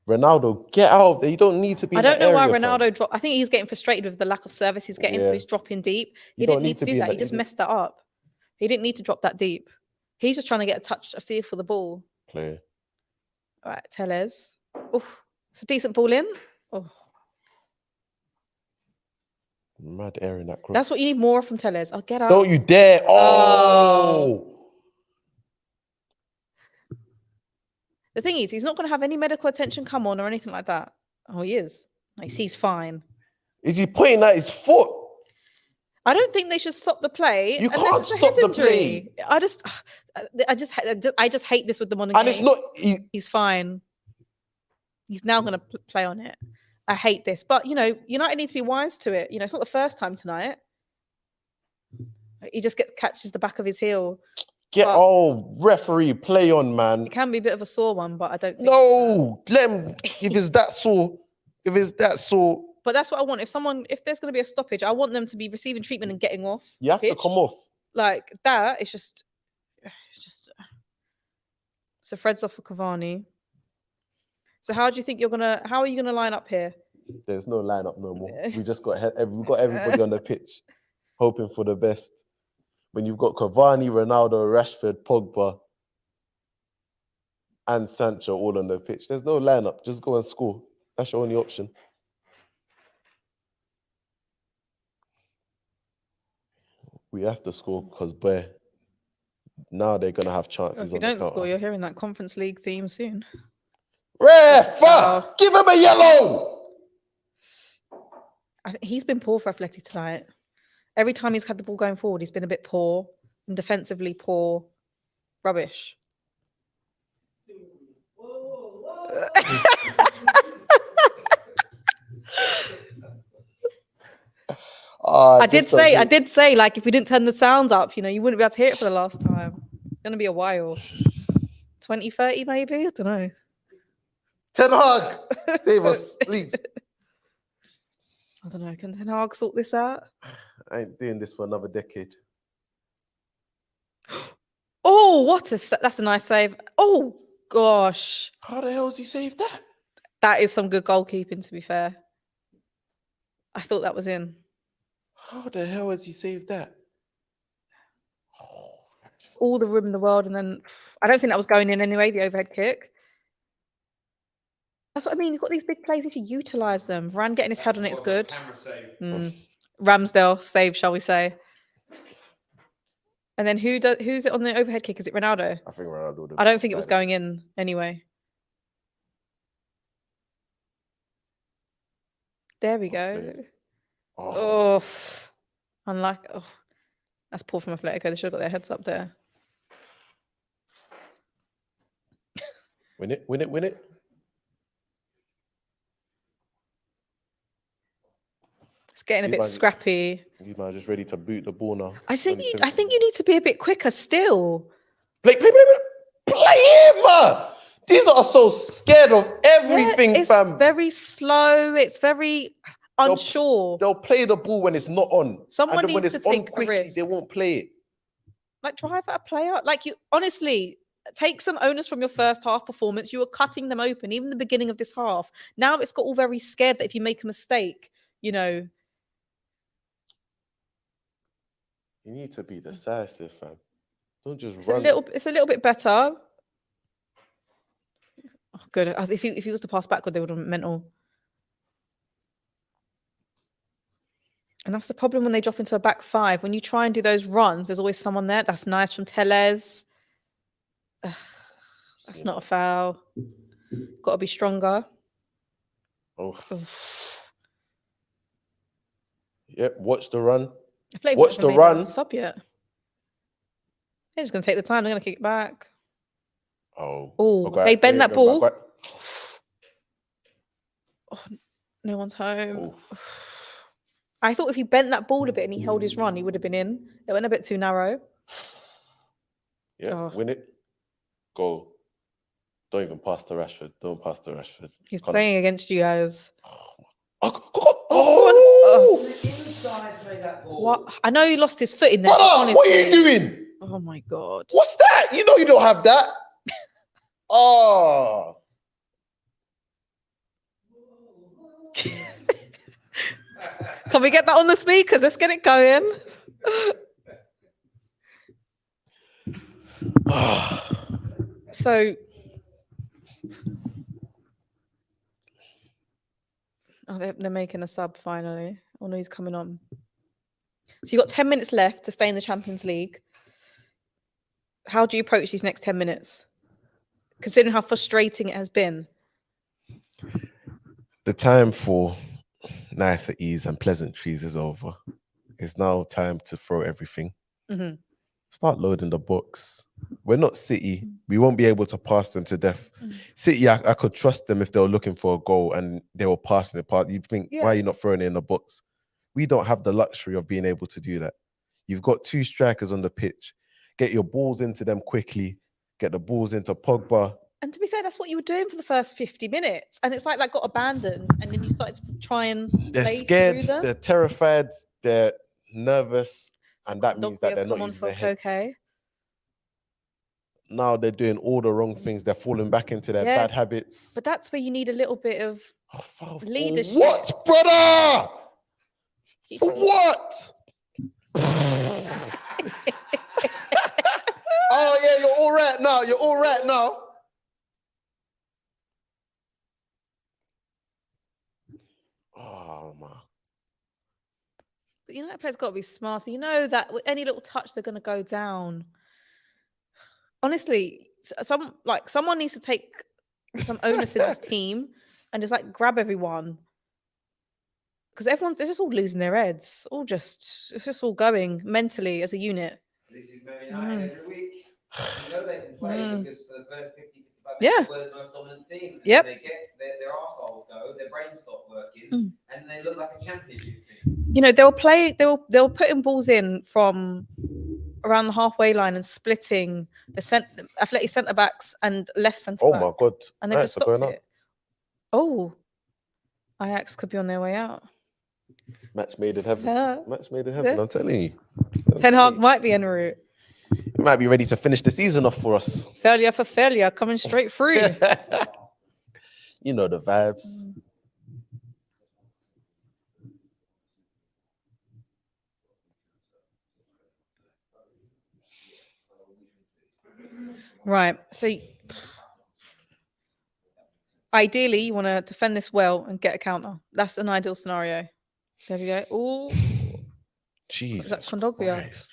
Ronaldo, get out of there. You don't need to be. I don't know why Ronaldo dropped. I think he's getting frustrated with the lack of service he's getting, so he's dropping deep. He didn't need to do that. He just messed that up. He didn't need to drop that deep. He's just trying to get a feel for the ball. Play. All right, Tellez. Oh, it's a decent ball in. Oh, mad air in that cross. That's what you need more from Tellez. I'll get out. Don't you dare! Oh. The thing is, he's not going to have any medical attention come on or anything like that. Oh, he is. He's fine. Is he pointing at his foot? I don't think they should stop the play. You can't stop the play. I just hate this with the modern and game. It's not. He's fine. He's now going to play on it. I hate this, but United need to be wise to it. It's not the first time tonight. He just catches the back of his heel. Referee, play on, man. It can be a bit of a sore one, but I don't think. No, let him. If it's that sore. But that's what I want. If there's going to be a stoppage, I want them to be receiving treatment and getting off. You have to come off. Like that. It's just. So Fred's off for Cavani. So how are you gonna line up here? There's no lineup no more. We just got everybody on the pitch, hoping for the best. When you've got Cavani, Ronaldo, Rashford, Pogba, and Sancho all on the pitch, there's no lineup. Just go and score. That's your only option. We have to score because now they're gonna have chances. If you don't score, you're hearing that Conference League theme soon. Ref! Give him a yellow! He's been poor for Atleti tonight. Every time he's had the ball going forward, he's been a bit poor. And defensively poor. Rubbish. I did say, like, if we didn't turn the sounds up, you wouldn't be able to hear it for the last time. It's going to be a while. 2030 maybe? I don't know. Ten Hag, save us, please. I don't know. Can Ten Hag sort this out? I ain't doing this for another decade. Oh, that's a nice save. Oh, gosh. How the hell has he saved that? That is some good goalkeeping, to be fair. I thought that was in. How the hell has he saved that? All the room in the world, and then I don't think that was going in anyway, the overhead kick. That's what I mean. You've got these big plays, you should utilise them. Varane getting his head on it's good. Ramsdale save, shall we say. And then who's it on the overhead kick? Is it Ronaldo? I think Ronaldo. I don't think it was going in anyway. There we go. Oh, unlucky. Oh, that's poor from Atletico. They should have got their heads up there. Win it. It's getting a bit scrappy. You man just ready to boot the ball now. I think you need to be a bit quicker still. Play him! These lot are so scared of everything, fam. It's very slow. It's very unsure. They'll play the ball when it's not on. Someone needs to take a risk. They won't play it. Like, drive at a player. Like, you honestly take some onus from your first half performance. You were cutting them open, even the beginning of this half. Now it's got all very scared that if you make a mistake, You need to be decisive, fam. Don't just run. It's a little bit better. Oh, good. If he was to pass backward, they would have been mental. And that's the problem when they drop into a back five. When you try and do those runs, there's always someone there. That's nice from Tellez. That's not a foul. Got to be stronger. Oh. Yep, watch the run. Watch the run. Sub yet? They're just going to take the time. They're going to kick it back. Oh, they bend that ball. Oh, no one's home. I thought if he bent that ball a bit and he held his run, he would have been in. It went a bit too narrow. Yeah, win it. Go. Don't even pass to Rashford. Don't pass to Rashford. He's playing against you guys. Inside, play that ball. What? I know he lost his foot in there. Honestly, what are you doing? Oh my God. What's that? You know you don't have that. Oh. Can we get that on the speakers? Let's get it going. So, they're making a sub finally. Oh no, he's coming on. So you've got 10 minutes left to stay in the Champions League. How do you approach these next 10 minutes? Considering how frustrating it has been. The time for nice at ease and pleasantries is over. It's now time to throw everything. Mm-hmm. Start loading the box. We're not City. We won't be able to pass them to death. City, I could trust them if they were looking for a goal and they were passing it past. You think, why are you not throwing it in the box? We don't have the luxury of being able to do that. You've got two strikers on the pitch. Get your balls into them quickly. Get the balls into Pogba. And to be fair, that's what you were doing for the first 50 minutes. And it's like that got abandoned. And then you started to try and they're scared, they're terrified, they're nervous. And that means that they're not using their heads. Now they're doing all the wrong things. They're falling back into their bad habits. But that's where you need a little bit of leadership. What, brother? For what? Oh, yeah, you're all right now. You're all right now. Oh, my. But that player's got to be smarter. You know that with any little touch, they're going to go down. Honestly, someone needs to take some onus in this team and just grab everyone. Because they're just all losing their heads. It's just all going mentally as a unit. This is Man United every week. You know they can play because for the first 50, 55 Yeah. we're the most dominant team. And Yep. They get their arseholes go, their brains stop working, and they look like a championship team. They'll putting balls in from around the halfway line and splitting the athletic centre backs and left centre back. Oh my God. And they've just stopped it. Oh, Ajax could be on their way out. Match made in heaven. Yeah. Match made in heaven, I'm telling you. Ten Hag might be en route. He might be ready to finish the season off for us. Failure for failure, coming straight through. You know the vibes. Right. So ideally, you want to defend this well and get a counter. That's an ideal scenario. There we go. Oh, Jesus Christ.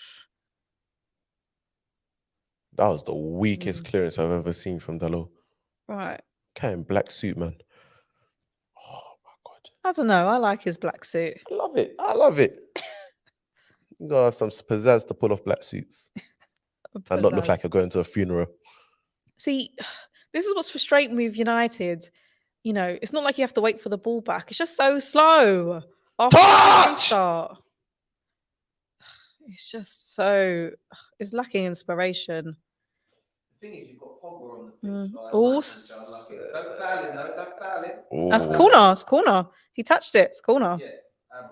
That was the weakest clearance I've ever seen from Dalot. Right. Cat in black suit, man. Oh my God. I don't know. I like his black suit. I love it. I love it. You gotta have some pizzazz to pull off black suits and not look like you're going to a funeral. See, this is what's frustrating with United. It's not like you have to wait for the ball back. It's just so slow after the start. It's just it's lacking inspiration. The thing is, you've got Pogba on the pitch. Don't foul him, though. Don't foul him. That's corner. It's corner. He touched it. It's corner. Yeah. I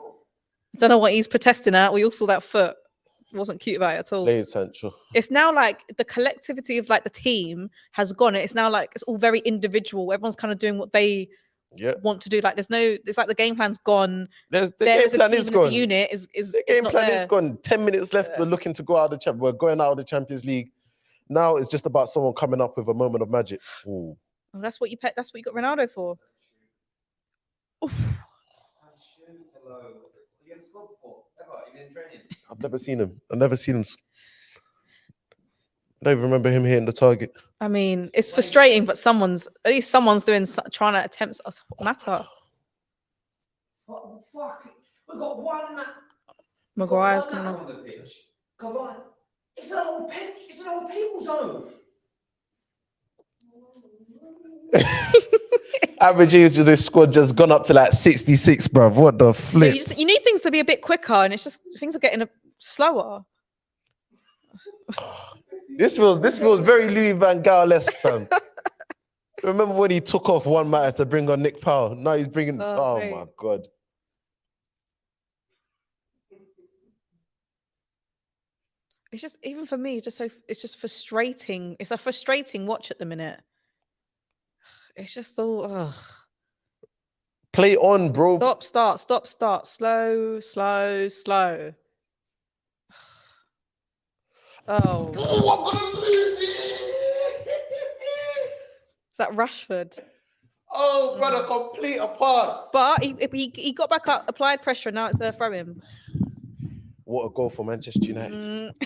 don't know what he's protesting at. We all saw that foot. It wasn't cute about it at all. Play essential. It's now like the collectivity of the team has gone. It's now it's all very individual. Everyone's kind of doing what they want to do. It's like the game plan's gone. The game plan is gone. The unit is the game plan is gone. 10 minutes left. We're looking to go out of the we're going out of the Champions League. Now it's just about someone coming up with a moment of magic. Ooh. Well, that's what you got Ronaldo for. You haven't scored before. in training. I've never seen him. I don't even remember him hitting the target. I mean, it's frustrating, but at least someone's trying to attempt us. Matter. What the fuck? We've got one man. Maguire's coming on the pitch. Come on. It's an old people's home. Average age of this squad just gone up to like 66, bruv. What the flip? You need things to be a bit quicker, and it's just things are getting slower. This feels very Louis Van Gaal-esque, fam. Remember when he took off one matter to bring on Nick Powell? Now he's bringing. Oh my God. It's just, even for me, it's just frustrating. It's a frustrating watch at the minute. It's just all, ugh. Play on, bro. Stop, start. Slow. Oh. I'm gonna lose it. Is that Rashford? Oh, brother, complete a pass. But he got back up, applied pressure, and now it's a throw-in. What a goal for Manchester United. Sometimes I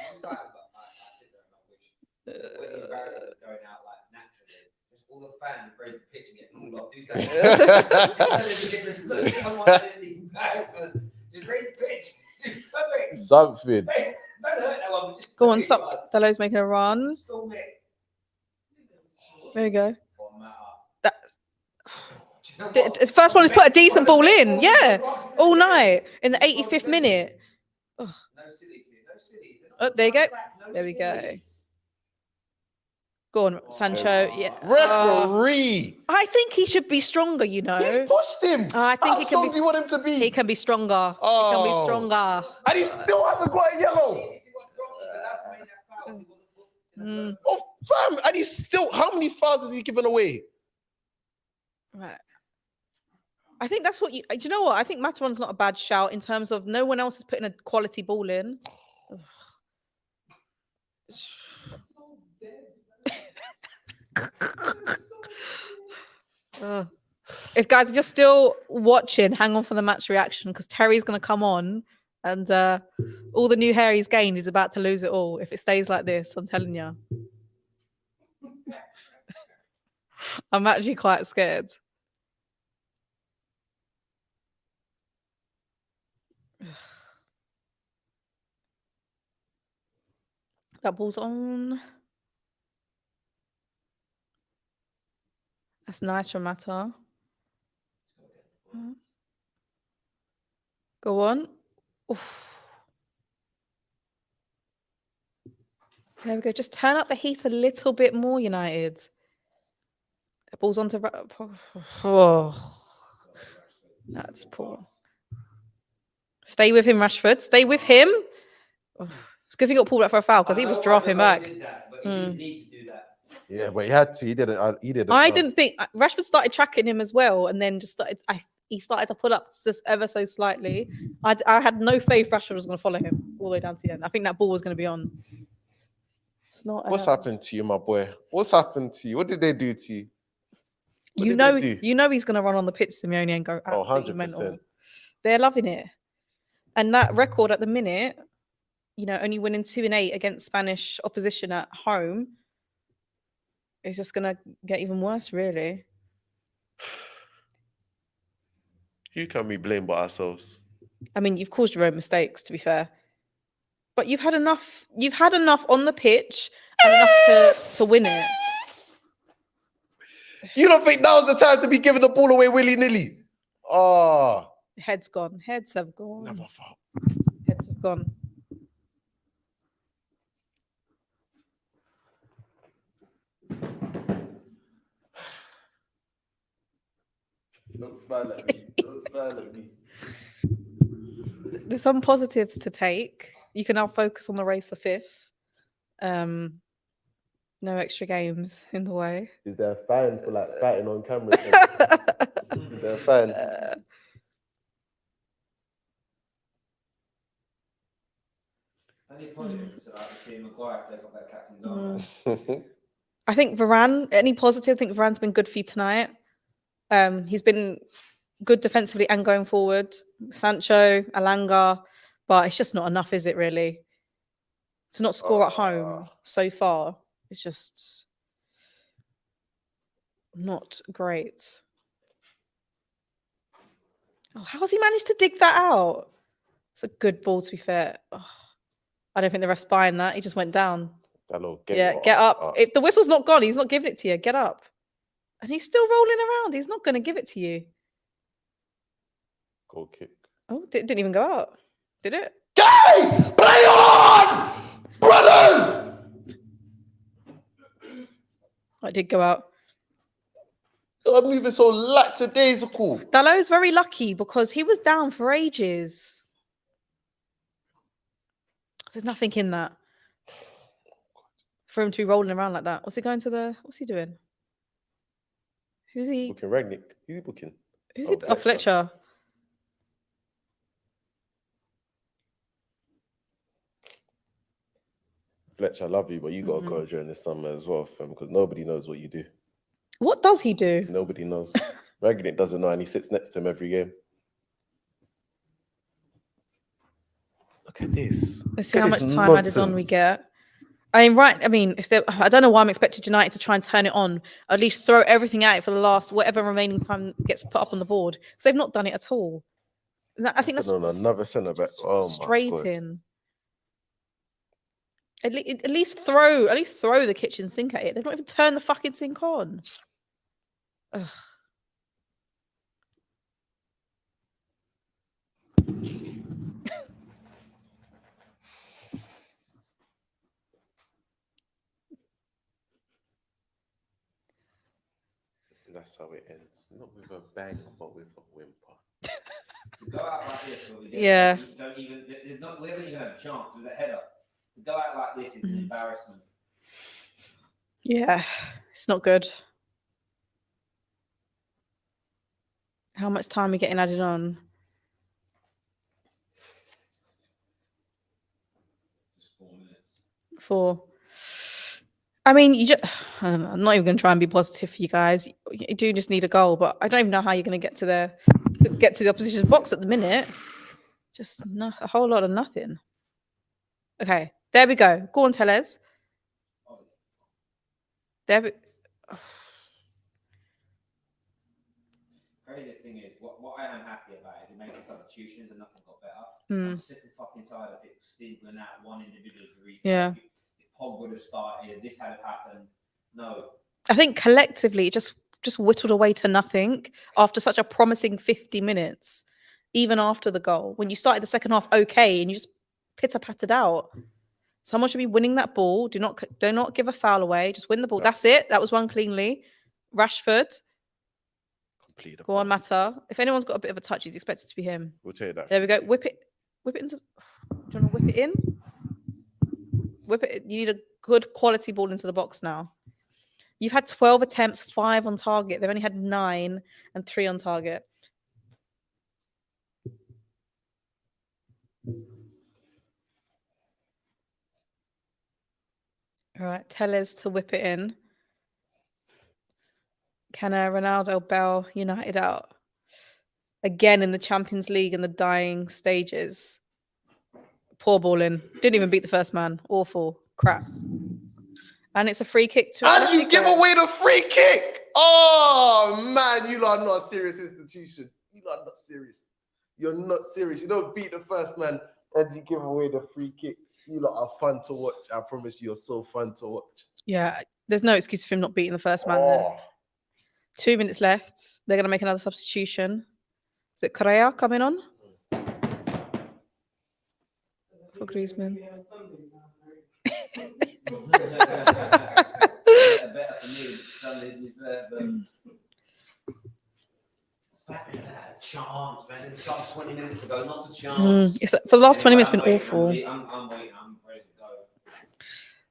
sit there and I wish when the embarrassment going out like naturally, just all the fans afraid to pitch and get pulled off. Do something. Just ready to pitch. Do something. Something. Don't hurt that one. Just Go on, stop. Delo's making a run. There you go. The first one is put a decent ball in. Yeah. All night in the 85th minute. No sillies here. No sillies. Oh, there you go. There we go. Go on, Sancho. Yeah. Referee. I think he should be stronger, you know. He's pushed him. I think How he can strong be. do you want him to be? He can be stronger. Oh. He can be stronger. And he still hasn't got a yellow. Oh, fam. And he's still, how many fouls has he given away? Right. I think that's what do you know what? I think Mataron's not a bad shout in terms of no one else is putting a quality ball in. If you're still watching, hang on for the match reaction because Terry's going to come on and all the new hair he's gained is about to lose it all. If it stays like this, I'm telling you. I'm actually quite scared. That ball's on. That's nice from Mata. Go on. Oof. There we go. Just turn up the heat a little bit more, United. The ball's onto. Oh, that's poor. Stay with him, Rashford. Stay with him. Oh, it's good he got pulled out for a foul because he was dropping back. But he didn't need to do that. Yeah, but he had to. He didn't. He didn't. I didn't think Rashford started tracking him as well, and then just he started to pull up just ever so slightly. I had no faith Rashford was going to follow him all the way down to the end. I think that ball was going to be on. It's not. What's happened to you, my boy? What's happened to you? What did they do to you? You know he's going to run on the pitch, Simeone, and go absolutely mental. They're loving it, and that record at the minute, only winning 2-8 against Spanish opposition at home. It's just going to get even worse, really. Who can we blame but ourselves? I mean, you've caused your own mistakes, to be fair. But you've had enough on the pitch and enough to win it. You don't think that was the time to be giving the ball away willy-nilly? Oh. Heads gone. Heads have gone. Never thought. Heads have gone. Don't smile at me. Don't smile at me. There's some positives to take. You can now focus on the race for 5th. No extra games in the way. Is there a fine for fighting on camera? Is there a fine? Any positives about seeing Maguire take off that captain's arm? I think Varane, any positive? I think Varane's been good for you tonight. He's been good defensively and going forward. Sancho, Alanga, But it's just not enough, is it really? To not score at home so far, it's just not great. Oh, how has he managed to dig that out? It's a good ball, to be fair. Oh, I don't think the ref's buying that. He just went down. Hello, Get up. If the whistle's not gone, he's not giving it to you. Get up. And he's still rolling around. He's not going to give it to you. Goal kick. Oh, didn't even go out. Did it? Gay! Play on! Brothers! Oh, it did go out. I'm moving so lackadaisical. Dallot's very lucky because he was down for ages. There's nothing in that for him to be rolling around like that. What's he going to the? What's he doing? Who's he? Booking Ragnick. Who's he booking? Who's he? Oh, Fletcher. Fletcher, I love you, but you got to go during the summer as well, fam, because nobody knows what you do. What does he do? Nobody knows. Ragnick doesn't know, and he sits next to him every game. Look at this. Let's see how much time added on we get. I mean, I don't know why I'm expected United to try and turn it on. At least throw everything at it for the last whatever remaining time gets put up on the board, because they've not done it at all. I think that's on another centre back. Oh straight my God. in. At least throw the kitchen sink at it. They've not even turned the fucking sink on. Ugh. That's how it ends. Not with a bang, but with a whimper. To go out like this, Yeah. we haven't even had a chance with a header. To go out like this is an embarrassment. Yeah, it's not good. How much time are we getting added on? Just 4 minutes. 4. I mean, I'm not even going to try and be positive for you guys. You do just need a goal, but I don't even know how you're going to get to the opposition's box at the minute. Just a whole lot of nothing. Okay, there we go. Go on, Tellez. There we. Craziest thing is, what I am happy about is we made the substitutions and nothing got better. I'm sick and fucking tired of it singling out one individual as the reason. Yeah. If Pog would have started, this had happened. No. I think collectively, it just whittled away to nothing after such a promising 50 minutes. Even after the goal, when you started the second half okay, and you just pitter-pattered out. Someone should be winning that ball. Do not give a foul away. Just win the ball. That's it. That was won cleanly. Rashford. Go on, Mata. If anyone's got a bit of a touch, he's expected to be him. We'll take that. There we go. Whip it into. Do you want to whip it in? Whip it. You need a good quality ball into the box now. You've had 12 attempts, 5 on target. They've only had 9 and 3 on target. All right, Tellez to whip it in. Can Ronaldo bail United out? Again in the Champions League in the dying stages. Poor balling. Didn't even beat the first man. Awful. Crap. And it's a free kick to And you give away the free kick! Oh, man, you lot are not a serious institution. You lot are not serious. You're not serious. You don't beat the first man and you give away the free kick. You lot are fun to watch. I promise you, you're so fun to watch. Yeah, there's no excuse for him not beating the first man then. 2 minutes left. They're going to make another substitution. Is it Correa coming on? For Griezmann. Better for me. Sundays is there, but chance, man. It started 20 minutes ago. Not a chance. For the last 20 minutes, it's been awful. I'm waiting. I'm ready to go.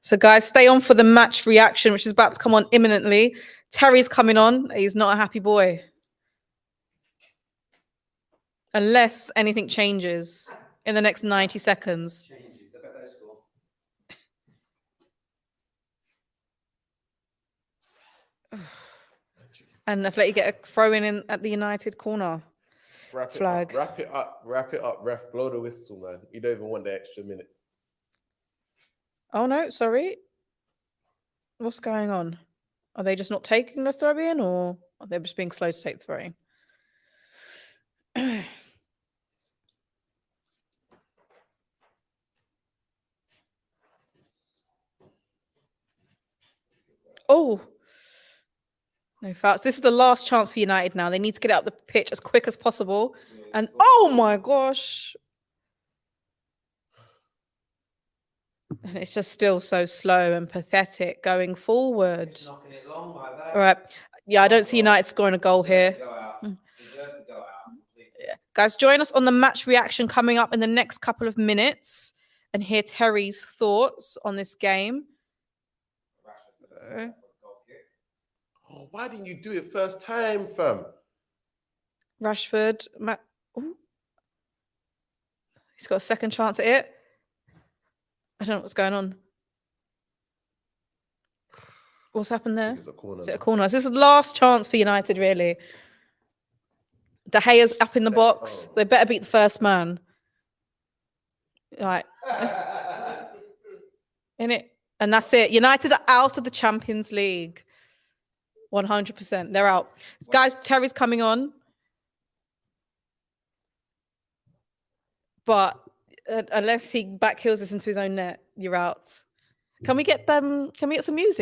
So, guys, stay on for the match reaction, which is about to come on imminently. Terry's coming on. He's not a happy boy. Unless anything changes in the next 90 seconds. And Atleti get a throw in at the United corner. Flag. Wrap it up, ref. Blow the whistle, man. You don't even want the extra minute. Oh no, sorry. What's going on? Are they just not taking the throw in, or are they just being slow to take the throw in? Oh, no fouls. This is the last chance for United now. They need to get out the pitch as quick as possible. And oh my gosh. And it's just still so slow and pathetic going forward. Knocking it long like that. All right. Yeah, I don't see United scoring a goal here. Deserve to go out. Yeah. Guys, join us on the match reaction coming up in the next couple of minutes and hear Terry's thoughts on this game. Oh, why didn't you do it first time, fam? Rashford. Ooh. He's got a second chance at it. I don't know what's going on. What's happened there? It's a corner. Is it a corner? This is the last chance for United, really. De Gea's up in the box. They better beat the first man. Right. In it. And that's it. United are out of the Champions League. 100%. They're out. Guys, Terry's coming on. But unless he backheels us into his own net, you're out. Can we get some music?